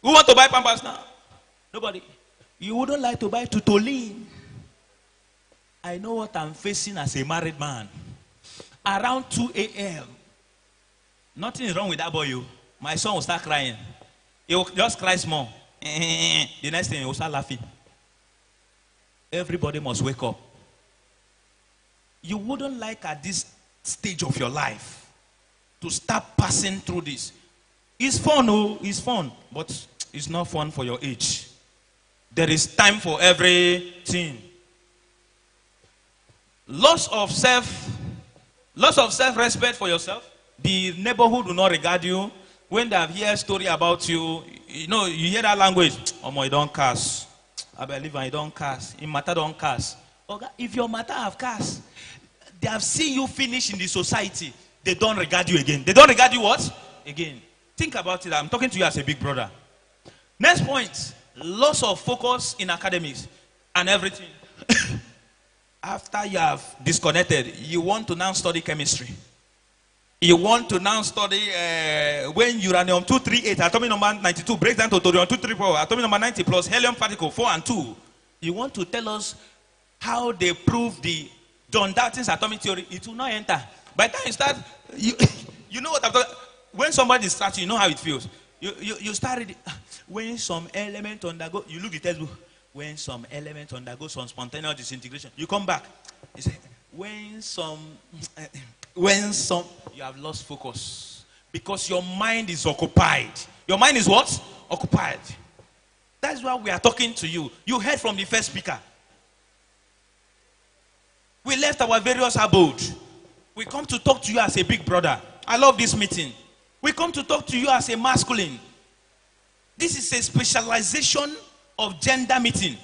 Who want to buy Pampers now? Nobody. You wouldn't like to buy Tutolin. I know what I'm facing as a married man. Around 2 a.m. Nothing is wrong with that boy. My son will start crying. He will just cry small. The next thing he will start laughing. Everybody must wake up. You wouldn't like at this stage of your life to start passing through this. It's fun, it's fun, but it's not fun for your age. There is time for everything. Loss of self-respect for yourself. The neighborhood will not regard you. When they have heard a story about you, you know, you hear that language. Oh my, don't curse. I believe I don't curse. In matter don't curse. Okay, if your matter have curse, they have seen you finish in the society. They don't regard you again. They don't regard you what? Again. Think about it. I'm talking to you as a big brother. Next point. Loss of focus in academics and everything. After you have disconnected, you want to now study chemistry. You want to now study when uranium-238, atomic number 92, breaks down to thorium-234, atomic number 90 plus helium particle 4 and 2. You want to tell us how they prove the John Dalton's atomic theory. It will not enter. By the time you start, you know what I'm talking. When somebody starts, you know how it feels. You start reading. When some element undergo, you look at the textbook. When some element undergo some spontaneous disintegration, you come back. You say, when some, you have lost focus because your mind is occupied. Your mind is what? Occupied. That's why we are talking to you. You heard from the first speaker. We left our various abode. We come to talk to you as a big brother. I love this meeting. We come to talk to you as a masculine. This is a specialization of gender meeting.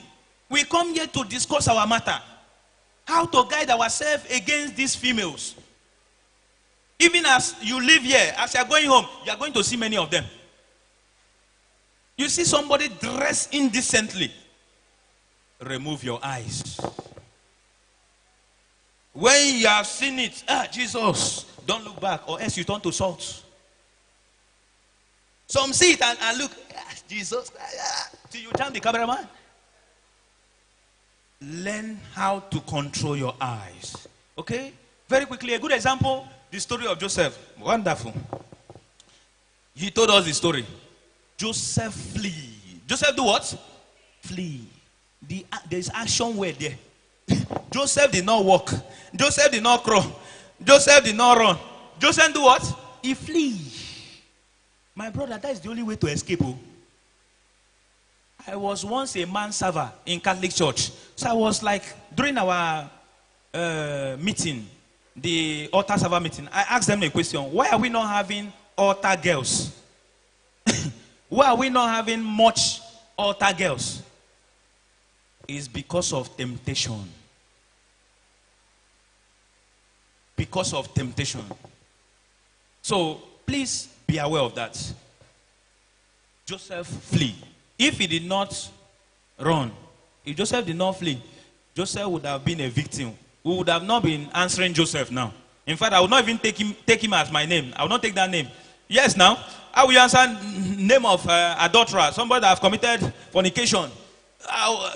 We come here to discuss our matter. How to guide ourselves against these females. Even as you live here, as you are going home, you are going to see many of them. You see somebody dressed indecently. Remove your eyes. When you have seen it, Jesus, don't look back or else you turn to salt. Some see it and look, Jesus, till you jam the cameraman. Learn how to control your eyes. Okay? Very quickly, a good example, the story of Joseph. Wonderful. He told us the story. Joseph flee. Joseph do what? Flee. There's action word there. Joseph did not walk. Joseph did not crawl. Joseph did not run. Joseph do what? He flee. My brother, that is the only way to escape. I was once a man-server in Catholic Church. So I was like, during our meeting, the altar server meeting, I asked them a question. Why are we not having altar girls? Why are we not having much altar girls? It's because of temptation. Because of temptation. So, please be aware of that. Joseph flee. If he did not run, if Joseph did not flee, Joseph would have been a victim. We would have not been answering Joseph now. In fact, I would not even take him as my name. I will not take that name. Yes, now, I will answer name of adulterer, somebody that have committed fornication.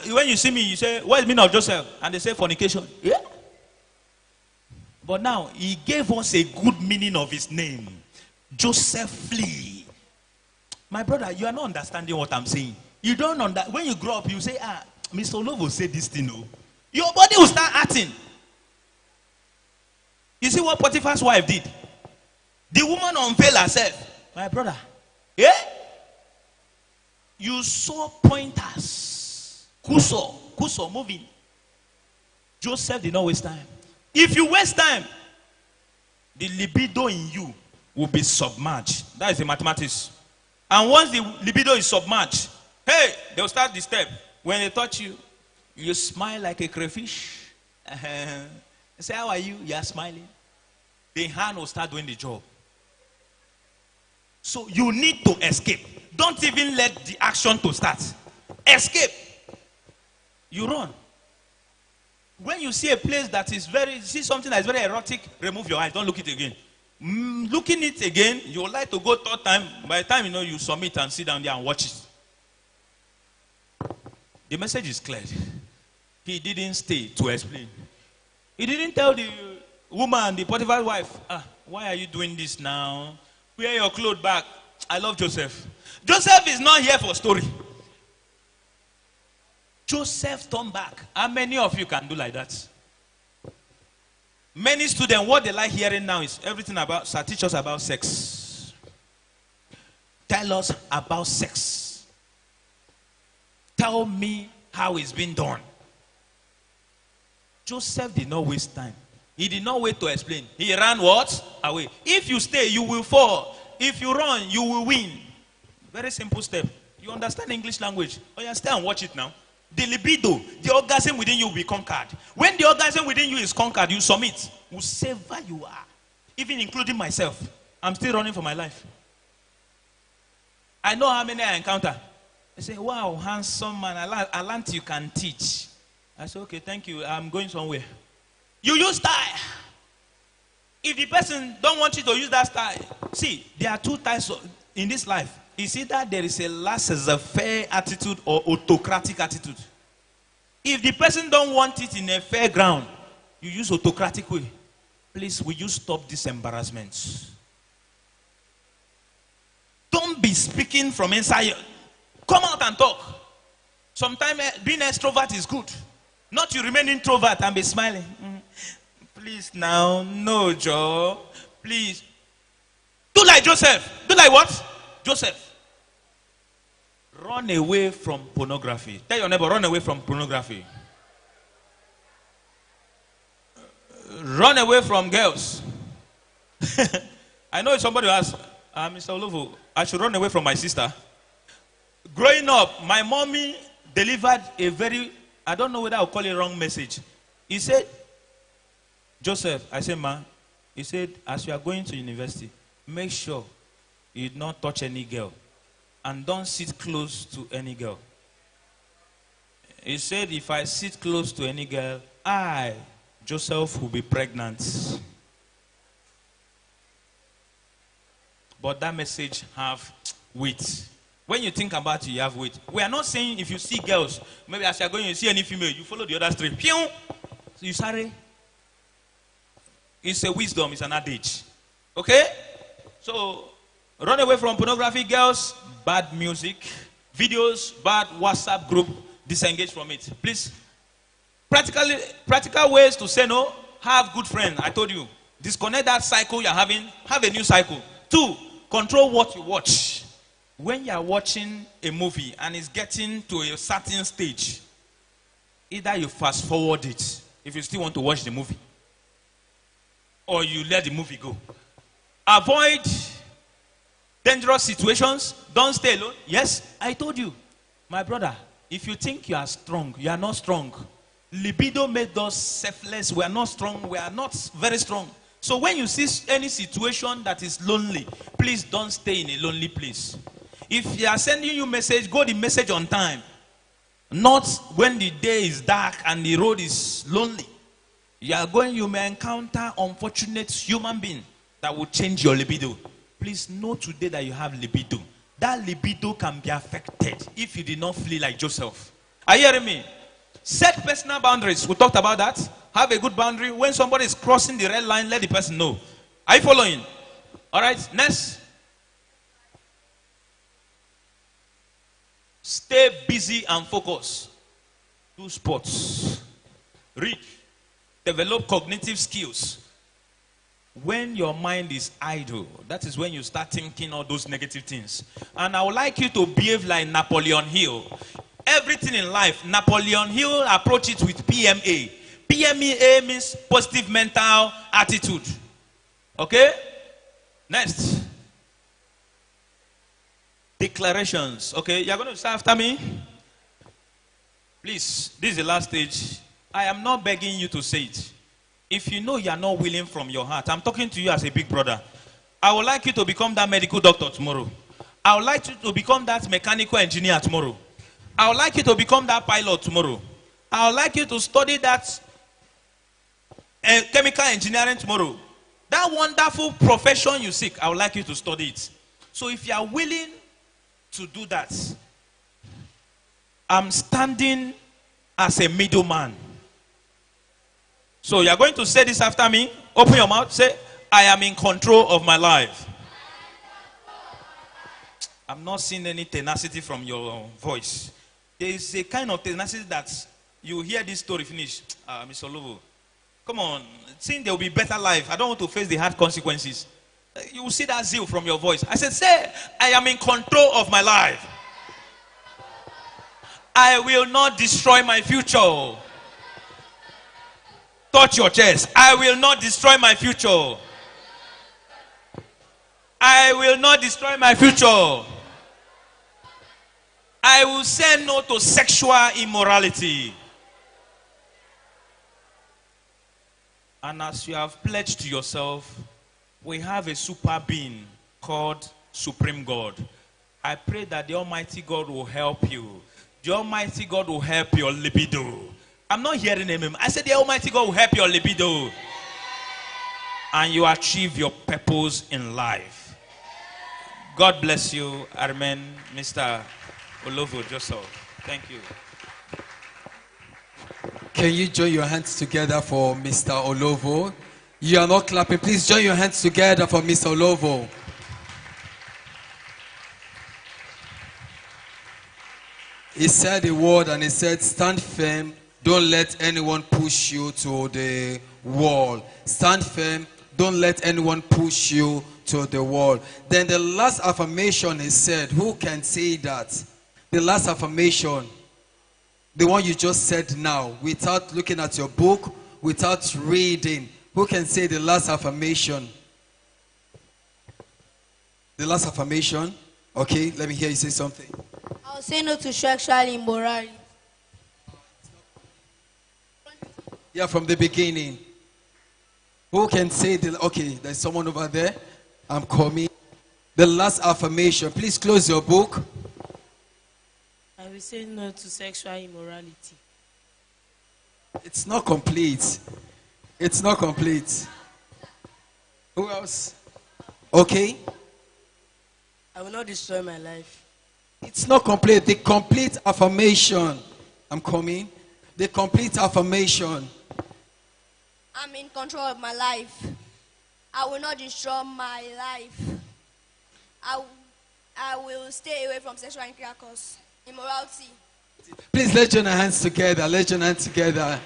When you see me, you say, what is the meaning of Joseph? And they say fornication. Yeah. But now, he gave us a good meaning of his name. Joseph flee. My brother, you are not understanding what I'm saying. You don't understand. When you grow up, you say, Mr. Olovo said this thing. No. Your body will start acting. You see what Potiphar's wife did? The woman unveiled herself. my brother, eh? You saw pointers. Who saw moving? Joseph did not waste time. If you waste time, the libido in you will be submerged. That is the mathematics. And once the libido is submerged, hey, they'll start the step. When they touch you, you smile like a crayfish. They say, how are you? You are smiling. The hand will start doing the job. So you need to escape. Don't even let the action to start. Escape. You run. When you see a place that is see something that is very erotic, remove your eyes. Don't look it again. Looking it again, you would like to go third time. By the time you know, you submit and sit down there and watch it. The message is clear. He didn't stay to explain. He didn't tell the woman, the Potiphar's wife, why are you doing this now? Wear your clothes back. I love Joseph. Joseph is not here for story. Joseph turned back. How many of you can do like that? Many students, what they like hearing now is everything about, sir, teach us about sex. Tell us about sex. Tell me how it's been done. Joseph did not waste time. He did not wait to explain. He ran what? Away. If you stay, you will fall. If you run, you will win. Very simple step. You understand English language? Oh, yeah, stay and watch it now. The libido, the orgasm within you will be conquered. When the orgasm within you is conquered, you submit. Whoever you are, even including myself, I'm still running for my life. I know how many I encounter. They say, wow, handsome man, I learned you can teach. I say, okay, thank you, I'm going somewhere. You use style. If the person don't want you to use that style, see, there are two types in this life. It's either there is a laissez-faire attitude or autocratic attitude. If the person don't want it in a fair ground, you use autocratic way. Please, will you stop this embarrassment? Don't be speaking from inside. Come out and talk. Sometimes being extrovert is good. Not you remain introvert and be smiling. Please now, no, Joe. Please. Do like Joseph. Do like what? Joseph. Run away from pornography. Tell your neighbor, run away from pornography. Run away from girls. I know somebody asked, Mr. Olovo, I should run away from my sister. Growing up, my mommy delivered a very, I don't know whether I'll call it wrong message. He said, Joseph, I said, ma, he said, as you are going to university, make sure you not touch any girl. And don't sit close to any girl. He said, if I sit close to any girl, I, Joseph, will be pregnant. But that message have weight. When you think about it, you have weight. We are not saying if you see girls, maybe as you are going, you see any female, you follow the other stream. So you sorry. It's a wisdom, it's an adage. Okay? So, run away from pornography, girls, bad music, videos, bad WhatsApp group, disengage from it. Please, practical ways to say no, have good friends. I told you, disconnect that cycle you're having, have a new cycle. 2, control what you watch. When you're watching a movie and it's getting to a certain stage, either you fast forward it, if you still want to watch the movie, or you let the movie go. Avoid dangerous situations. Don't stay alone. Yes, I told you. My brother, if you think you are strong, you are not strong. Libido made us selfless. We are not strong. We are not very strong. So when you see any situation that is lonely, please don't stay in a lonely place. If they are sending you message, go the message on time. Not when the day is dark and the road is lonely. You may encounter unfortunate human being that will change your libido. Please know today that you have libido. That libido can be affected if you did not flee like Joseph. Are you hearing me? Set personal boundaries. We talked about that. Have a good boundary. When somebody is crossing the red line, let the person know. Are you following? All right, next. Stay busy and focus. Do sports. Read. Develop cognitive skills. when your mind is idle, that is when you start thinking all those negative things. And I would like you to behave like Napoleon Hill. Everything in life, Napoleon Hill approach it with PMA. PMA means positive mental attitude. Okay? Next. Declarations. Okay, you're going to say after me? Please, this is the last stage. I am not begging you to say it. If you know you are not willing from your heart, I'm talking to you as a big brother. I would like you to become that medical doctor tomorrow. I would like you to become that mechanical engineer tomorrow. I would like you to become that pilot tomorrow. I would like you to study that chemical engineering tomorrow. That wonderful profession you seek, I would like you to study it. So if you are willing to do that, I'm standing as a middleman. So you are going to say this after me. Open your mouth. Say, I am in control of my life. I'm not seeing any tenacity from your voice. There is a kind of tenacity that you hear this story finish. Mr. Olovo, come on. Seeing there will be better life. I don't want to face the hard consequences. You will see that zeal from your voice. I said, say, I am in control of my life. I will not destroy my future. Touch your chest. I will not destroy my future. I will not destroy my future. I will say no to sexual immorality. And as you have pledged to yourself, we have a super being called Supreme God. I pray that the Almighty God will help you. The Almighty God will help your libido. I'm not hearing him. I said the Almighty God will help your libido. And you achieve your purpose in life. God bless you. Amen. Mr. Olovo Joseph. Thank you. Can you join your hands together for Mr. Olovo? You are not clapping. Please join your hands together for Mr. Olovo. He said a word and he said, stand firm. Don't let anyone push you to the wall. Stand firm. Don't let anyone push you to the wall. Then the last affirmation is said. Who can say that? The last affirmation. The one you just said now. Without looking at your book. Without reading. Who can say the last affirmation? The last affirmation. Okay, let me hear you say something. I'll say no to sexual immorality. Yeah, from the beginning. Who can say the... Okay, there's someone over there. I'm coming. The last affirmation. Please close your book. I will say no to sexual immorality. It's not complete. It's not complete. Who else? Okay. I will not destroy my life. It's not complete. The complete affirmation. I'm coming. The complete affirmation. I'm in control of my life. I will not destroy my life. I will stay away from sexual intercourse, immorality. Please let's join our hands together. Let's join our hands together.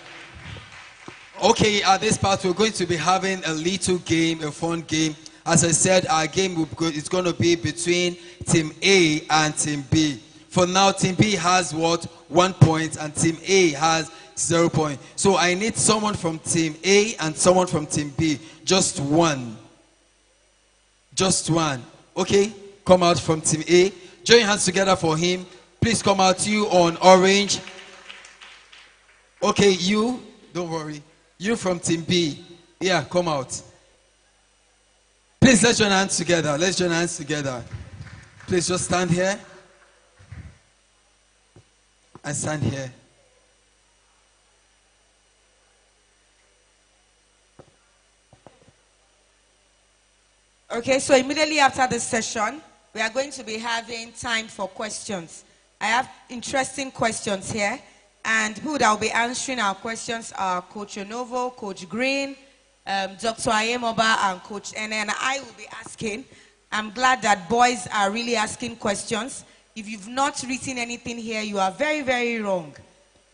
Okay, at this part we're going to be having a little game, a fun game. As I said, our game is going to be between Team A and Team B. For now, Team B has what? 1 point, and Team A has 0 point. So I need someone from Team A and someone from Team B. Just one. Just one. Okay? Come out from Team A. Join your hands together for him. Please come out, you on orange. Okay, you. Don't worry. You from Team B. Yeah, come out. Please, let's join hands together. Let's join hands together. Please just stand here. And stand here. Okay, so immediately after this session, we are going to be having time for questions. I have interesting questions here. And who that will be answering our questions are Coach Onovo, Coach Green, Dr. Ayemoba, and Coach Ene. And I will be asking. I'm glad that boys are really asking questions. If you've not written anything here, you are very, very wrong.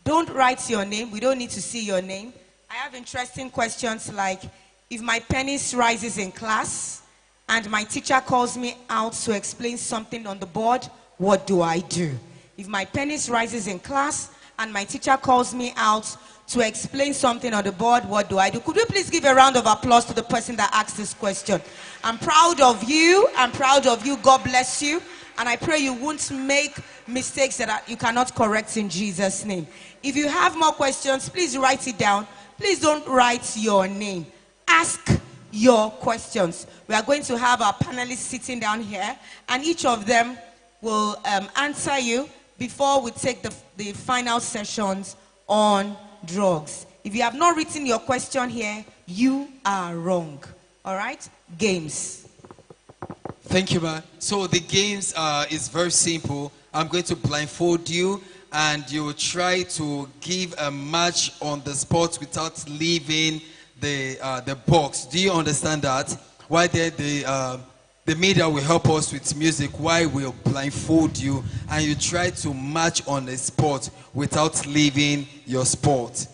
Don't write your name. We don't need to see your name. I have interesting questions like, If my penis rises in class and my teacher calls me out to explain something on the board, what do I do? If my penis rises in class and my teacher calls me out to explain something on the board, what do I do? Could we please give a round of applause to the person that asked this question? I'm proud of you. I'm proud of you. God bless you. And I pray you won't make mistakes that you cannot correct in Jesus' name. If you have more questions, please write it down. Please don't write your name. Ask your questions. We are going to have our panelists sitting down here, and each of them will answer you before we take the final sessions on drugs. If you have not written your question here, you are wrong. All right? Games. Thank you, man. So the games is very simple. I'm going to blindfold you, and you will try to give a match on the spot without leaving the box. Do you understand that? Why the media will help us with music, why we'll blindfold you, and you try to match on the spot without leaving your spot.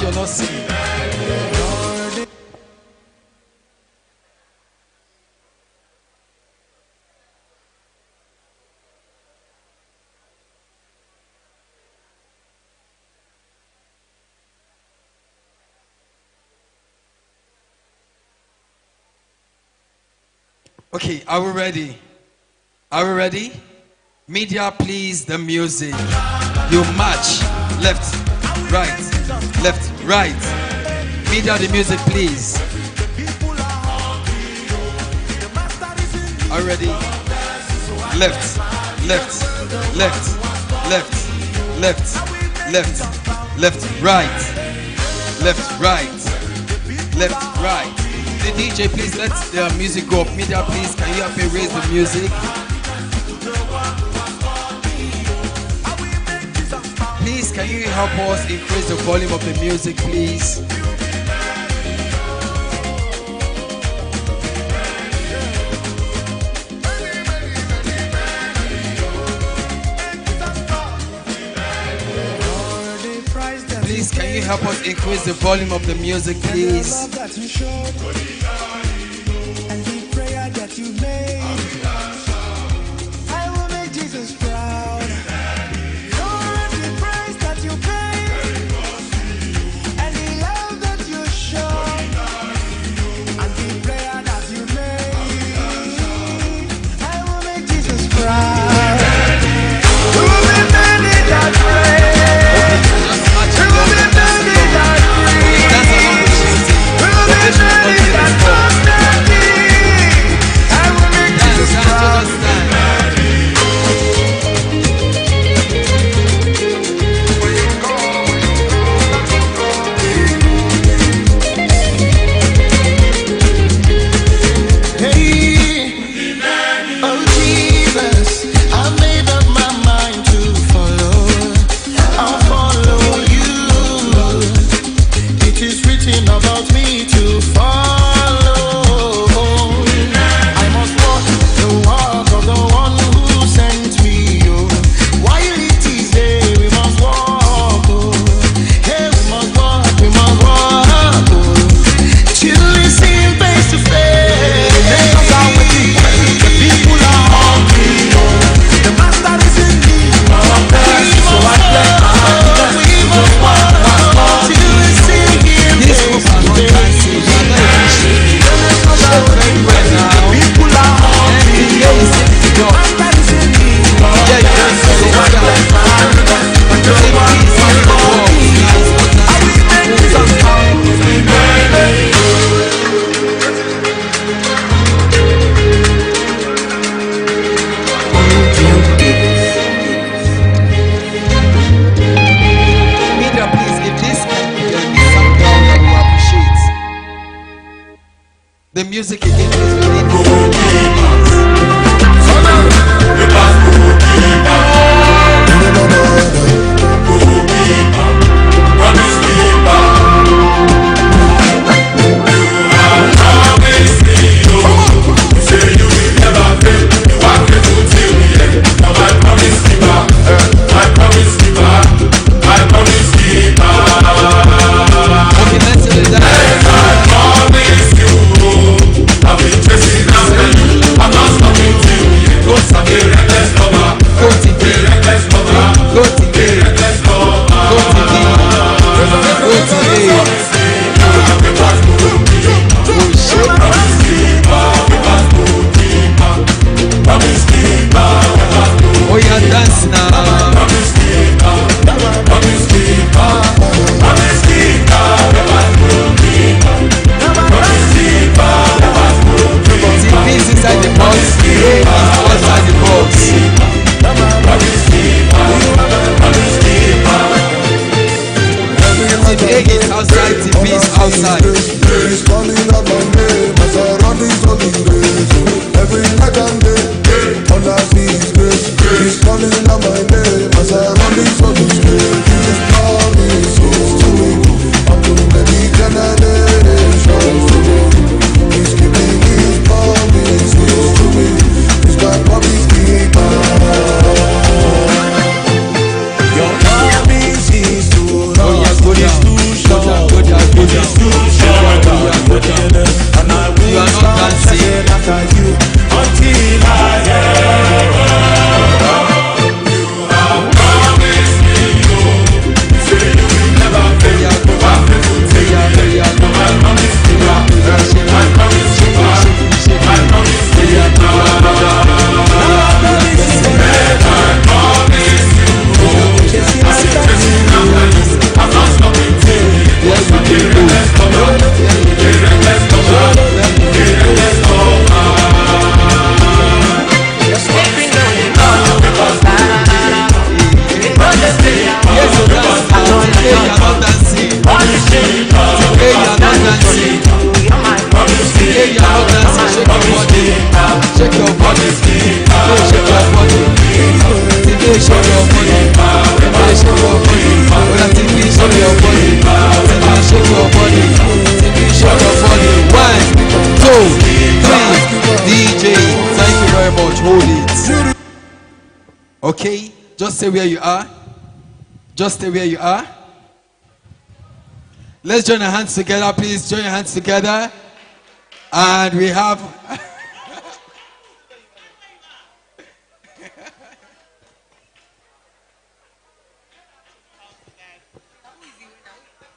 You're not singing. Okay, are we ready? Are we ready? Media, please, the music. You match left, right. Left, right. Media, the music, please. Are you ready? Left, left, left, left, left, left, left, right. Left, right. Left, right. The DJ, please let the music go up. Media, please, can you help me raise the music? Please, can you help us increase the volume of the music, please? Please, can you help us increase the volume of the music, please? That's hold it. Okay, just stay where you are. Just stay where you are. Let's join our hands together, please. Join your hands together. And we have...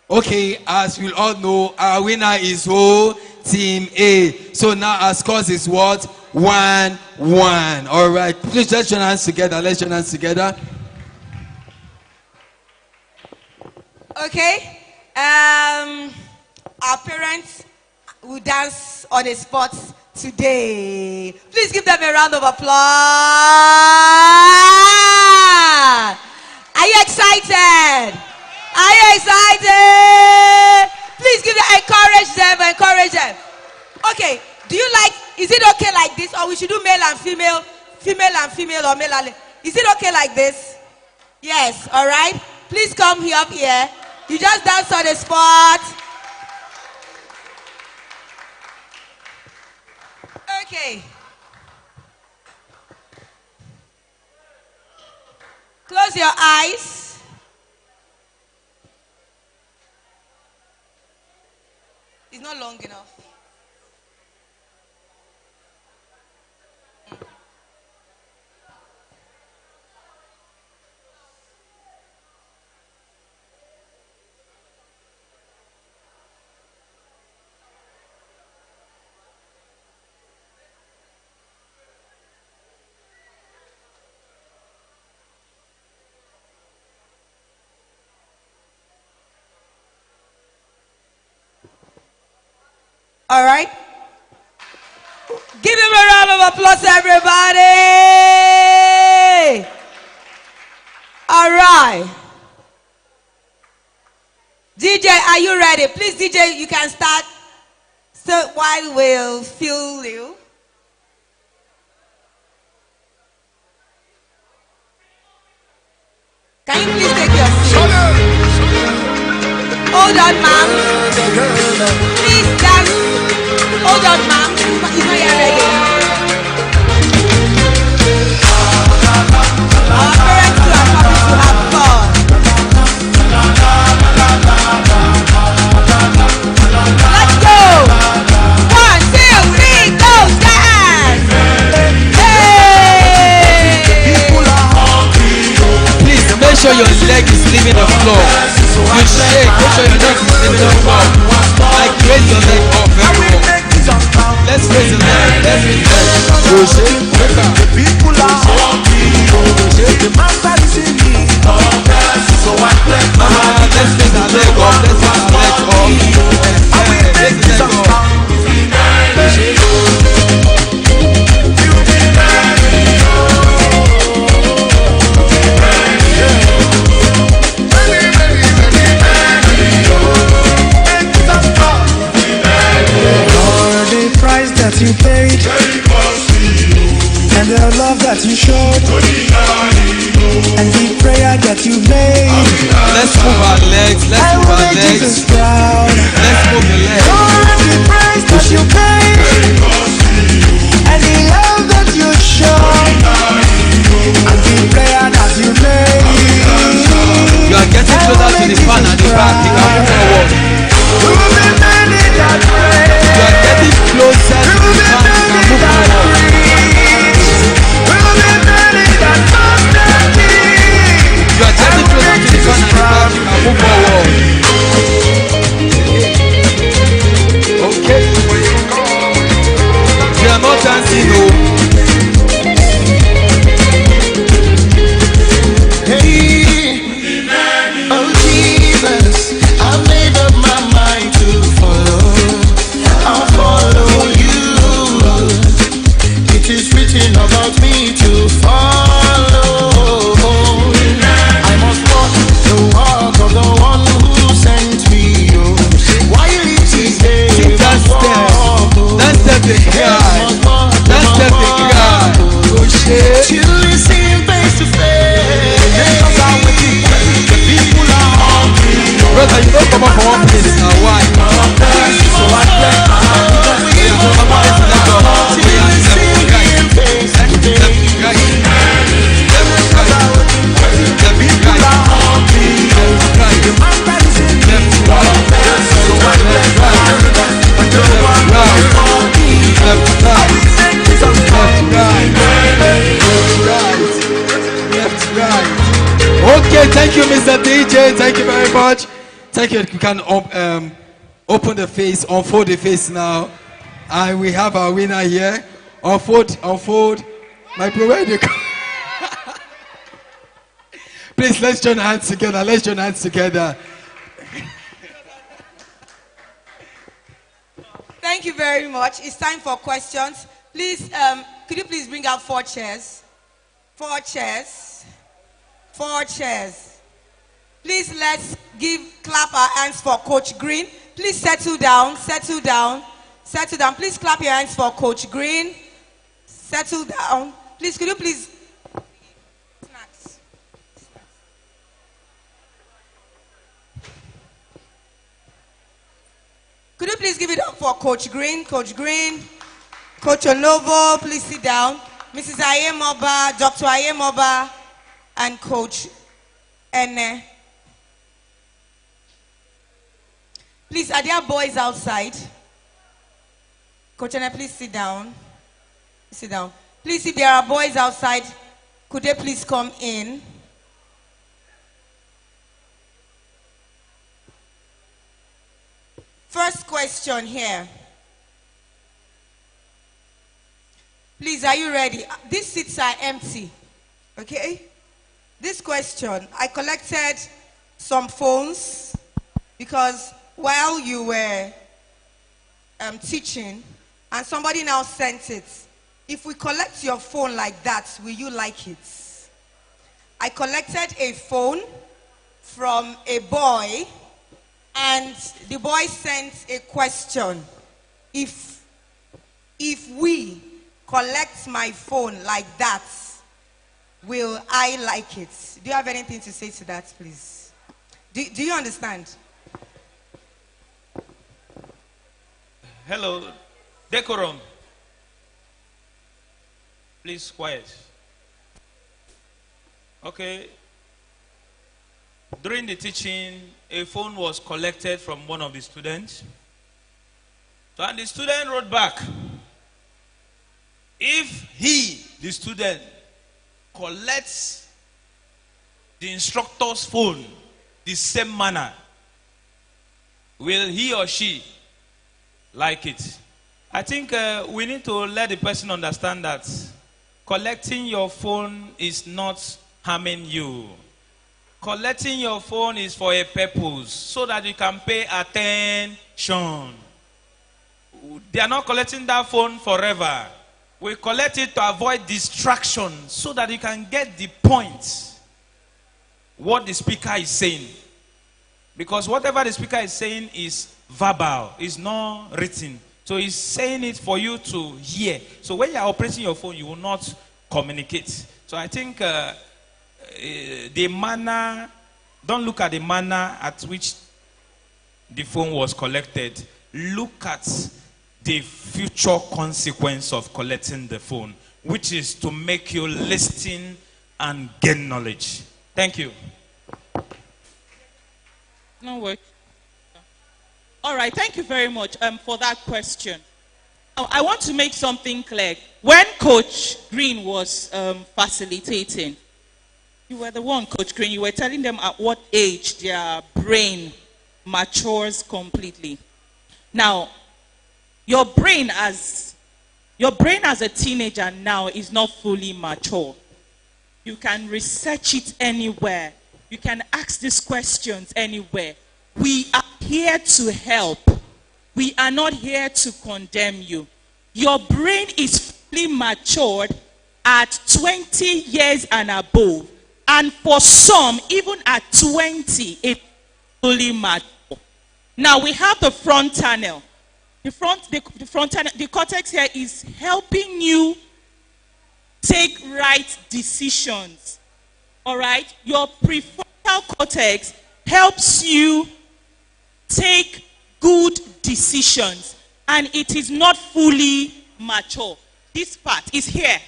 Okay, as we all know, our winner is who? Team A. So now our scores is what? 1-1. All right, please let's join hands together. Let's join hands together. Okay. Our parents will dance on the spot today. Please give them a round of applause. Are you excited? Are you excited? Please give them, encourage them. Okay, do you like, is it okay like this, or we should do male and female, or male and, is it okay like this? Yes, all right. Please come here, up here. You just dance on the spot. Okay. Close your eyes. It's not long enough. All right. Give him a round of applause, everybody. All right. DJ, are you ready? Please, DJ, you can start. So while we'll feel you. Can you please take your seat? Hold on, ma'am. Please dance. Hold on, ma'am. It's not yet ready. Our parents too are coming to have fun. Let's go. 1, 2, 3, go, dance. Hey. Please make sure your leg is leaving the floor. You shake, make sure your leg is leaving the floor. Like raise your leg up, everyone. Let's raise the leg. Let's raise the leg. You shake, wake up. The people are shake. The master is in me. So I play. Let's raise our leg up. Let's raise our leg up. Raise the leg up. That you paid and the love that you showed and the prayer that you made. Let's move our legs. Let's move our legs. Let's move the legs. Lord, the price that you paid and the love that you showed and the prayer that you made. You are getting closer to the fan at the back. You can move forward. You are getting closer to the fan. You can move forward. You are getting closer to the fan at the back. You can move forward. Okay, thank you very much. Thank you. You can open the face, unfold the face now. And we have our winner here. Unfold. My bro, where do you come? Please, let's join hands together. Thank you very much. It's time for questions. Please, could you please bring out 4 chairs? 4 chairs. 4 chairs. Please, let's clap our hands for Coach Green. Please settle down. Please clap your hands for Coach Green. Settle down. Please, could you please... Snacks. Could you please give it up for Coach Green? Coach Onovo, please sit down. Mrs. Ayemoba, Dr. Ayemoba, and Coach Ene. Please, are there boys outside? Coach Ene, please sit down. Please, if there are boys outside, could they please come in? First question here. Please, are you ready? These seats are empty. Okay? This question, I collected some phones because while you were teaching, and somebody now sent it. If we collect your phone like that, will you like it? I collected a phone from a boy, and the boy sent a question. If we collect my phone like that, will I like it? Do you have anything to say to that, please? Do you understand? Hello, decorum. Please, quiet. Okay. During the teaching, a phone was collected from one of the students. So, and the student wrote back, if he, the student, collects the instructor's phone the same manner, will he or she like it? I think we need to let the person understand that collecting your phone is not harming you. Collecting your phone is for a purpose, so that you can pay attention. They are not collecting that phone forever. We collect it to avoid distraction, so that you can get the point, what the speaker is saying. Because whatever the speaker is saying is verbal, is not written. So he's saying it for you to hear. So when you are operating your phone, you will not communicate. So I think the manner, don't look at the manner at which the phone was collected. Look at the future consequence of collecting the phone, which is to make you listen and gain knowledge. Thank you. No work. All right, thank you very much for that question. I want to make something clear. When Coach Green was facilitating, you were the one, Coach Green, you were telling them at what age their brain matures completely. Now, your brain as a teenager now is not fully mature. You can research it anywhere. You can ask these questions anywhere. We are here to help. We are not here to condemn you. Your brain is fully matured at 20 years and above. And for some, even at 20, it's fully mature. Now we have the frontal. The cortex here is helping you take right decisions. All right? Your prefrontal cortex helps you take good decisions, and it is not fully mature. This part is here.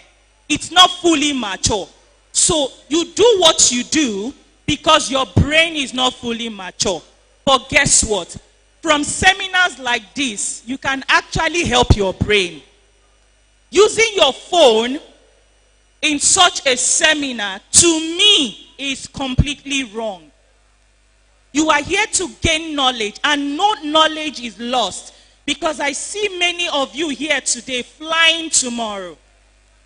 It's not fully mature. So you do what you do because your brain is not fully mature. But guess what? From seminars like this, you can actually help your brain. Using your phone in such a seminar, to me, is completely wrong. You are here to gain knowledge, and no knowledge is lost. Because I see many of you here today flying tomorrow.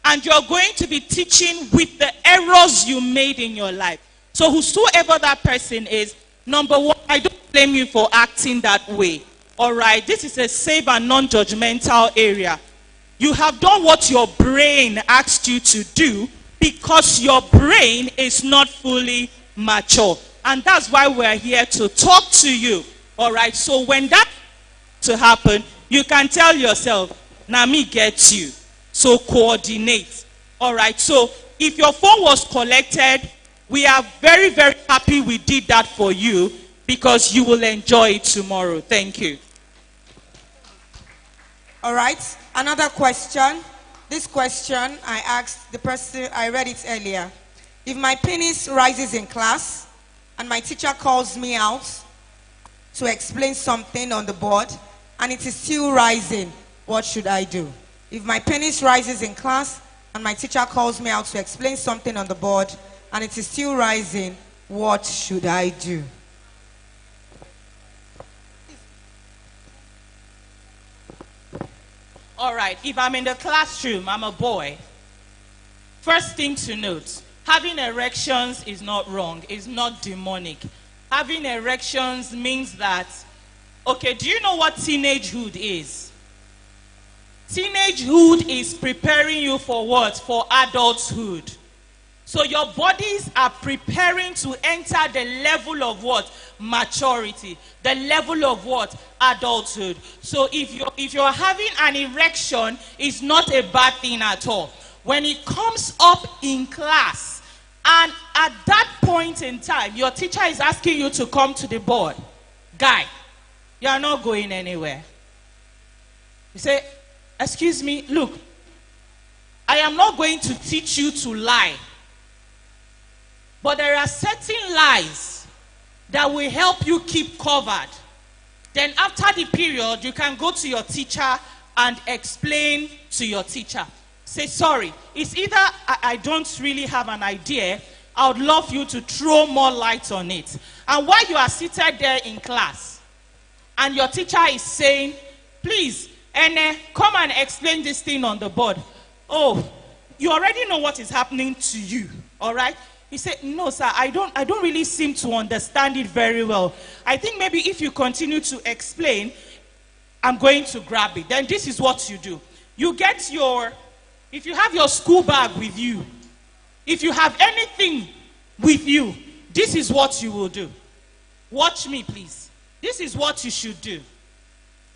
And you're going to be teaching with the errors you made in your life. So whosoever that person is, number one, I don't blame you for acting that way. All right, this is a safe and non-judgmental area. You have done what your brain asked you to do because your brain is not fully mature. And that's why we're here to talk to you. All right, so when that to happen, you can tell yourself, "Now me get you." So coordinate. All right, so if your phone was collected, we are very, very happy we did that for you because you will enjoy it tomorrow. Thank you. All right, another question. This question I asked the person, I read it earlier. If my penis rises in class and my teacher calls me out to explain something on the board and it is still rising, what should I do? If my penis rises in class and my teacher calls me out to explain something on the board and it is still rising, what should I do? All right, if I'm in the classroom, I'm a boy. First thing to note, having erections is not wrong. It's not demonic. Having erections means that, okay, do you know what teenagehood is? Teenagehood is preparing you for what? For adulthood. So your bodies are preparing to enter the level of what? Maturity. The level of what? Adulthood. So if you're having an erection, it's not a bad thing at all. When it comes up in class, and at that point in time, your teacher is asking you to come to the board. Guy, you are not going anywhere. You say, "Excuse me, look, I am not going to teach you to lie. But there are certain lies that will help you keep covered. Then after the period, you can go to your teacher and explain to your teacher. Say, sorry, it's either I don't really have an idea. I would love you to throw more light on it." And while you are seated there in class, and your teacher is saying, "Please, Ene, come and explain this thing on the board." Oh, you already know what is happening to you, all right? He said, "No, sir, I don't really seem to understand it very well. I think maybe if you continue to explain, I'm going to grab it." Then this is what you do. You get if you have your school bag with you, if you have anything with you, this is what you will do. Watch me, please. This is what you should do.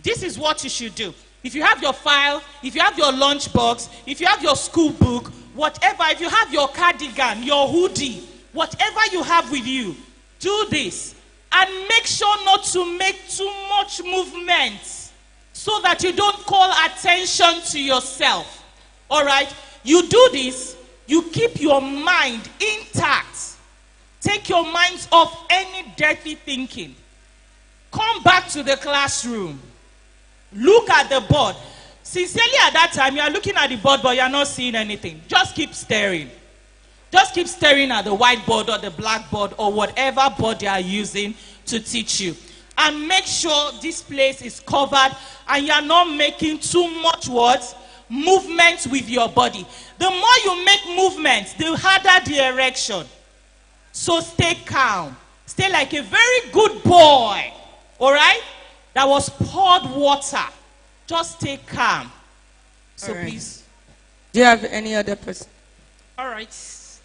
This is what you should do. If you have your file, if you have your lunch box, if you have your school book, whatever, if you have your cardigan, your hoodie, whatever you have with you, do this. And make sure not to make too much movement so that you don't call attention to yourself. All right? You do this, you keep your mind intact. Take your minds off any dirty thinking. Come back to the classroom. Look at the board. Sincerely, at that time, you are looking at the board, but you are not seeing anything. Just keep staring. Just keep staring at the whiteboard or the blackboard or whatever board you are using to teach you. And make sure this place is covered and you are not making too much movement with your body. The more you make movement, the harder the erection. So stay calm. Stay like a very good boy. All right? That was poured water. Just stay calm. So right. Please. Do you have any other person? All right.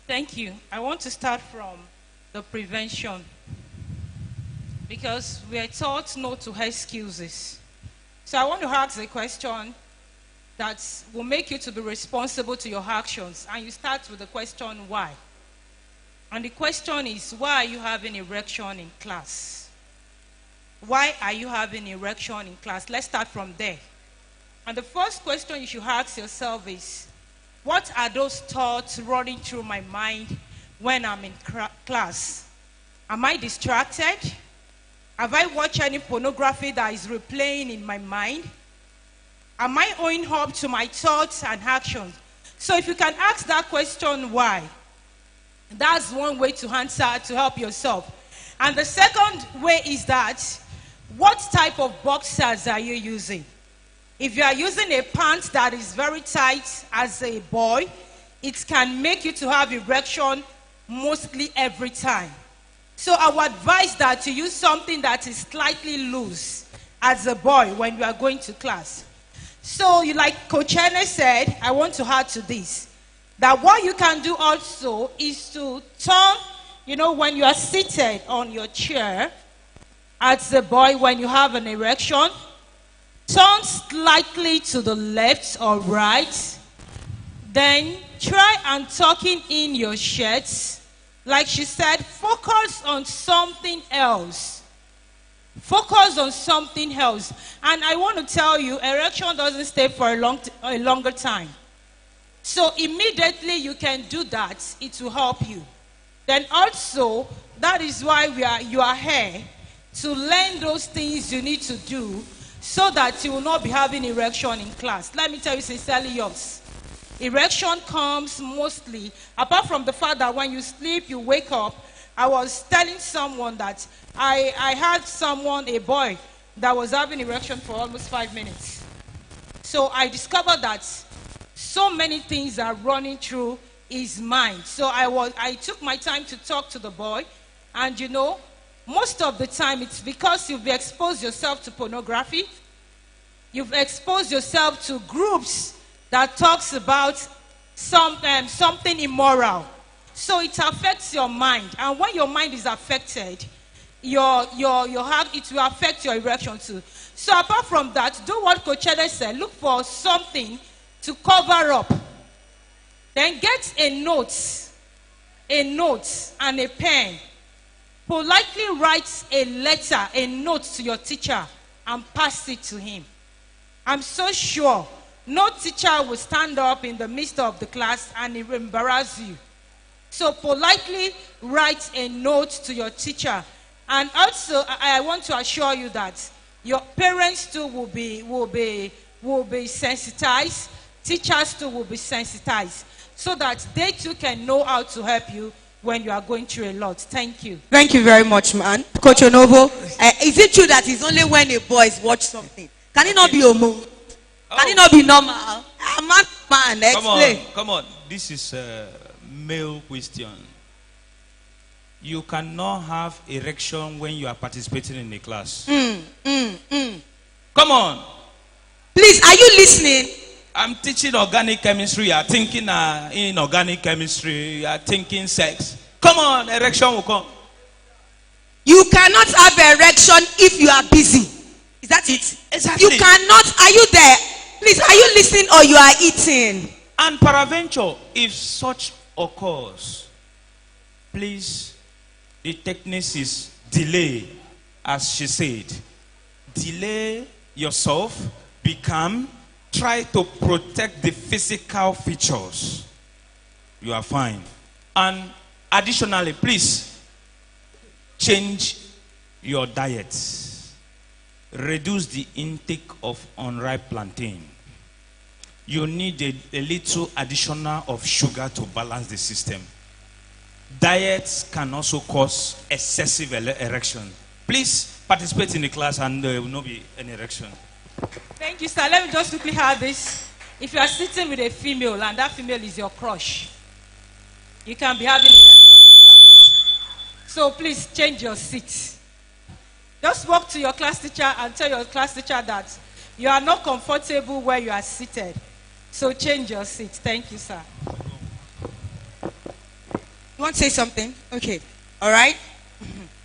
Thank you. I want to start from the prevention. Because we are taught not to have excuses. So I want to ask a question that will make you to be responsible to your actions. And you start with the question, why? And the question is, why are you having erection in class? Why are you having erection in class? Let's start from there. And the first question you should ask yourself is, what are those thoughts running through my mind when I'm in class? Am I distracted? Have I watched any pornography that is replaying in my mind? Am I owing up to my thoughts and actions? So if you can ask that question, why? That's one way to answer to help yourself. And the second way is that, what type of boxers are you using? If you are using a pant that is very tight as a boy, it can make you to have erection mostly every time. So I would advise that to use something that is slightly loose as a boy when you are going to class. So you, like Coach Ene said, I want to add to this, that what you can do also is to turn, when you are seated on your chair as a boy, when you have an erection, turn slightly to the left or right, then try and tucking in your shirts. Like she said, focus on something else. Focus on something else. And I want to tell you, erection doesn't stay for a longer time. So immediately you can do that, it will help you. Then also, that is why you are here, to learn those things you need to do so that you will not be having erection in class. Let me tell you sincerely yours. Erection comes mostly, apart from the fact that when you sleep, you wake up. I was telling someone that I had a boy, that was having erection for almost 5 minutes. So I discovered that so many things are running through his mind. So I took my time to talk to the boy, and most of the time it's because you've exposed yourself to pornography. You've exposed yourself to groups that talks about something immoral. So it affects your mind. And when your mind is affected, it will affect your erection too. So apart from that, do what Coach Ede said. Look for something to cover up. Then get a note and a pen. Politely write a letter, a note to your teacher, and pass it to him. I'm so sure no teacher will stand up in the midst of the class and embarrass you. So politely write a note to your teacher. And also, I want to assure you that your parents too will be sensitized. Teachers too will be sensitized, so that they too can know how to help you when you are going through a lot. Thank you. Thank you very much, man. Coach Onovo, is it true that it's only when a boy watch something? Can it not be homo? Can it not be normal? Man, explain. Come on. This is a male question. You cannot have erection when you are participating in a class. Come on. Please, are you listening? I'm teaching organic chemistry. You are thinking inorganic chemistry. You are thinking sex. Come on, erection will come. You cannot have erection if you are busy. Is that it? Exactly. You cannot. Are you there? Please, are you listening or you are eating? And peradventure, if such occurs, please, the technique is delay, as she said. Delay yourself, try to protect the physical features. You are fine. And additionally, please, change your diet. Reduce the intake of unripe plantain. You need a little additional of sugar to balance the system. Diets can also cause excessive erection. Please participate in the class and there will not be an erection. Thank you, sir. Let me just quickly have this. If you are sitting with a female and that female is your crush, you can be having erection in class. So please change your seat. Just walk to your class teacher and tell your class teacher that you are not comfortable where you are seated. So change your seat. Thank you, sir. You want to say something? Okay. All right.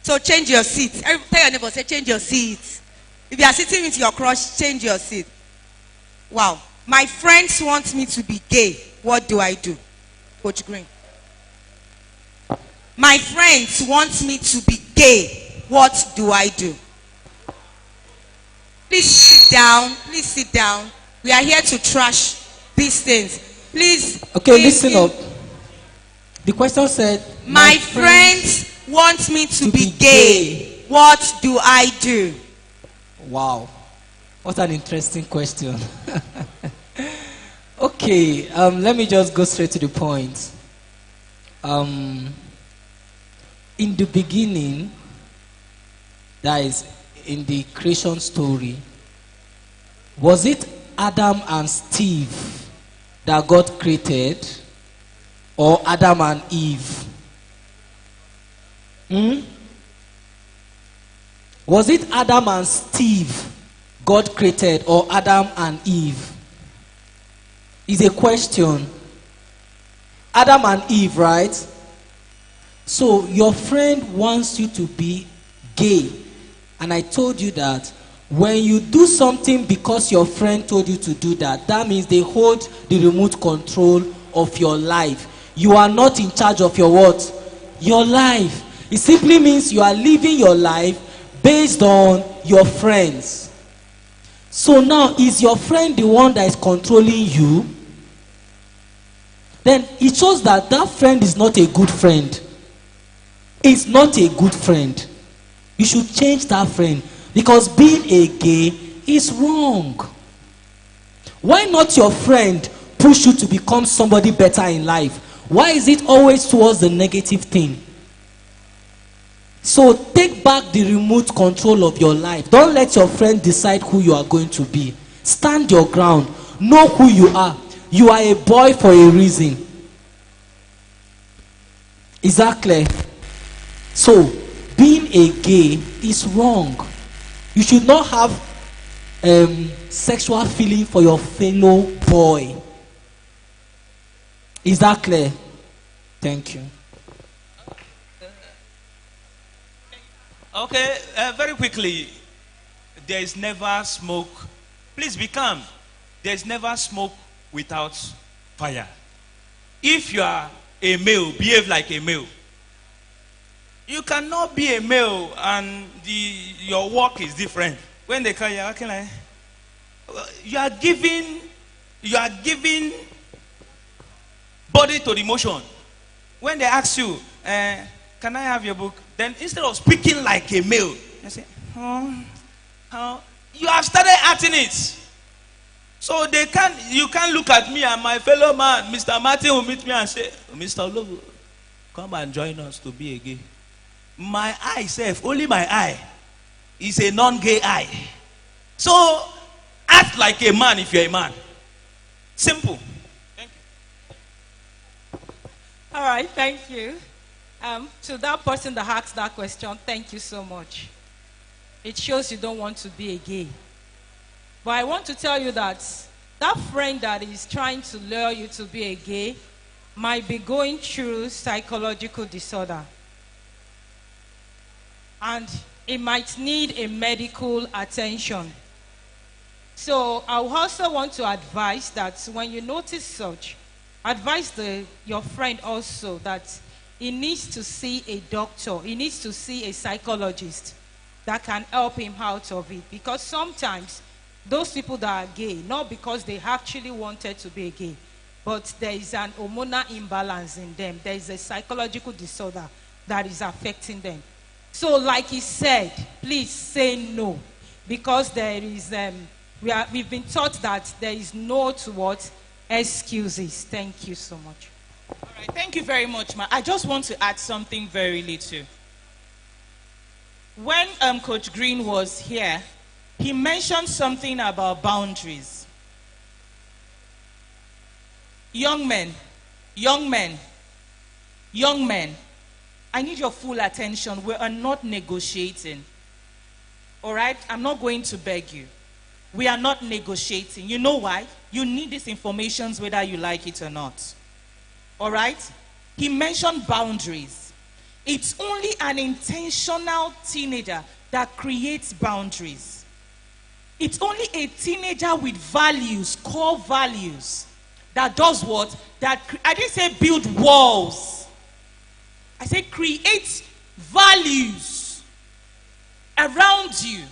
So change your seat. Tell your neighbor, say change your seat. If you are sitting with your crush, change your seat. Wow. My friends want me to be gay. What do I do? Coach Green. My friends want me to be gay. What do I do? Please sit down. Please sit down. We are here to trash these things. Please. Okay, listen up. The question said, my friends want me to be gay. What do I do? Wow. What an interesting question. Okay, let me just go straight to the point. In the beginning, that is in the creation story, was it Adam and Steve that God created, or Adam and Eve? Was it Adam and Steve God created, or Adam and Eve? It's a question. Adam and Eve, right? So your friend wants you to be gay. And I told you that when you do something because your friend told you to do that, that means they hold the remote control of your life. You are not in charge of your what? Your life. It simply means you are living your life based on your friends. So now, is your friend the one that is controlling you? Then it shows that that friend is not a good friend. It's not a good friend. You should change that friend, because being a gay is wrong. Why not your friend push you to become somebody better in life? Why is it always towards the negative thing? So take back the remote control of your life. Don't let your friend decide who you are going to be. Stand your ground. Know who you are. You are a boy for a reason. Is that clear? So, being a gay is wrong. You should not have sexual feeling for your fellow boy. Is that clear? Thank you. Okay, very quickly. There is never smoke. Please be calm. There is never smoke without fire. If you are a male, behave like a male. You cannot be a male and your work is different. When they call you, how can I? You are giving body to the motion. When they ask you, can I have your book? Then instead of speaking like a male, you say, you have started acting it. So you can't look at me and my fellow man, Mr. Martin, will meet me and say, Mr. Ologo, come and join us to be a gay. My eye self, only my eye, is a non-gay eye. So act like a man if you're a man. Simple. Thank you. All right, thank you. To that person that asked that question, thank you so much. It shows you don't want to be a gay. But I want to tell you that that friend that is trying to lure you to be a gay might be going through psychological disorder. And it might need a medical attention. So I also want to advise that when you notice such, advise your friend also that he needs to see a doctor. He needs to see a psychologist that can help him out of it. Because sometimes those people that are gay, not because they actually wanted to be gay, but there is an hormonal imbalance in them. There is a psychological disorder that is affecting them. So like he said, please say no. Because there is, we've been taught that there is no to what? Excuses. Thank you so much. All right, thank you very much, ma. I just want to add something very little. When Coach Green was here, he mentioned something about boundaries. Young men, I need your full attention. We are not negotiating. All right? I'm not going to beg you. We are not negotiating. You know why? You need these information whether you like it or not. All right? He mentioned boundaries. It's only an intentional teenager that creates boundaries. It's only a teenager with values, core values, that does what? I didn't say build walls. I said create values around you.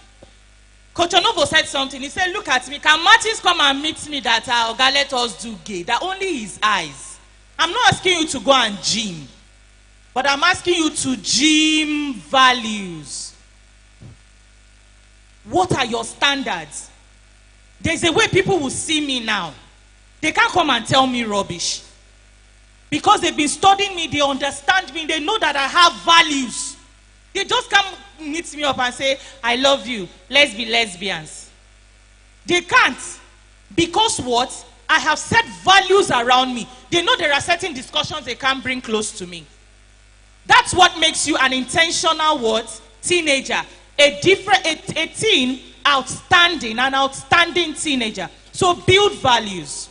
Coach Onovo said something. He said, look at me. Can Martins come and meet me that Oga let us do gay? That only his eyes. I'm not asking you to go and gym. But I'm asking you to gym values. What are your standards? There's a way people will see me now. They can't come and tell me rubbish. Because they've been studying me, they understand me, they know that I have values. They just come meet me up and say, I love you, let's be lesbians. They can't. Because what? I have set values around me. They know there are certain discussions they can't bring close to me. That's what makes you an intentional what? Teenager. A teen, outstanding, an outstanding teenager. So build values.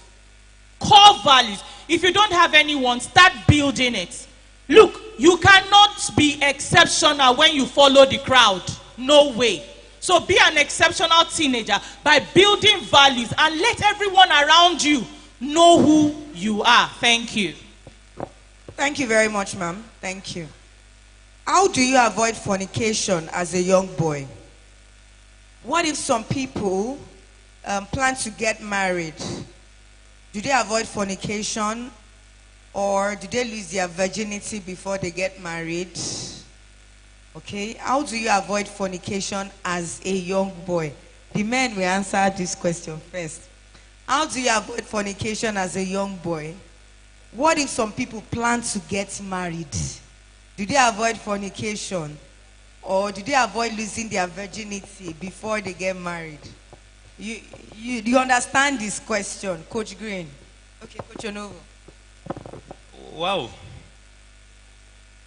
Core values. If you don't have anyone, start building it. Look, you cannot be exceptional when you follow the crowd. No way. So be an exceptional teenager by building values and let everyone around you know who you are. Thank you. Thank you very much, ma'am. Thank you. How do you avoid fornication as a young boy? What if some people plan to get married? Do they avoid fornication, or do they lose their virginity before they get married? Okay, how do you avoid fornication as a young boy? The men will answer this question first. How do you avoid fornication as a young boy? What if some people plan to get married? Do they avoid fornication, or do they avoid losing their virginity before they get married? You understand this question, Coach Green? Okay, Coach Onovo. Wow.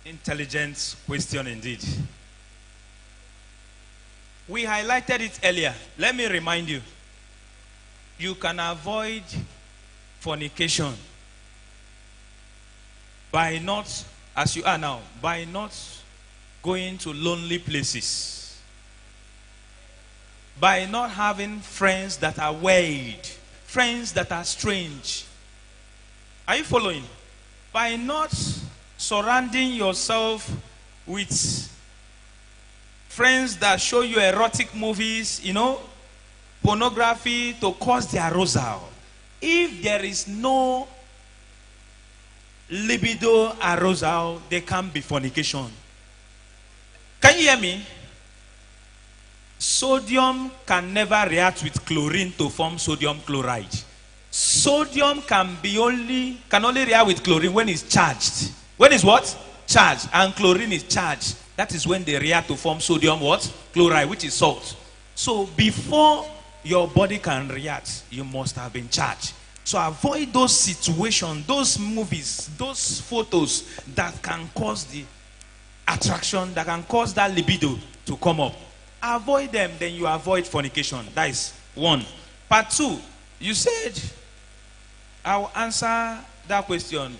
Intelligent question indeed. We highlighted it earlier. Let me remind you. You can avoid fornication by not, as you are now, by not going to lonely places, by not having friends that are weird, friends that are strange. Are you following? By not surrounding yourself with friends that show you erotic movies, pornography to cause their arousal. If there is no libido arousal, there can be fornication. Can you hear me? Sodium can never react with chlorine to form sodium chloride. Sodium can only react with chlorine when it's charged. When it's what? Charged. And chlorine is charged. That is when they react to form sodium what? Chloride, which is salt. So before your body can react, you must have been charged. So avoid those situations, those movies, those photos that can cause the attraction, that can cause that libido to come up. Avoid them, then you avoid fornication. That is one. Part two, you said, I'll answer that question.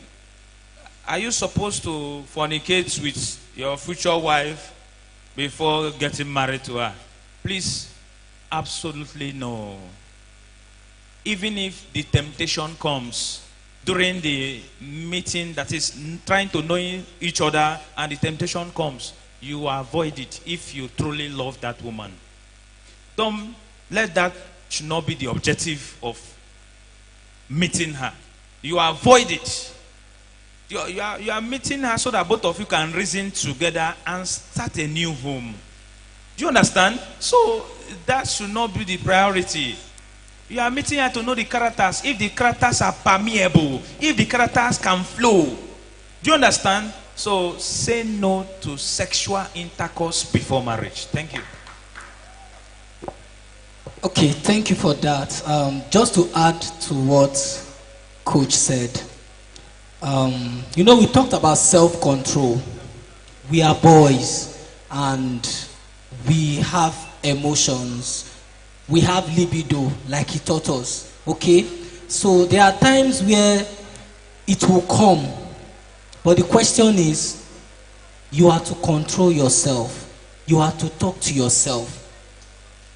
Are you supposed to fornicate with your future wife before getting married to her? Please, absolutely no. Even if the temptation comes during the meeting, that is trying to know each other, and the temptation comes, you avoid it if you truly love that woman. Don't let that should not be the objective of meeting her. You avoid it. You are meeting her so that both of you can reason together and start a new home. Do you understand? So that should not be the priority. You are meeting her to know the characters. If the characters are permeable, if the characters can flow. Do you understand? So say no to sexual intercourse before marriage. Thank you. Okay, thank you for that. Just to add to what Coach said. We talked about self-control. We are boys and we have emotions. We have libido, like he taught us. Okay? So there are times where it will come. But the question is, you are to control yourself. You are to talk to yourself.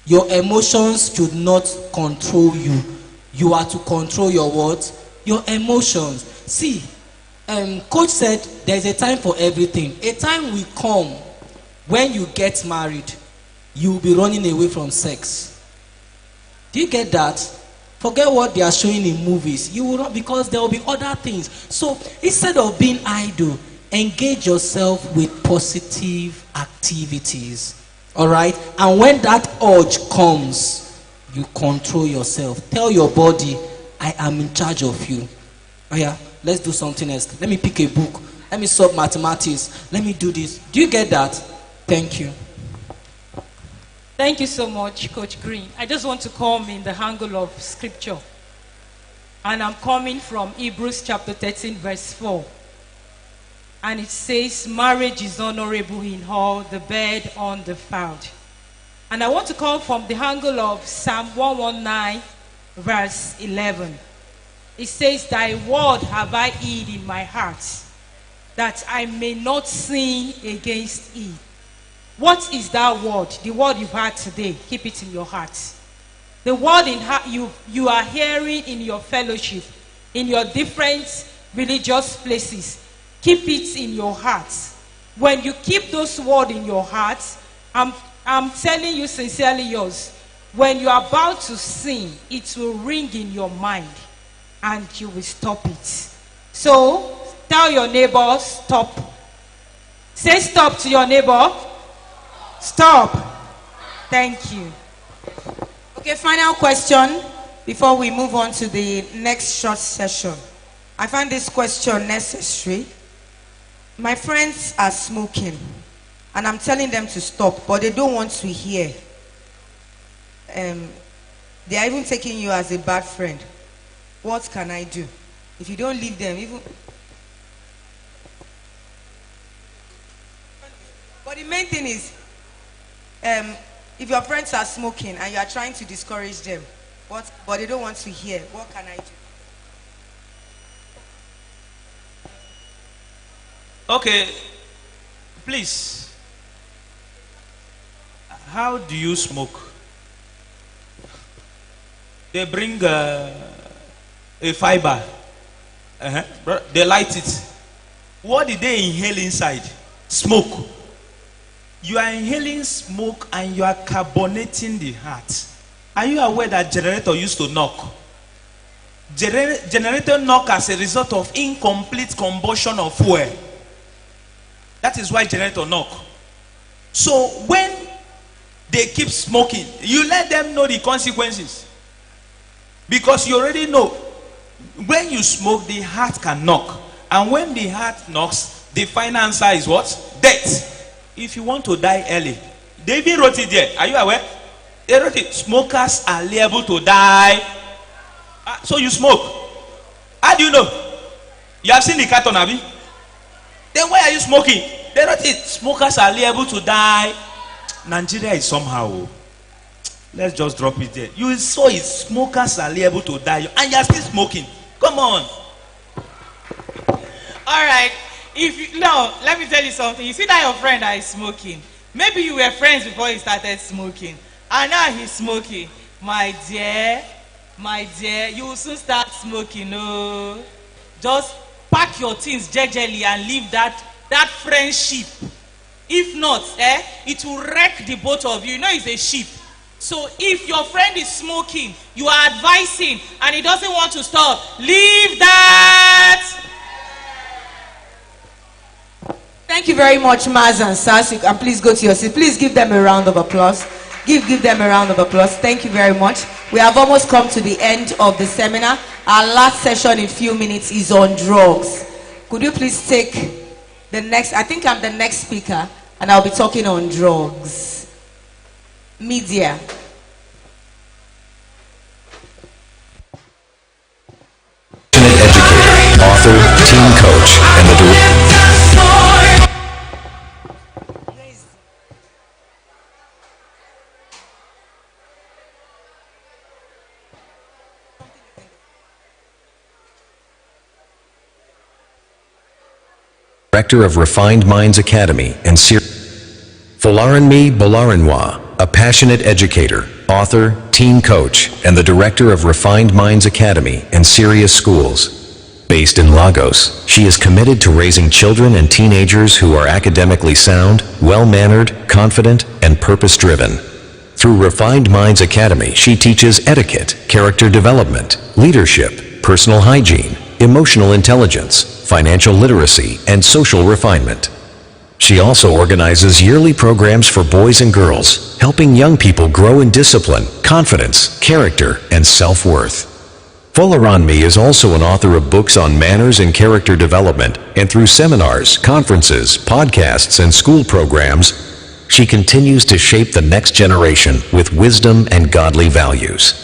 Your emotions should not control you. You are to control your what? Your emotions. See, Coach said there is a time for everything. A time will come when you get married, you will be running away from sex. Do you get that? Forget what they are showing in movies. You will not, because there will be other things. So instead of being idle, engage yourself with positive activities. All right? And when that urge comes, you control yourself. Tell your body, I am in charge of you. Oh yeah, let's do something else. Let me pick a book. Let me solve mathematics. Let me do this. Do you get that? Thank you. Thank you so much, Coach Green. I just want to come in the angle of scripture. And I'm coming from Hebrews chapter 13, verse 4. And it says, marriage is honorable in all, the bed undefiled. And I want to come from the angle of Psalm 119, verse 11. It says, thy word have I hid in my heart, that I may not sin against thee. What is that word? The word you've heard today. Keep it in your heart. The word you are hearing in your fellowship, in your different religious places. Keep it in your heart. When you keep those words in your heart, I'm telling you sincerely yours, when you are about to sin, it will ring in your mind and you will stop it. So, tell your neighbor, stop. Say stop to your neighbor. Stop. Thank you. Okay, final question before we move on to the next short session. I find this question necessary. My friends are smoking, and I'm telling them to stop, but they don't want to hear. They are even taking you as a bad friend. What can I do? If you don't leave them, even... But the main thing is, if your friends are smoking and you are trying to discourage them, but they don't want to hear, what can I do? Okay, please. How do you smoke? They bring a fiber. They light it. What did they inhale inside? Smoke. You are inhaling smoke and you are carbonating the heart. Are you aware that generator used to knock? Generator knock as a result of incomplete combustion of fuel. That is why generator knock. So when they keep smoking, you let them know the consequences. Because you already know, when you smoke, the heart can knock. And when the heart knocks, the final answer is what? Death. If you want to die early, they even wrote it there. Are you aware? They wrote it. Smokers are liable to die. So you smoke. How do you know? You have seen the carton, have you? Then why are you smoking? They wrote it. Smokers are liable to die. Nigeria is somehow. Let's just drop it there. You saw it. Smokers are liable to die. And you are still smoking. Come on. All right. No, let me tell you something. You see that your friend that is smoking. Maybe you were friends before he started smoking. And now he's smoking. My dear, you will soon start smoking. No. Just pack your things gingerly and leave that friendship. If not, it will wreck the both of you. You know it's a ship. So if your friend is smoking, you are advising, and he doesn't want to stop, leave that. Thank you very much, Maz and Sas. And please go to your seat. Please give them a round of applause. Give them a round of applause. Thank you very much. We have almost come to the end of the seminar. Our last session in a few minutes is on drugs. Could you please take the next? I think I'm the next speaker, and I'll be talking on drugs. Media. Educator, author, team coach, and the director. Director of Refined Minds Academy and Folaranmi Bolaranwa, a passionate educator, author, teen coach, and the director of Refined Minds Academy and Serious Schools. Based in Lagos, she is committed to raising children and teenagers who are academically sound, well-mannered, confident, and purpose-driven. Through Refined Minds Academy, she teaches etiquette, character development, leadership, personal hygiene, emotional intelligence, financial literacy, and social refinement. She also organizes yearly programs for boys and girls, helping young people grow in discipline, confidence, character, and self-worth. Folaranmi is also an author of books on manners and character development, and through seminars, conferences, podcasts, and school programs, She continues to shape the next generation with wisdom and godly values.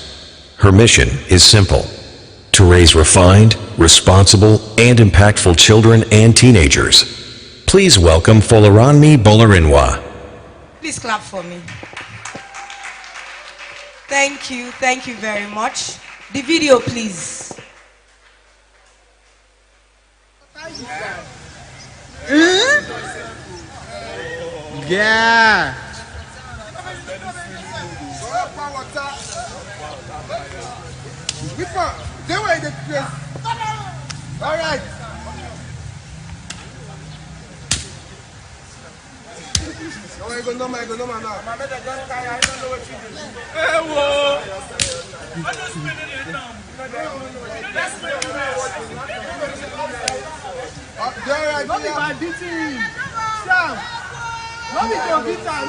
Her mission is simple: to raise refined, responsible, and impactful children and teenagers. Please welcome Folaranmi Bolarinwa. Please clap for me. Thank you very much. The video, please. Yeah. All right. No, man, now. Not be by beating. Sam. Not be to beat her.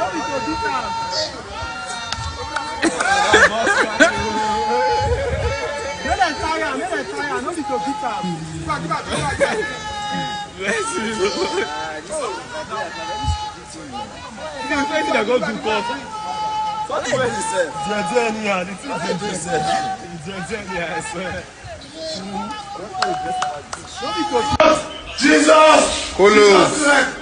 Let them tire. Not be to beat her. Jesus! Kolos!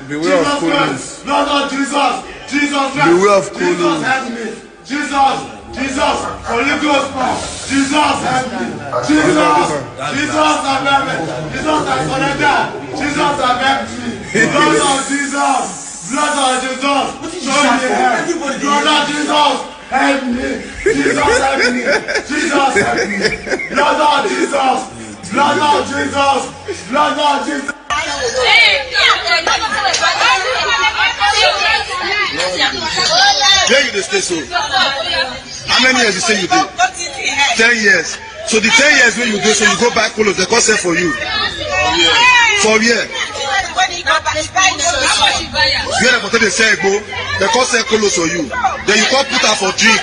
Beware of Kolos! Lord Jesus! Beware of Kolos! Help me! Jesus! Holy Ghost! Jesus help me! Jesus have helped me! Jesus has surrendered! Jesus have helped me! Blood of Jesus! Show me help! Blood of Jesus! Help me! Jesus help me! Blood of Jesus! Where you stay so? How many years you say you did? 10 years. So the 10 years when you do, so you go back Kolos, they can't sell for you. For year. Where they say go, they can't sell Kolos for you. Then you can't put her for drink.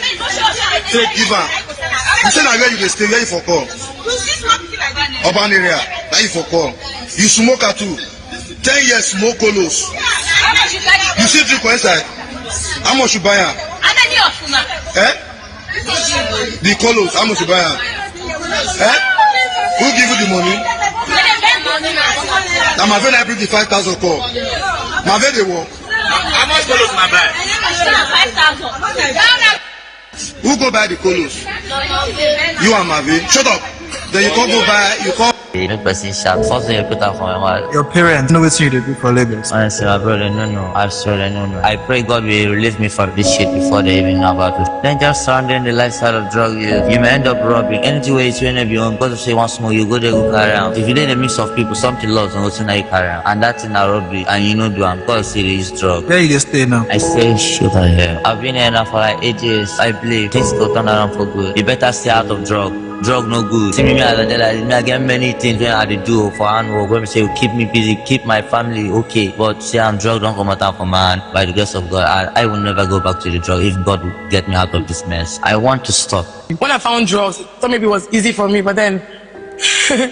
Take give her. You say now where you stay, where you for call? Urban area, now you for call. You smoke her too. 10 years smoke Kolos. You see drink for inside. How much you buy her? The Kolos, how much you buy her? Who give you the money? Now my friend I bring the 5,000 call. My friend they work. How much Kolos my buy? 5,000. Who go buy the Kolos? You and Mavi. Shut up. Then you can't go buy. You can't. Your parents know what you do for Lagos. Honestly, my brother, no. I swear, no. I pray God will release me from this shit before they even know about it. Then just surrounding the lifestyle of drug use, you may end up robbing. Anything where it's when you want to say once more, you go there, go carry around. If you in a mix of people, something lost and also now you carry around. And that's in a robbery, and you know do I'm called serious drug. Where you stay now? I stay sugar here. I've been here now for like 8 years. I believe things go turn around for good. You better stay out of drug. Drug no good. See me, I get many things when I do for handwork. When we say keep me busy, keep my family okay. But say I'm drug, don't come out for man. By the grace of God, I will never go back to the drug if God will get me out of this mess. I want to stop. When I found drugs, thought maybe it was easy for me, but then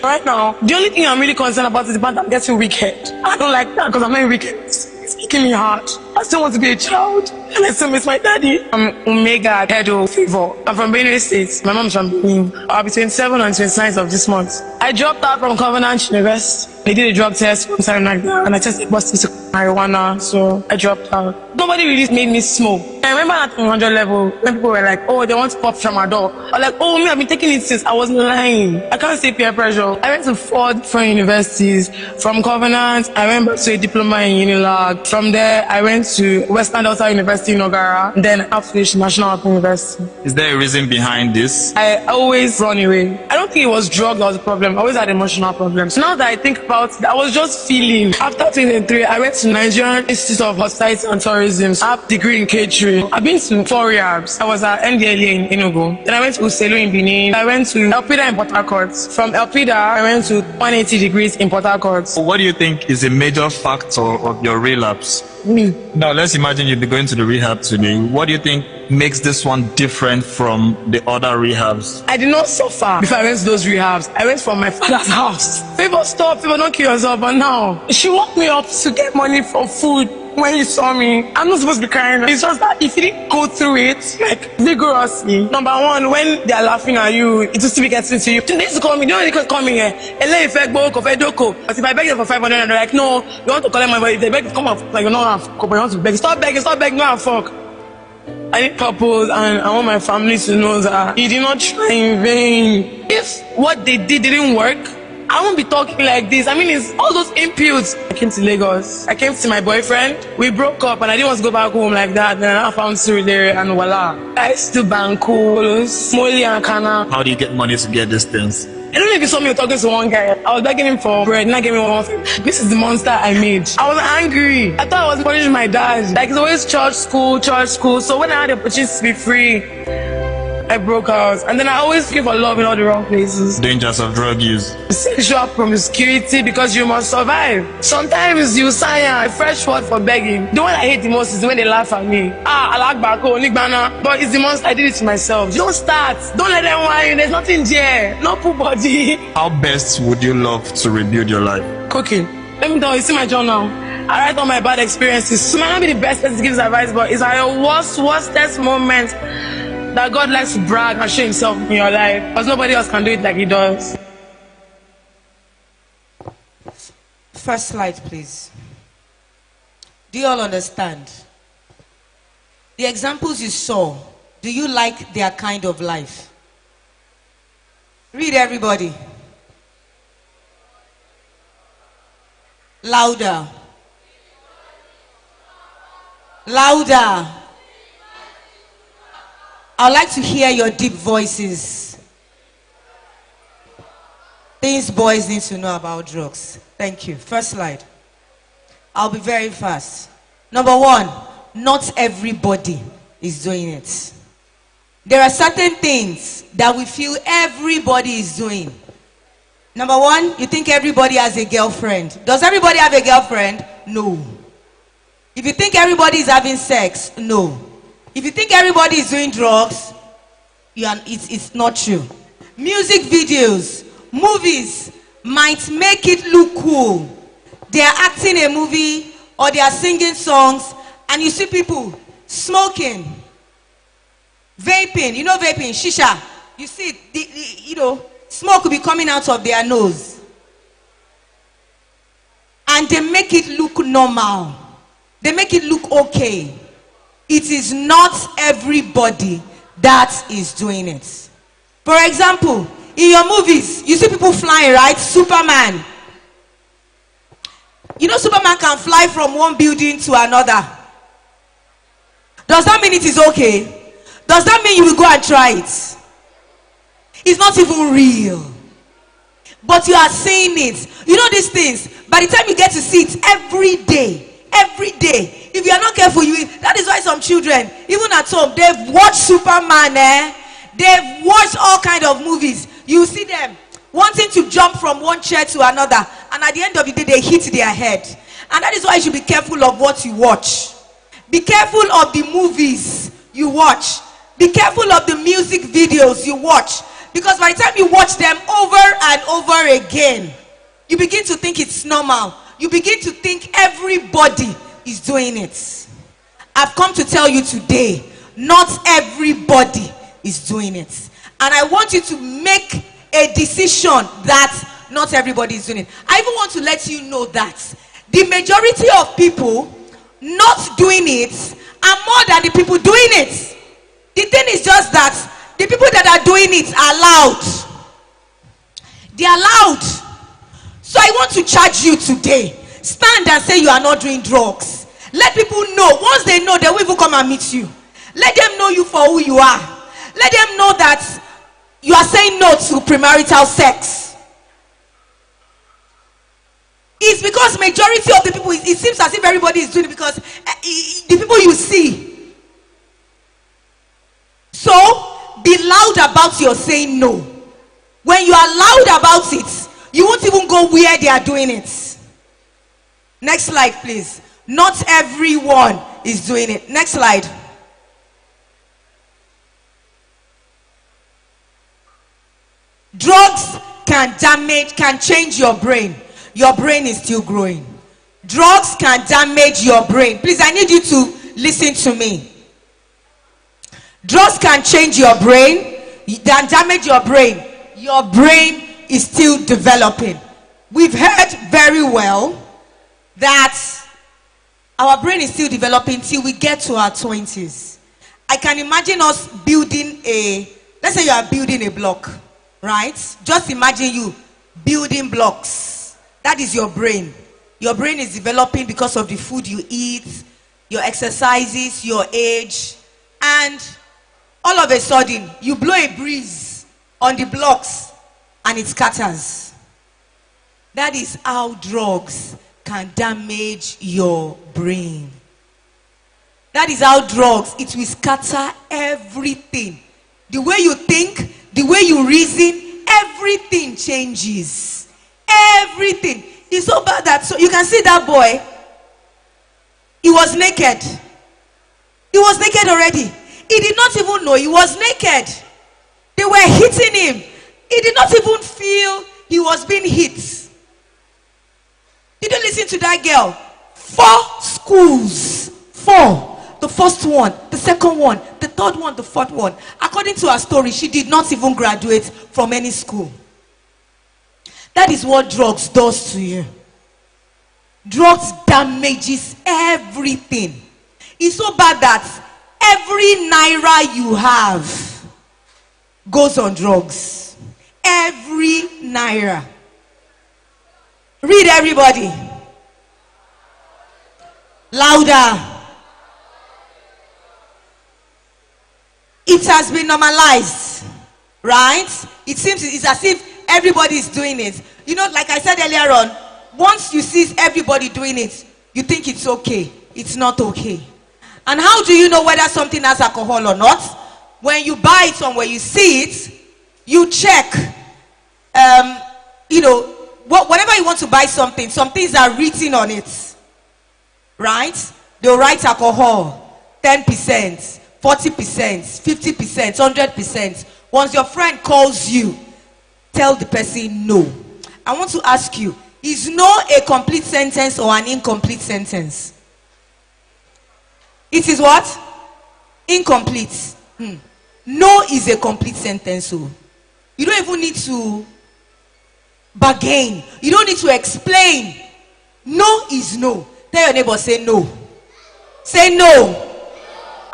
right now, the only thing I'm really concerned about is the fact I'm getting wicked. I don't like that because I'm not wicked. It's making me hard. I still want to be a child, and I still miss my daddy. I'm Omega Edo Favor. I'm from Benue State. My mom's from Benin. I'll be 27 and 29 of this month. I dropped out from Covenant University. They did a drug test sometime like that, and I tested positive to marijuana, so I dropped out. Nobody really made me smoke. I remember at 100 level, when people were like, oh, they want to pop tramadol. Or like, oh, me, I've been taking it since I was 9. I can't say peer pressure. I went to 4 different universities. From Covenant, I went back to a diploma in Unilag. From there, I went to Western Delta University in Nogara, then after National Open University. Is there a reason behind this? I always run away. I don't think it was drugs that was the problem. I always had emotional problems. So now that I think about it, I was just feeling. After 2003, I went to Nigerian Institute of Hospitality and Tourism. I have a degree in catering. I've been to 4 rehabs. I was at NDLA in Enugu. Then I went to Uselu in Benin. I went to Elpida in Port Harcourt. From Elpida, I went to 180 degrees in Port Harcourt. What do you think is a major factor of your relapse? Me. Now, let's imagine you'd be going to the rehab today. What do you think makes this one different from the other rehabs? I did not suffer before I went to those rehabs. I went from my father's house. People stop, people don't kill yourself, but now she woke me up to get money for food. when you saw me. I'm not supposed to be crying. It's just that if you didn't go through it, like vigorously. Number one, when they are laughing at you, it will still be getting to you. They used to call me, they don't call me here. But if I beg them for 500, they're like, no, you want to collect my money. If they beg to come and like, you don't have you want to beg. Stop begging, no and fuck. I need couples and I want my family to know that you did not try in vain. If what they did didn't work, I won't be talking like this. I mean, it's all those imputes. I came to Lagos. I came to my boyfriend. We broke up and I didn't want to go back home like that. Then I found Suri there and voila. I used to Banku, Smoley and Kana. How do you get money to get these things? I don't know if you saw me talking to one guy. I was begging him for bread, not giving me one thing. This is the monster I made. I was angry. I thought I was punishing my dad. Like, it's always church, school. So when I had the opportunity to be free, I broke out. And then I always give for love in all the wrong places. Dangers of drug use. Sexual promiscuity because you must survive. Sometimes you sign a fresh word for begging. The one I hate the most is when they laugh at me. I like Bako, Nigbana. But it's the most I did it to myself. Don't start. Don't let them whine. There's nothing there. No poor body. How best would you love to rebuild your life? Cooking. Let me tell you, see my journal. I write all my bad experiences. It might not be the best person to give advice, but it's like your worstest moment that God likes to brag and show himself in your life. Because nobody else can do it like he does. First slide, please. Do you all understand? The examples you saw, do you like their kind of life? Read, everybody. Louder. Louder. I'd like to hear your deep voices. Things boys need to know about drugs. Thank you. First slide. I'll be very fast. Number one, not everybody is doing it. There are certain things that we feel everybody is doing. Number one, you think everybody has a girlfriend. Does everybody have a girlfriend? No. If you think everybody is having sex, no. If you think everybody is doing drugs, it's not true. Music videos, movies might make it look cool. They are acting a movie or they are singing songs and you see people smoking, vaping. You know vaping, shisha. You see, smoke will be coming out of their nose. And they make it look normal. They make it look okay. It is not everybody that is doing it. For example, in your movies, you see people flying, right? Superman. You know Superman can fly from one building to another. Does that mean it is okay? Does that mean you will go and try it? It's not even real. But you are seeing it. You know these things. By the time you get to see it every day, if you are not careful, that is why some children, even at home, they've watched Superman, they've watched all kind of movies. You see them wanting to jump from one chair to another, and at the end of the day, they hit their head. And that is why you should be careful of what you watch. Be careful of the movies you watch. Be careful of the music videos you watch. Because by the time you watch them over and over again, you begin to think it's normal. You begin to think everybody is doing it. I've come to tell you today, not everybody is doing it. And I want you to make a decision that not everybody is doing it. I even want to let you know that the majority of people not doing it are more than the people doing it. The thing is just that the people that are doing it are loud. They are loud. So I want to charge you today. Stand and say you are not doing drugs. Let people know. Once they know, they will even come and meet you. Let them know you for who you are. Let them know that you are saying no to premarital sex. It's because majority of the people, it seems as if everybody is doing it because the people you see. So, be loud about your saying no. When you are loud about it, you won't even go where they are doing it. Next slide, please. Not everyone is doing it. Next slide. Drugs can change your brain. Your brain is still growing. Drugs can damage your brain. Please, I need you to listen to me. Drugs can change your brain, damage your brain. Your brain is still developing. We've heard very well that our brain is still developing till we get to our 20s. I can imagine us building let's say you are building a block, right? Just imagine you building blocks. That is your brain. Your brain is developing because of the food you eat, your exercises, your age, and all of a sudden you blow a breeze on the blocks and it scatters. That is how drugs can damage your brain. That is how drugs, it will scatter everything. The way you think, the way you reason, everything changes. Everything. It's so bad that, so you can see that boy, he was naked. He was naked already. He did not even know he was naked. They were hitting him. He did not even feel he was being hit. Did you listen to that girl? 4 schools. 4. The first one, the second one, the third one, the fourth one. According to her story, she did not even graduate from any school. That is what drugs does to you. Drugs damages everything. It's so bad that every naira you have goes on drugs. Every naira. Read, everybody. Louder. It has been normalized, right? It seems it's as if everybody is doing it. You know, like I said earlier on, once you see everybody doing it, you think it's okay. It's not okay. And how do you know whether something has alcohol or not? When you buy it somewhere, you see it, you check. You know, whenever you want to buy something, some things are written on it, right? They'll write alcohol, 10%. 40%, 50%, 100%. Once your friend calls you, tell the person no. I want to ask you, is no a complete sentence or an incomplete sentence? It is what? Incomplete. No is a complete sentence. So you don't even need to bargain. You don't need to explain. No is no. Tell your neighbor, say no. Say no.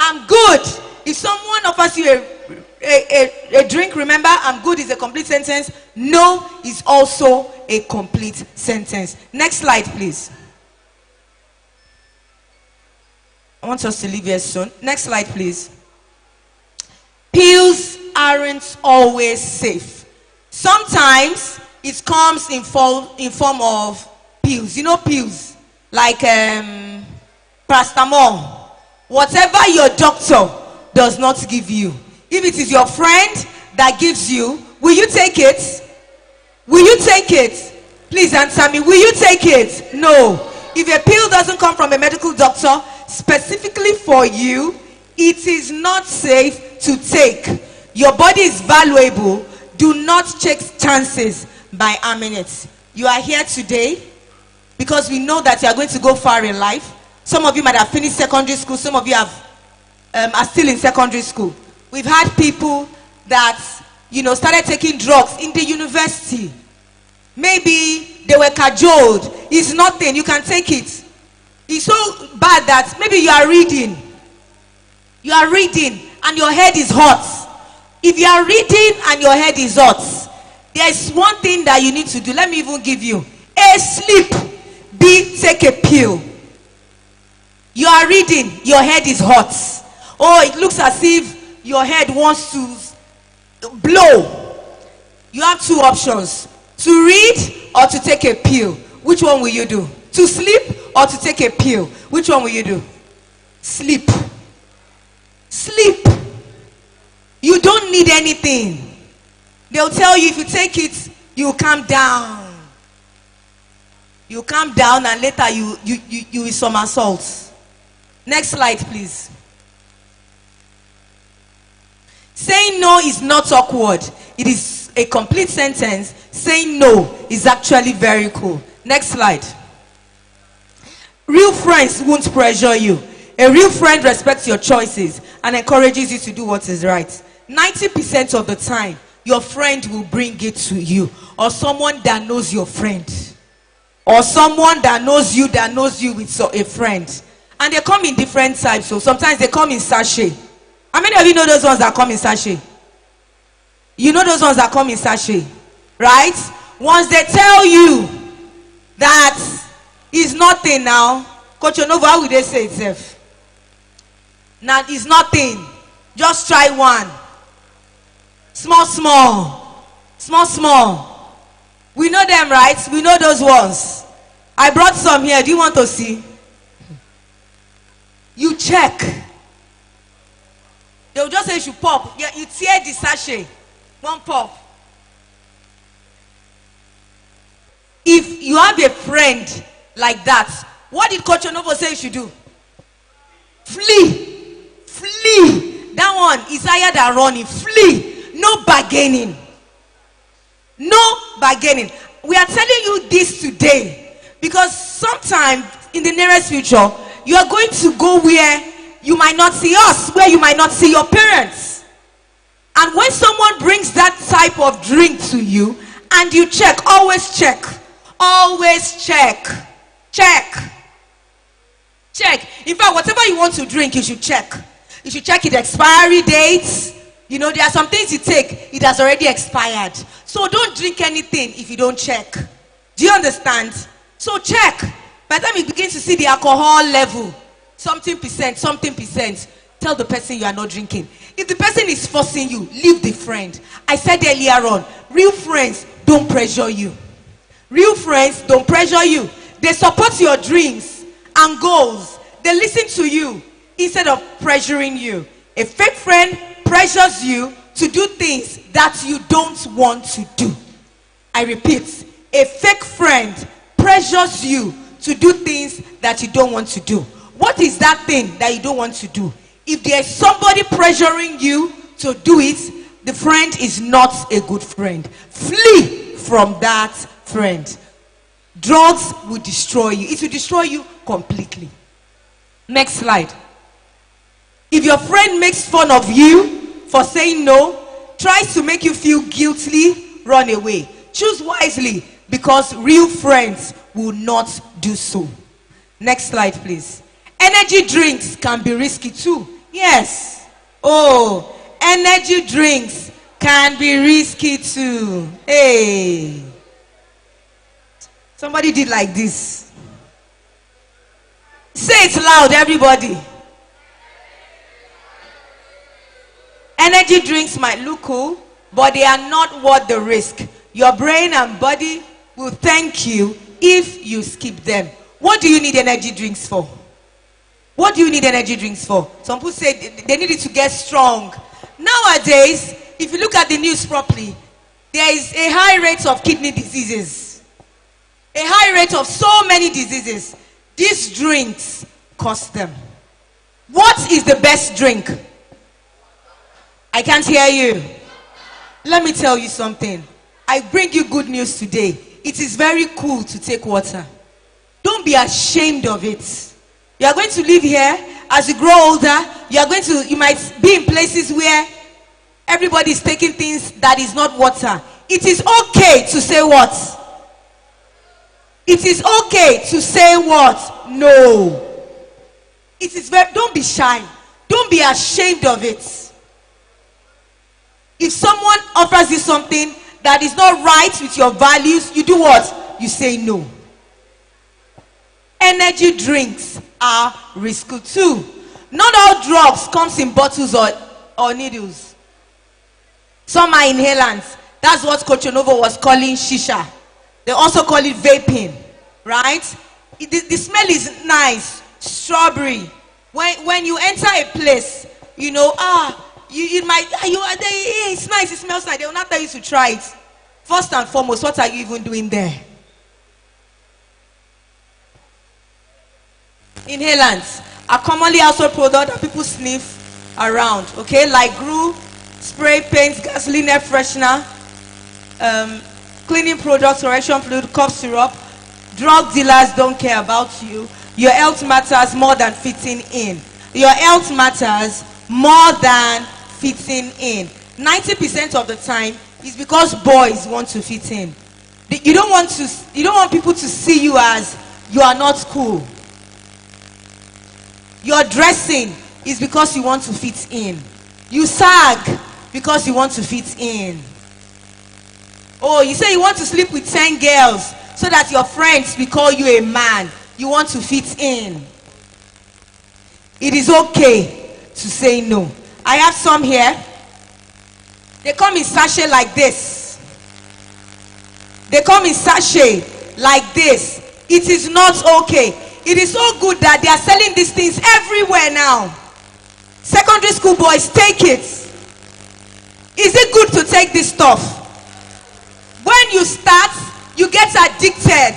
I'm good. If someone offers you a drink, remember, I'm good is a complete sentence. No is also a complete sentence. Next slide, please. I want us to leave here soon. Next slide, please. Pills aren't always safe. Sometimes it comes in form of pills. You know pills like paracetamol. Whatever your doctor does not give you. If it is your friend that gives you, will you take it? Will you take it? Please answer me. Will you take it? No. If a pill doesn't come from a medical doctor specifically for you, it is not safe to take. Your body is valuable. Do not take chances by harming it. You are here today because we know that you are going to go far in life. Some of you might have finished secondary school. Some of you are still in secondary school. We've had people that, you know, started taking drugs in the university. Maybe they were cajoled. It's nothing. You can take it. It's so bad that maybe you are reading. You are reading and your head is hot. If you are reading and your head is hot, there is one thing that you need to do. Let me even give you. A, sleep. B, take a pill. You are reading, your head is hot. Oh, it looks as if your head wants to blow. You have 2 options. To read or to take a pill. Which one will you do? To sleep or to take a pill? Which one will you do? Sleep. Sleep. You don't need anything. They'll tell you if you take it, you calm down. You calm down and later you will somersault. Next slide, please. Saying no is not awkward. It is a complete sentence. Saying no is actually very cool. Next slide. Real friends won't pressure you. A real friend respects your choices and encourages you to do what is right. 90% of the time, your friend will bring it to you, or someone that knows your friend, or someone that knows you with a friend. And they come in different types. So sometimes they come in sachet. How many of you know those ones that come in sachet? You know those ones that come in sachet, right? Once they tell you that it's nothing now, Coach Onova, how will they say itself? Now it's nothing. Just try one. Small, small. Small, small. We know them, right? We know those ones. I brought some here. Do you want to see? You check. They'll just say you should pop. Yeah, you tear the sachet. One pop. If you have a friend like that, what did Coach Onovo say you should do? Flee. Flee. That one is higher than running. Flee. No bargaining. No bargaining. We are telling you this today because sometime in the nearest future, you are going to go where you might not see us, where you might not see your parents. And when someone brings that type of drink to you and you check, always check. Always check. Check. Check. In fact, whatever you want to drink, you should check. You should check its expiry dates. You know, there are some things you take, it has already expired. So don't drink anything if you don't check. Do you understand? So check. By the time you begin to see the alcohol level, something percent, tell the person you are not drinking. If the person is forcing you, leave the friend. I said earlier on, real friends don't pressure you. Real friends don't pressure you. They support your dreams and goals. They listen to you instead of pressuring you. A fake friend pressures you to do things that you don't want to do. I repeat, a fake friend pressures you to do things that you don't want to do. What is that thing that you don't want to do? If there's somebody pressuring you to do it, the friend is not a good friend. Flee from that friend. Drugs will destroy you. It will destroy you completely. Next slide. If your friend makes fun of you for saying no, tries to make you feel guilty, run away. Choose wisely because real friends will not do so. Next slide, please. Energy drinks can be risky too. Yes. Oh, energy drinks can be risky too. Hey. Somebody did like this. Say it loud, everybody. Energy drinks might look cool, but they are not worth the risk. Your brain and body will thank you if you skip them. What do you need energy drinks for? What do you need energy drinks for? Some people say they need it to get strong. Nowadays, if you look at the news properly, there is a high rate of kidney diseases. A high rate of so many diseases. These drinks cost them. What is the best drink? I can't hear you. Let me tell you something. I bring you good news today. It is very cool to take water. Don't be ashamed of it. You are going to live here. As you grow older, you might be in places where everybody is taking things that is not water. It is okay to say what? It is okay to say what? No. It is very, don't be shy. Don't be ashamed of it. If someone offers you something that is not right with your values, you do what? You say no. Energy drinks are risky too. Not all drugs comes in bottles or needles. Some are inhalants. That's what Coach Onovo was calling shisha. They also call it vaping, right? The smell is nice, strawberry. When you enter a place, you know, it's nice, it smells nice. They will not tell you to try it. First and foremost, what are you even doing there? Inhalants are commonly household products that people sniff around, okay? Like glue, spray paints, gasoline, air freshener, cleaning products, correction fluid, cough syrup. Drug dealers don't care about you. Your health matters more than fitting in. Your health matters more than fitting in. 90% of the time is because boys want to fit in. You don't want people to see you as you are not cool. Your dressing is because you want to fit in. You sag because you want to fit in. Oh, you say you want to sleep with 10 girls so that your friends will call you a man. You want to fit in. It is okay to say no. I have some here. They come in sachet like this. They come in sachet like this. It is not okay. It is so good that they are selling these things everywhere now. Secondary school boys, take it. Is it good to take this stuff? When you start, you get addicted.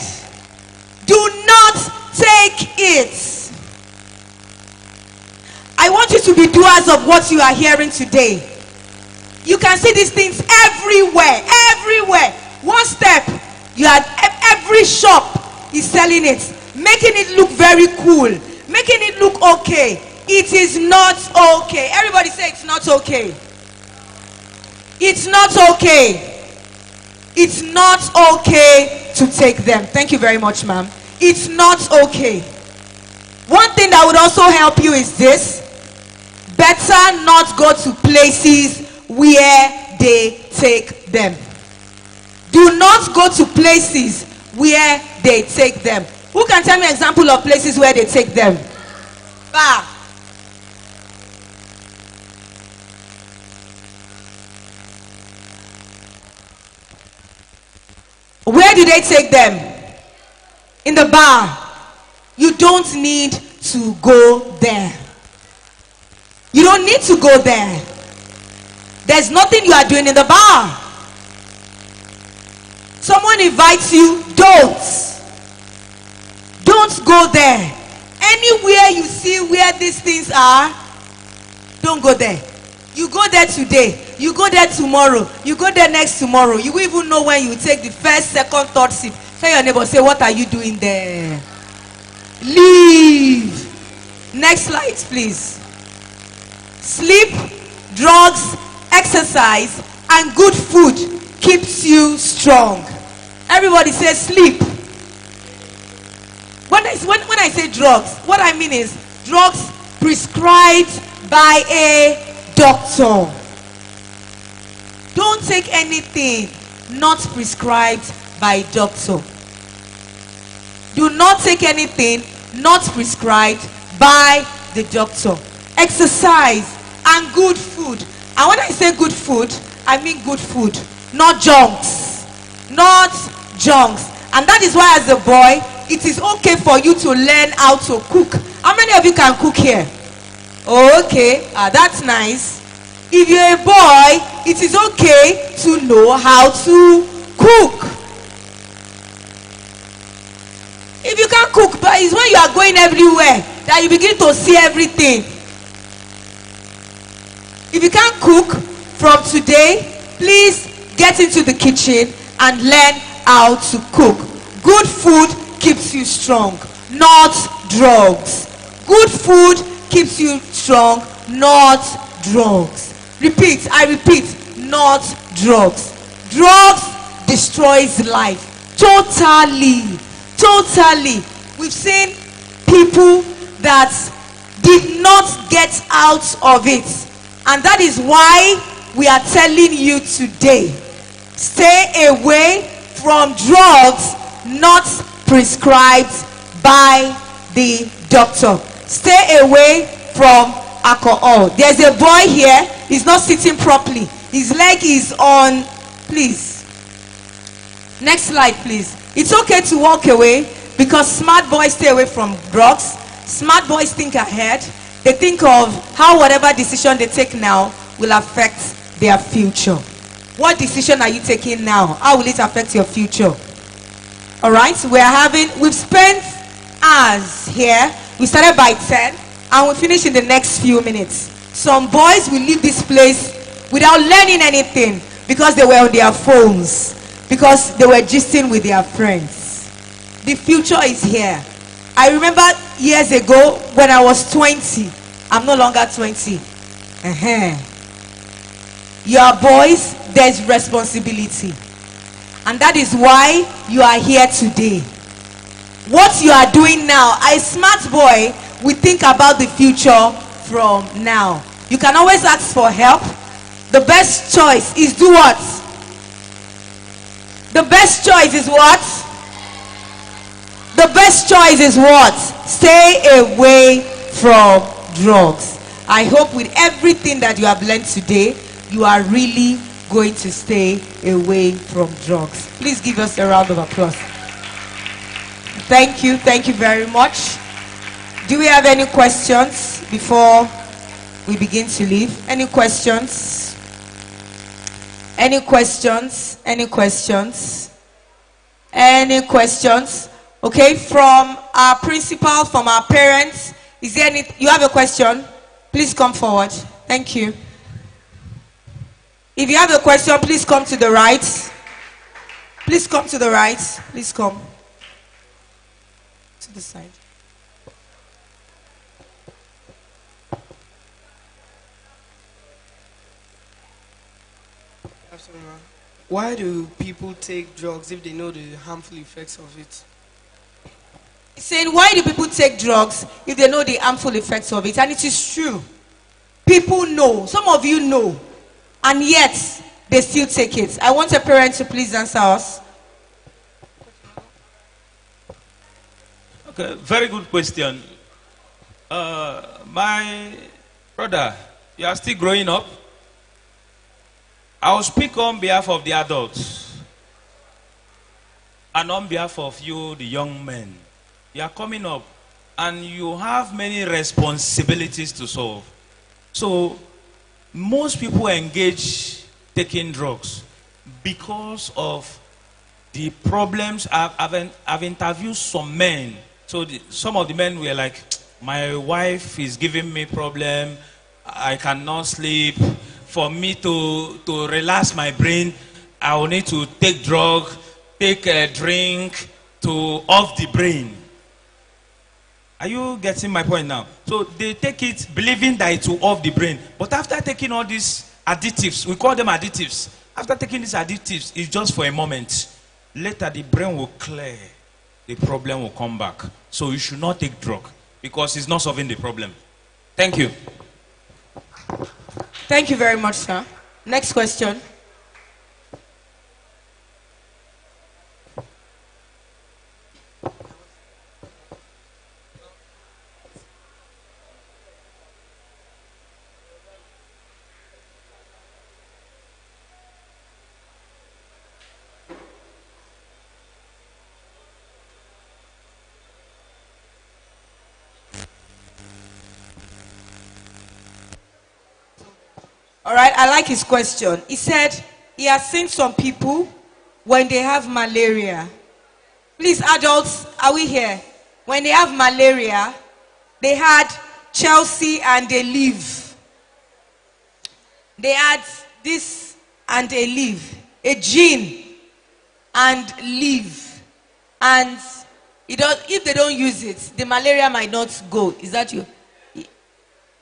Do not take it. I want you to be doers of what you are hearing today. You can see these things everywhere, everywhere. One step, you are every shop is selling it, making it look very cool, making it look okay. It is not okay. Everybody say it's not okay. It's not okay. It's not okay to take them. Thank you very much, ma'am. It's not okay. One thing that would also help you is this. Better not go to places where they take them. Do not go to places where they take them. Who can tell me an example of places where they take them? Bar. Where do they take them? In the bar. You don't need to go there. You don't need to go there. There's nothing you are doing in the bar. Someone invites you, don't go there. Anywhere you see where these things are, don't go there. You go there today, you go there tomorrow, you go there next tomorrow. You will even know when you take the first, second, third sip. Tell your neighbor, say, what are you doing there? Leave. Next slide, please. Sleep, drugs, exercise, and good food keeps you strong. Everybody says sleep. When I say drugs, what I mean is drugs prescribed by a doctor. Don't take anything not prescribed by a doctor. Do not take anything not prescribed by the doctor. Exercise and good food. And when I say good food, I mean good food, not junks. Not junks. And that is why as a boy, it is okay for you to learn how to cook. How many of you can cook here? Oh, okay, that's nice. If you're a boy, it is okay to know how to cook. If you can't cook, but it's when you are going everywhere that you begin to see everything. If you can't cook from today, please get into the kitchen and learn how to cook. Good food keeps you strong, not drugs. Good food keeps you strong, not drugs. Repeat, I repeat, not drugs. Drugs destroys life. Totally. We've seen people that did not get out of it. And that is why we are telling you today, stay away from drugs not prescribed by the doctor. Stay away from alcohol. There's a boy here, he's not sitting properly. His leg is on, please. Next slide, please. It's okay to walk away because smart boys stay away from drugs. Smart boys think ahead. They think of how whatever decision they take now will affect their future. What decision are you taking now? How will it affect your future? All right, we've spent hours here. We started by 10 and we'll finish in the next few minutes. Some boys will leave this place without learning anything because they were on their phones, because they were gisting with their friends. The future is here. I remember years ago when I was 20. I'm no longer 20. You are boys, there's responsibility. And that is why you are here today. What you are doing now, a smart boy will think about the future from now. You can always ask for help. The best choice is do what? The best choice is what? The best choice is what? Stay away from drugs. I hope with everything that you have learned today, you are really going to stay away from drugs. Please give us a round of applause. Thank you very much. Do we have any questions before we begin to leave? Any questions? Any questions? Any questions? Any questions? Okay, from our principal, from our parents, is there any, you have a question? Please come forward. Thank you. If you have a question, please come to the right. Please come to the right. Please come to the side. Why do people take drugs if they know the harmful effects of it? Saying, why do people take drugs if they know the harmful effects of it? And it is true. People know. Some of you know. And yet, they still take it. I want a parent to please answer us. Okay, very good question. My brother, you are still growing up. I will speak on behalf of the adults and on behalf of you, the young men. You are coming up and you have many responsibilities to solve. So, most people engage taking drugs because of the problems. I've interviewed some men. So, some of the men were like, my wife is giving me problem. I cannot sleep. For me to relax my brain, I will need to take drug, take a drink to off the brain. Are you getting my point now? So they take it believing that it will off the brain. But after taking all these additives, we call them additives. After taking these additives, it's just for a moment. Later the brain will clear. The problem will come back. So you should not take drug because it's not solving the problem. Thank you. Thank you very much, sir. Next question. All right, I like his question. He said he has seen some people when they have malaria. Please, adults, are we here? When they have malaria, they had Chelsea and they leave. They had this and they leave. A gin and leave. And if they don't use it, the malaria might not go. Is that you?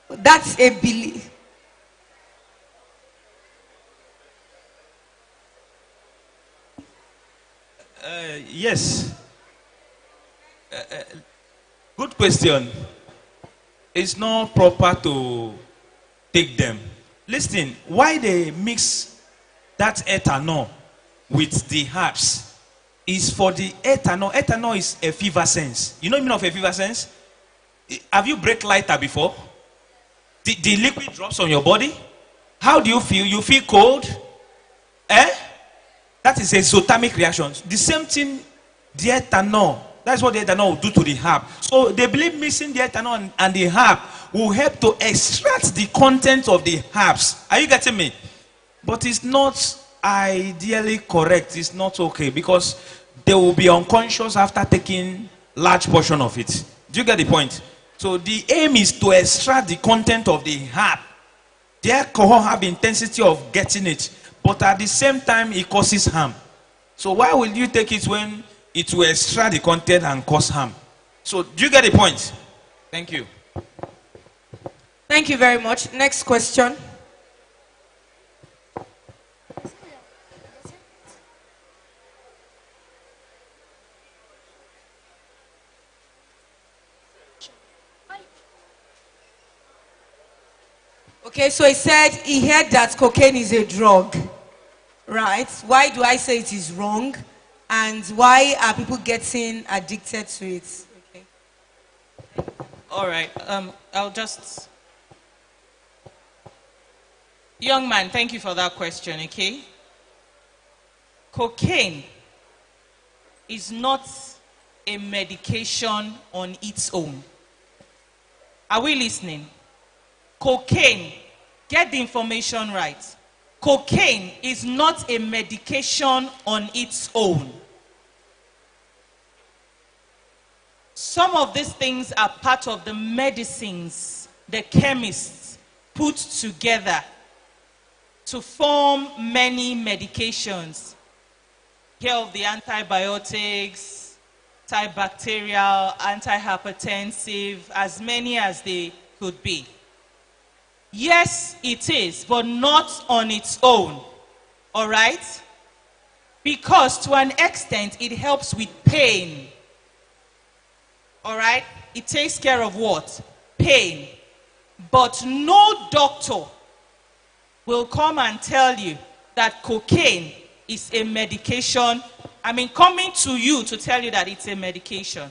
That's a belief. Yes. Good question. It's not proper to take them. Listen, why they mix that ethanol with the herbs is for the ethanol. Ethanol is effervescence. You know the meaning of effervescence? Have you break lighter before? The liquid drops on your body. How do you feel? You feel cold? That is a exothermic reaction. The same thing, the ethanol. That's what the ethanol will do to the herb. So they believe mixing the ethanol and the herb will help to extract the content of the herbs. Are you getting me? But it's not ideally correct. It's not okay because they will be unconscious after taking large portion of it. Do you get the point? So the aim is to extract the content of the herb. The alcohol have intensity of getting it. But at the same time, it causes harm. So why will you take it when it will extract the content and cause harm? So, do you get the point? Thank you. Thank you very much. Next question. Okay, so he said he heard that cocaine is a drug, right? Why do I say it is wrong? And why are people getting addicted to it? Okay. All right. I'll just. Young man, thank you for that question, okay? Cocaine is not a medication on its own. Are we listening? Cocaine, get the information right. Cocaine is not a medication on its own. Some of these things are part of the medicines the chemists put together to form many medications. Here of the antibiotics, antibacterial, antihypertensive, as many as they could be. Yes, it is, but not on its own. All right? Because to an extent, it helps with pain. All right? It takes care of what? Pain. But no doctor will come and tell you that cocaine is a medication. I mean, coming to you to tell you that it's a medication.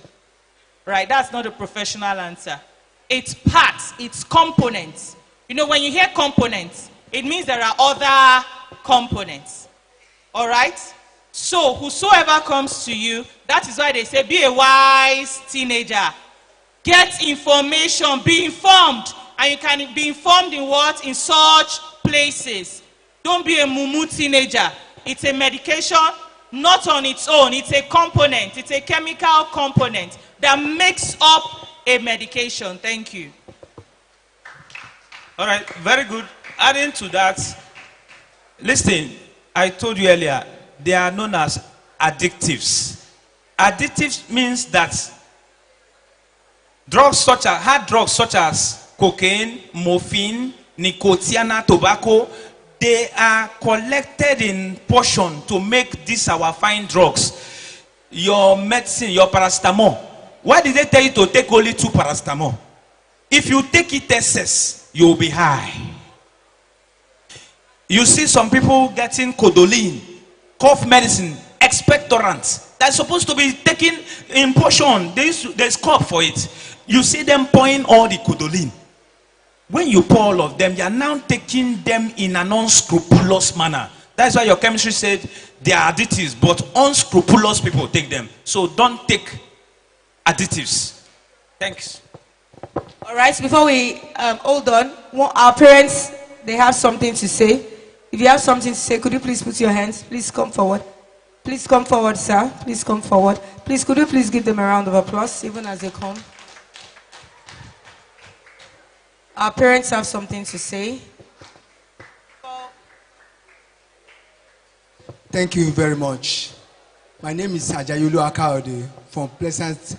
Right? That's not a professional answer. It's parts, it's components. You know, when you hear components, it means there are other components. All right? So, whosoever comes to you, that is why they say, be a wise teenager. Get information, be informed. And you can be informed in what? In such places. Don't be a mumu teenager. It's a medication, not on its own. It's a component. It's a chemical component that makes up a medication. Thank you. All right, very good. Adding to that, listen, I told you earlier, they are known as addictives. Addictives means that hard drugs such as cocaine, morphine, nicotine, tobacco, they are collected in portion to make these our fine drugs. Your medicine, your paracetamol. Why did they tell you to take only 2 paracetamol? If you take it excess, you will be high. You see some people getting codeine, cough medicine, expectorant. That's supposed to be taken in portion. There's cup for it. You see them pouring all the codeine. When you pour all of them, you are now taking them in an unscrupulous manner. That's why your chemistry said they are additives, but unscrupulous people take them. So don't take additives. Thanks. All right, before we hold on, our parents, they have something to say. If you have something to say, could you please put your hands? Please come forward. Please come forward, sir. Please come forward. Please, could you please give them a round of applause, even as they come? Our parents have something to say. Thank you very much. My name is Ajayulu Akaode from Pleasant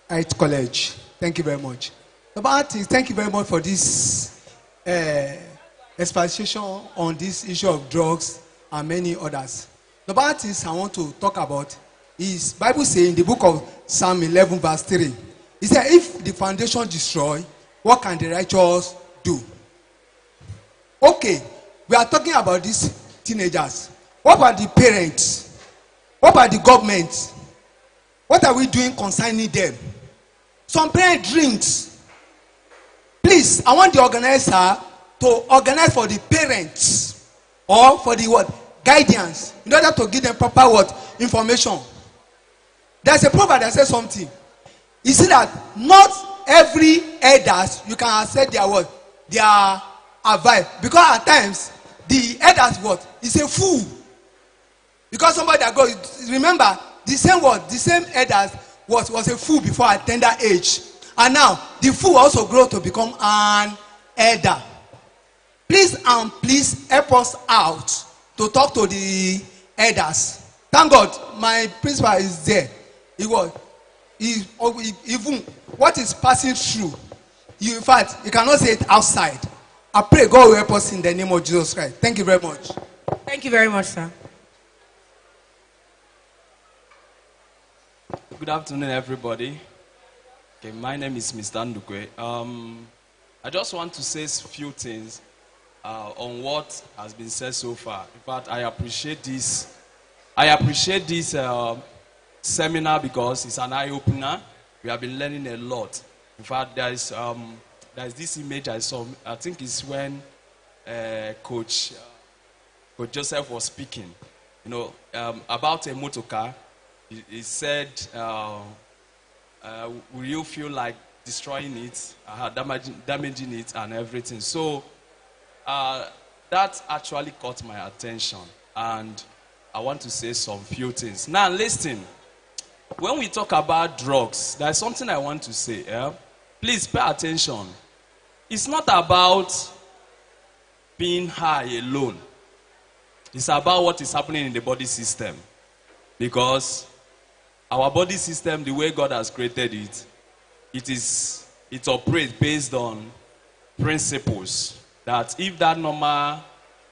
Heights College. Thank you very much. Thank you very much for this exposition on this issue of drugs and many others. The bad things I want to talk about is Bible saying in the book of Psalm 11 verse 3. It said, if the foundation destroy, what can the righteous do? Okay, we are talking about these teenagers. What about the parents? What about the government? What are we doing concerning them? Some parents drinks. Please, I want the organizer to organize for the parents or for the what? Guidance, in order to give them proper what? Information. There's a proverb that says something. You see that not every elders you can accept their what? Their advice. Because at times the elders what? Is a fool. Because somebody that goes, remember the same word, the same elders was a fool before a tender age. And now the fool also grow to become an elder. Please help us out to talk to the elders. Thank God, my principal is there. even what is passing through, you in fact you cannot say it outside. I pray God will help us in the name of Jesus Christ. Thank you very much. Thank you very much, sir. Good afternoon, everybody. Okay, my name is Mr. Ndukwe. I just want to say a few things on what has been said so far. In fact, I appreciate this. Seminar because it's an eye-opener. We have been learning a lot. In fact, there's this image I saw. I think it's when Coach Joseph was speaking. You know, about a motor car. He said, will you feel like destroying it, damaging it and everything? So that actually caught my attention, and I want to say some few things. Now listen, when we talk about drugs, there's something I want to say. Yeah? Please pay attention. It's not about being high alone. It's about what is happening in the body system. Because our body system, the way God has created it, it operates based on principles that if that normal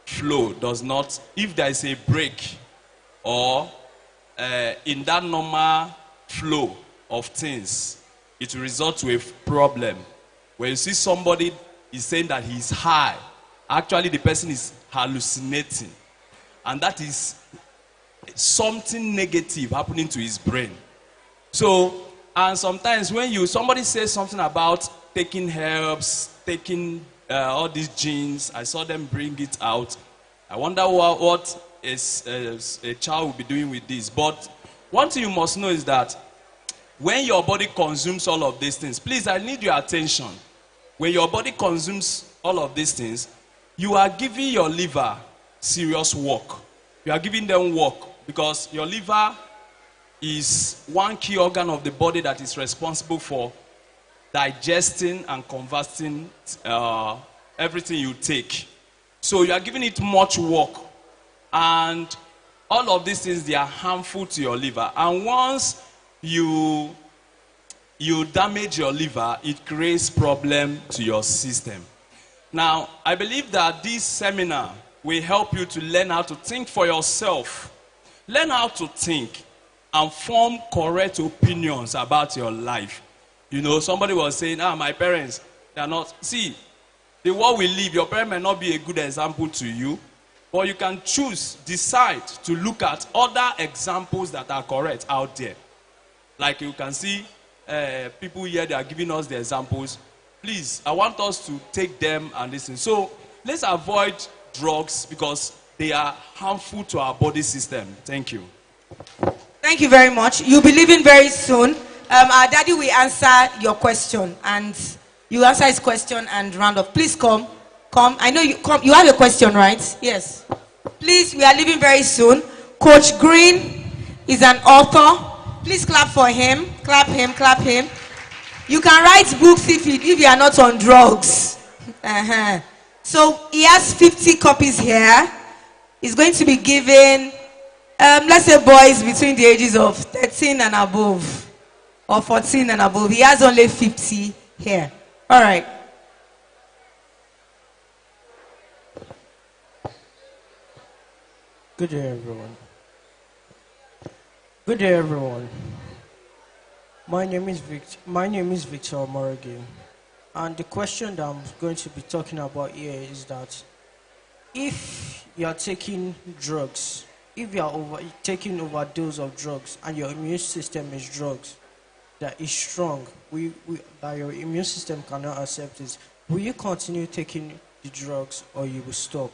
flow does not, if there is a break or in that normal flow of things, it will result to a problem. When you see somebody is saying that he's high, actually the person is hallucinating. And that is something negative happening to his brain. So, and sometimes when somebody says something about taking herbs, taking all these genes, I saw them bring it out. I wonder what a child will be doing with this. But one thing you must know is that when your body consumes all of these things, please, I need your attention. When your body consumes all of these things, you are giving your liver serious work. You are giving them work because your liver is one key organ of the body that is responsible for digesting and converting everything you take. So you are giving it much work. And all of these things, they are harmful to your liver. And once you damage your liver, it creates problem to your system. Now, I believe that this seminar will help you to learn how to think for yourself. Learn how to think and form correct opinions about your life. You know, somebody was saying, my parents, they are not. See, the world we live, your parents may not be a good example to you, but you can decide to look at other examples that are correct out there. Like you can see people here, they are giving us the examples. Please, I want us to take them and listen. So let's avoid drugs because they are harmful to our body system. Thank you. Thank you very much. You'll be leaving very soon. Our daddy will answer your question, and you answer his question and round off. Please come. I know you come. You have a question, right? Yes. Please, we are leaving very soon. Coach Green is an author. Please clap for him. Clap him. Clap him. You can write books if you are not on drugs. So he has 50 copies here. He's going to be giving, let's say, boys between the ages of 13 and above, or 14 and above. He has only 50 here. All right. Good day, everyone. Good day, everyone. My name is Victor Morgan, and the question that I'm going to be talking about here is that if you are taking drugs, if you are taking overdose of drugs, and your immune system is drugs that is strong, that your immune system cannot accept it, will you continue taking the drugs or you will stop?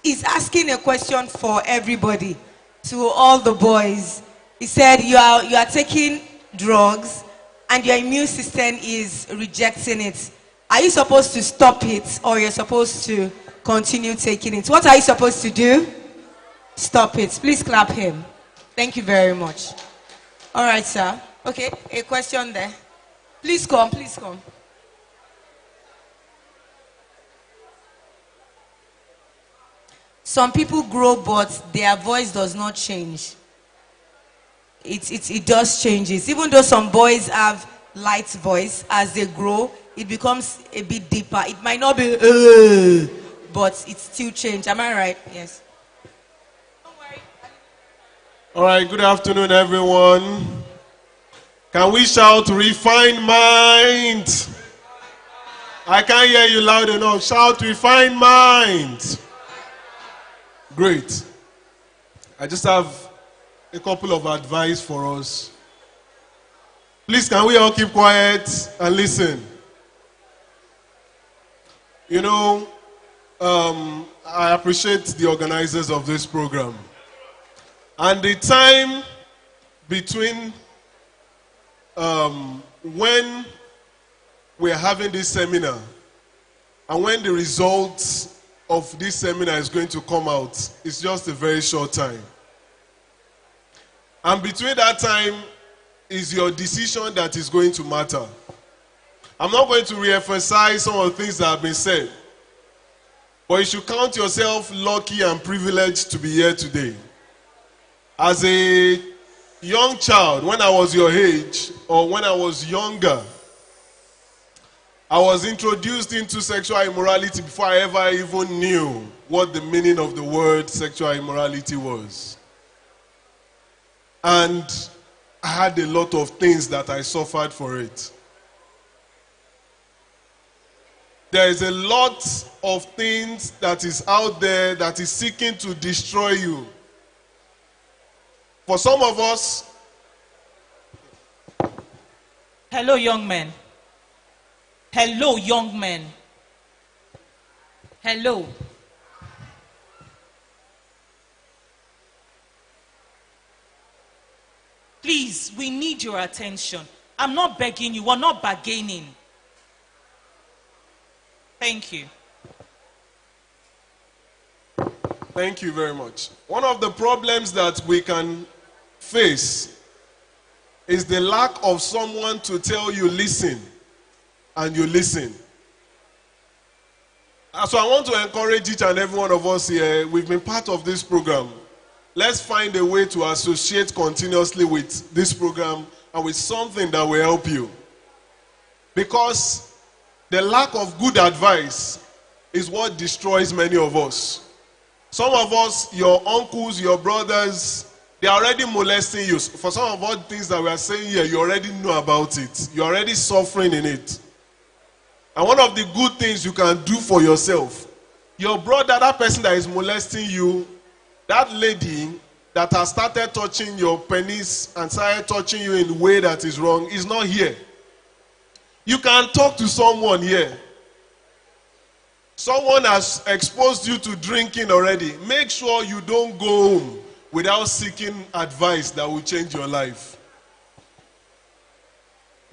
He's asking a question for everybody, to all the boys. He said you are taking drugs and your immune system is rejecting it. Are you supposed to stop it or you're supposed to continue taking it? What are you supposed to do? Stop it. Please clap him. Thank you very much. All right, sir. Okay, a question there. Please come, please come. Some people grow, but their voice does not change. It does changes. Even though some boys have light voice, as they grow, it becomes a bit deeper. It might not be, but it still change. Am I right? Yes. All right, good afternoon, everyone. Can we shout, refined mind? I can't hear you loud enough. Shout, refined mind. Great. I just have a couple of advice for us. Please, can we all keep quiet and listen? You know, I appreciate the organizers of this program. And the time between when we're having this seminar and when the results of this seminar is going to come out is just a very short time. And between that time is your decision that is going to matter. I'm not going to re-emphasize some of the things that have been said, but you should count yourself lucky and privileged to be here today. As a young child, when I was your age, or when I was younger, I was introduced into sexual immorality before I ever even knew what the meaning of the word sexual immorality was. And I had a lot of things that I suffered for it. There is a lot of things that is out there that is seeking to destroy you. For some of us, Hello, young men. Hello, young men. Hello. Please, we need your attention. I'm not begging you. We're not bargaining. Thank you. thank you very much. One of the problems that we can face is the lack of someone to tell you listen, and you listen. So I want to encourage each and every one of us here. We've been part of this program. Let's find a way to associate continuously with this program and with something that will help you. Because the lack of good advice is what destroys many of us. Some of us, your uncles, your brothers, they're already molesting you. For some of all the things that we are saying here, you already know about it. You're already suffering in it. And one of the good things you can do for yourself, your brother, that person that is molesting you, that lady that has started touching your penis and started touching you in a way that is wrong, is not here. You can talk to someone here. Someone has exposed you to drinking already. Make sure you don't go home without seeking advice that will change your life.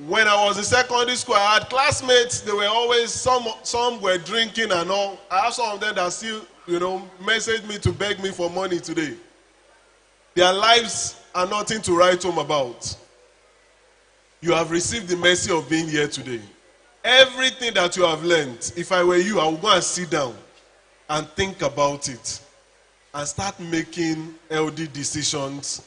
When I was in secondary school, I had classmates. They were always, some were drinking and all. I have some of them that still, message me to beg me for money today. Their lives are nothing to write home about. You have received the mercy of being here today. Everything that you have learned, if I were you, I would go and sit down and think about it and start making healthy decisions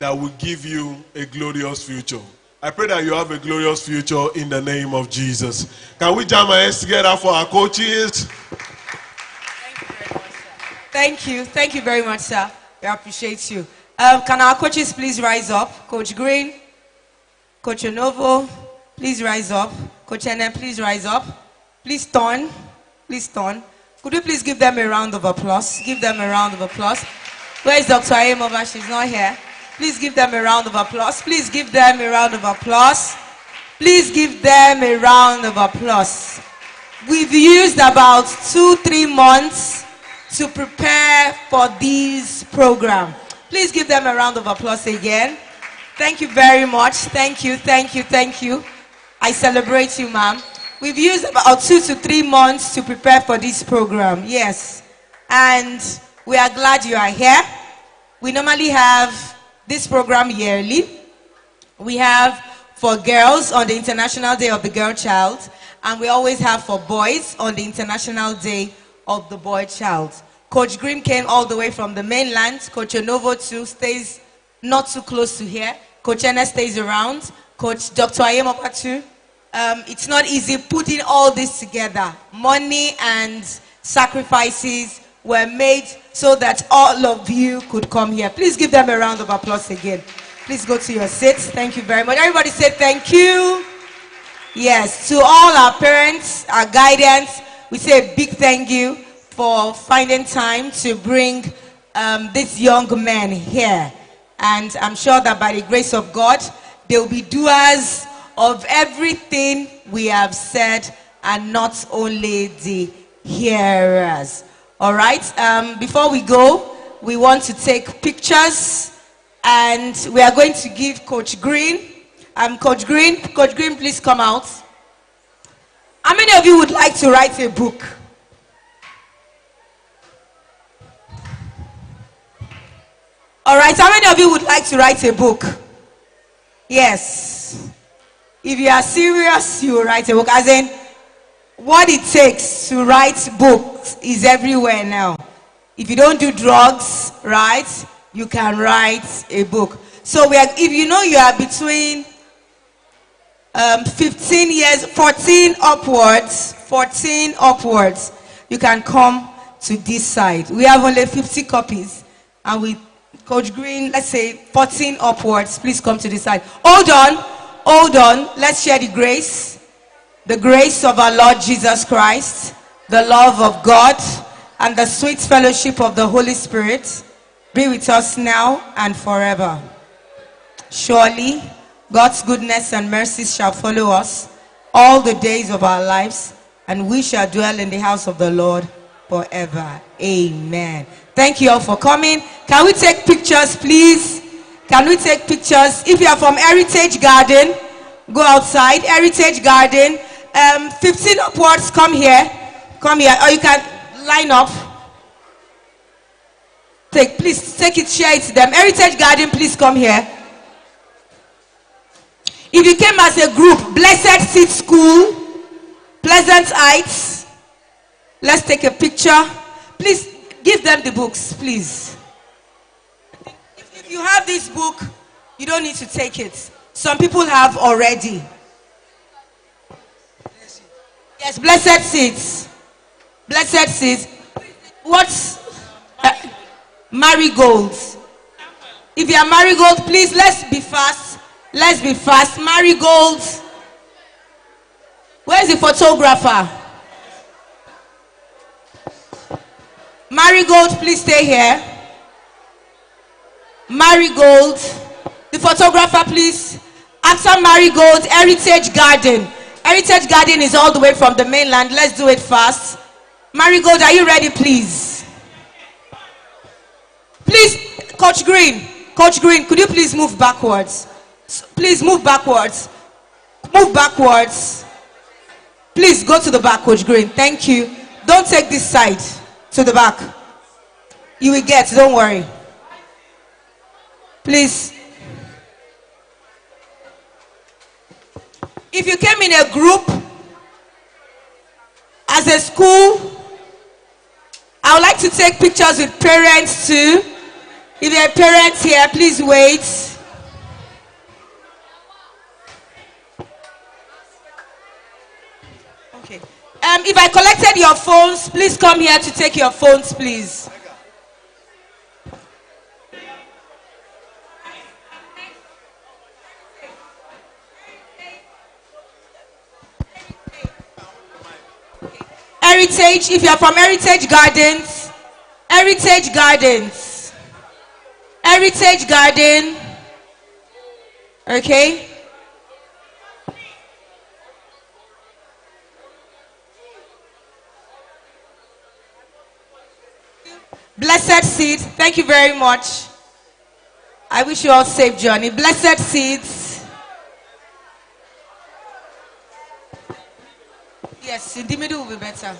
that will give you a glorious future. I pray that you have a glorious future in the name of Jesus. Can we jam our hands together for our coaches? Thank you. Thank you very much, sir. We appreciate you. Can our coaches please rise up? Coach Green, Coach Onovo, please rise up. Coach Ene, please rise up. Please turn. Please turn. Could we please give them a round of applause? Give them a round of applause. Where is Dr. Ayemova? She's not here. Please give them a round of applause. Please give them a round of applause. Please give them a round of applause. We've used about 2-3 months to prepare for this program. Please give them a round of applause again. Thank you very much. Thank you, thank you, thank you. I celebrate you, ma'am. We've used about 2 to 3 months to prepare for this program. Yes. And we are glad you are here. We normally have this program yearly. We have for girls on the International Day of the Girl Child, and we always have for boys on the International Day of the Boy Child. Coach Green came all the way from the mainland. Coach Onovo too stays not too close to here. Coach Ernest stays around. Coach Dr. Ayemopa too. It's not easy putting all this together. Money and sacrifices were made so that all of you could come here. Please give them a round of applause again. Please go to your seats. Thank you very much. Everybody say thank you. Yes, to all our parents, our guidance, we say a big thank you for finding time to bring this young man here. And I'm sure that by the grace of God, they will be doers of everything we have said and not only the hearers. All right, before we go, we want to take pictures and we are going to give Coach Green. Coach Green, please come out. How many of you would like to write a book? All right, how many of you would like to write a book? Yes. If you are serious, you will write a book. As in, what it takes to write books is everywhere now. If you don't do drugs, right, you can write a book. So if you know you are between 15 years, 14 upwards, you can come to this side. We have only 50 copies, and with Coach Green, let's say 14 upwards, please come to this side. Hold on, let's share the grace of our Lord Jesus Christ, the love of God, and the sweet fellowship of the Holy Spirit be with us now and forever. Surely, God's goodness and mercy shall follow us all the days of our lives, and we shall dwell in the house of the Lord forever. Amen. Thank you all for coming. Can we take pictures, please? Can we take pictures? If you are from Heritage Garden, go outside. Heritage Garden. 15 upwards, come here. Come here. Or you can line up. Please take it, share it to them. Heritage Garden, please come here. If you came as a group, Blessed Seed School, Pleasant Heights, let's take a picture. Please give them the books, please. If you have this book, you don't need to take it. Some people have already. Yes, Blessed Seeds. Blessed Seeds. What's marigolds? If you are marigold, please, let's be fast. Let's be fast. Marigolds. Where's the photographer? Marigold, please stay here. Marigold. The photographer, please. After Marigold, Heritage Garden. Heritage Garden is all the way from the mainland. Let's do it fast. Marigold, are you ready, please? Please, Coach Green, could you please move backwards? Please move backwards. Move backwards. Please go to the back, Coach Green. Thank you. Don't take this side. To the back. You will get, don't worry. Please. If you came in a group, as a school, I would like to take pictures with parents too. If there are parents here, please wait. Okay. If I collected your phones, please come here to take your phones, please. Heritage, if you are from Heritage Gardens, Heritage Gardens, Heritage Garden, okay? Blessed Seeds, thank you very much. I wish you all safe journey. Blessed Seeds. Yes, in the middle will be better.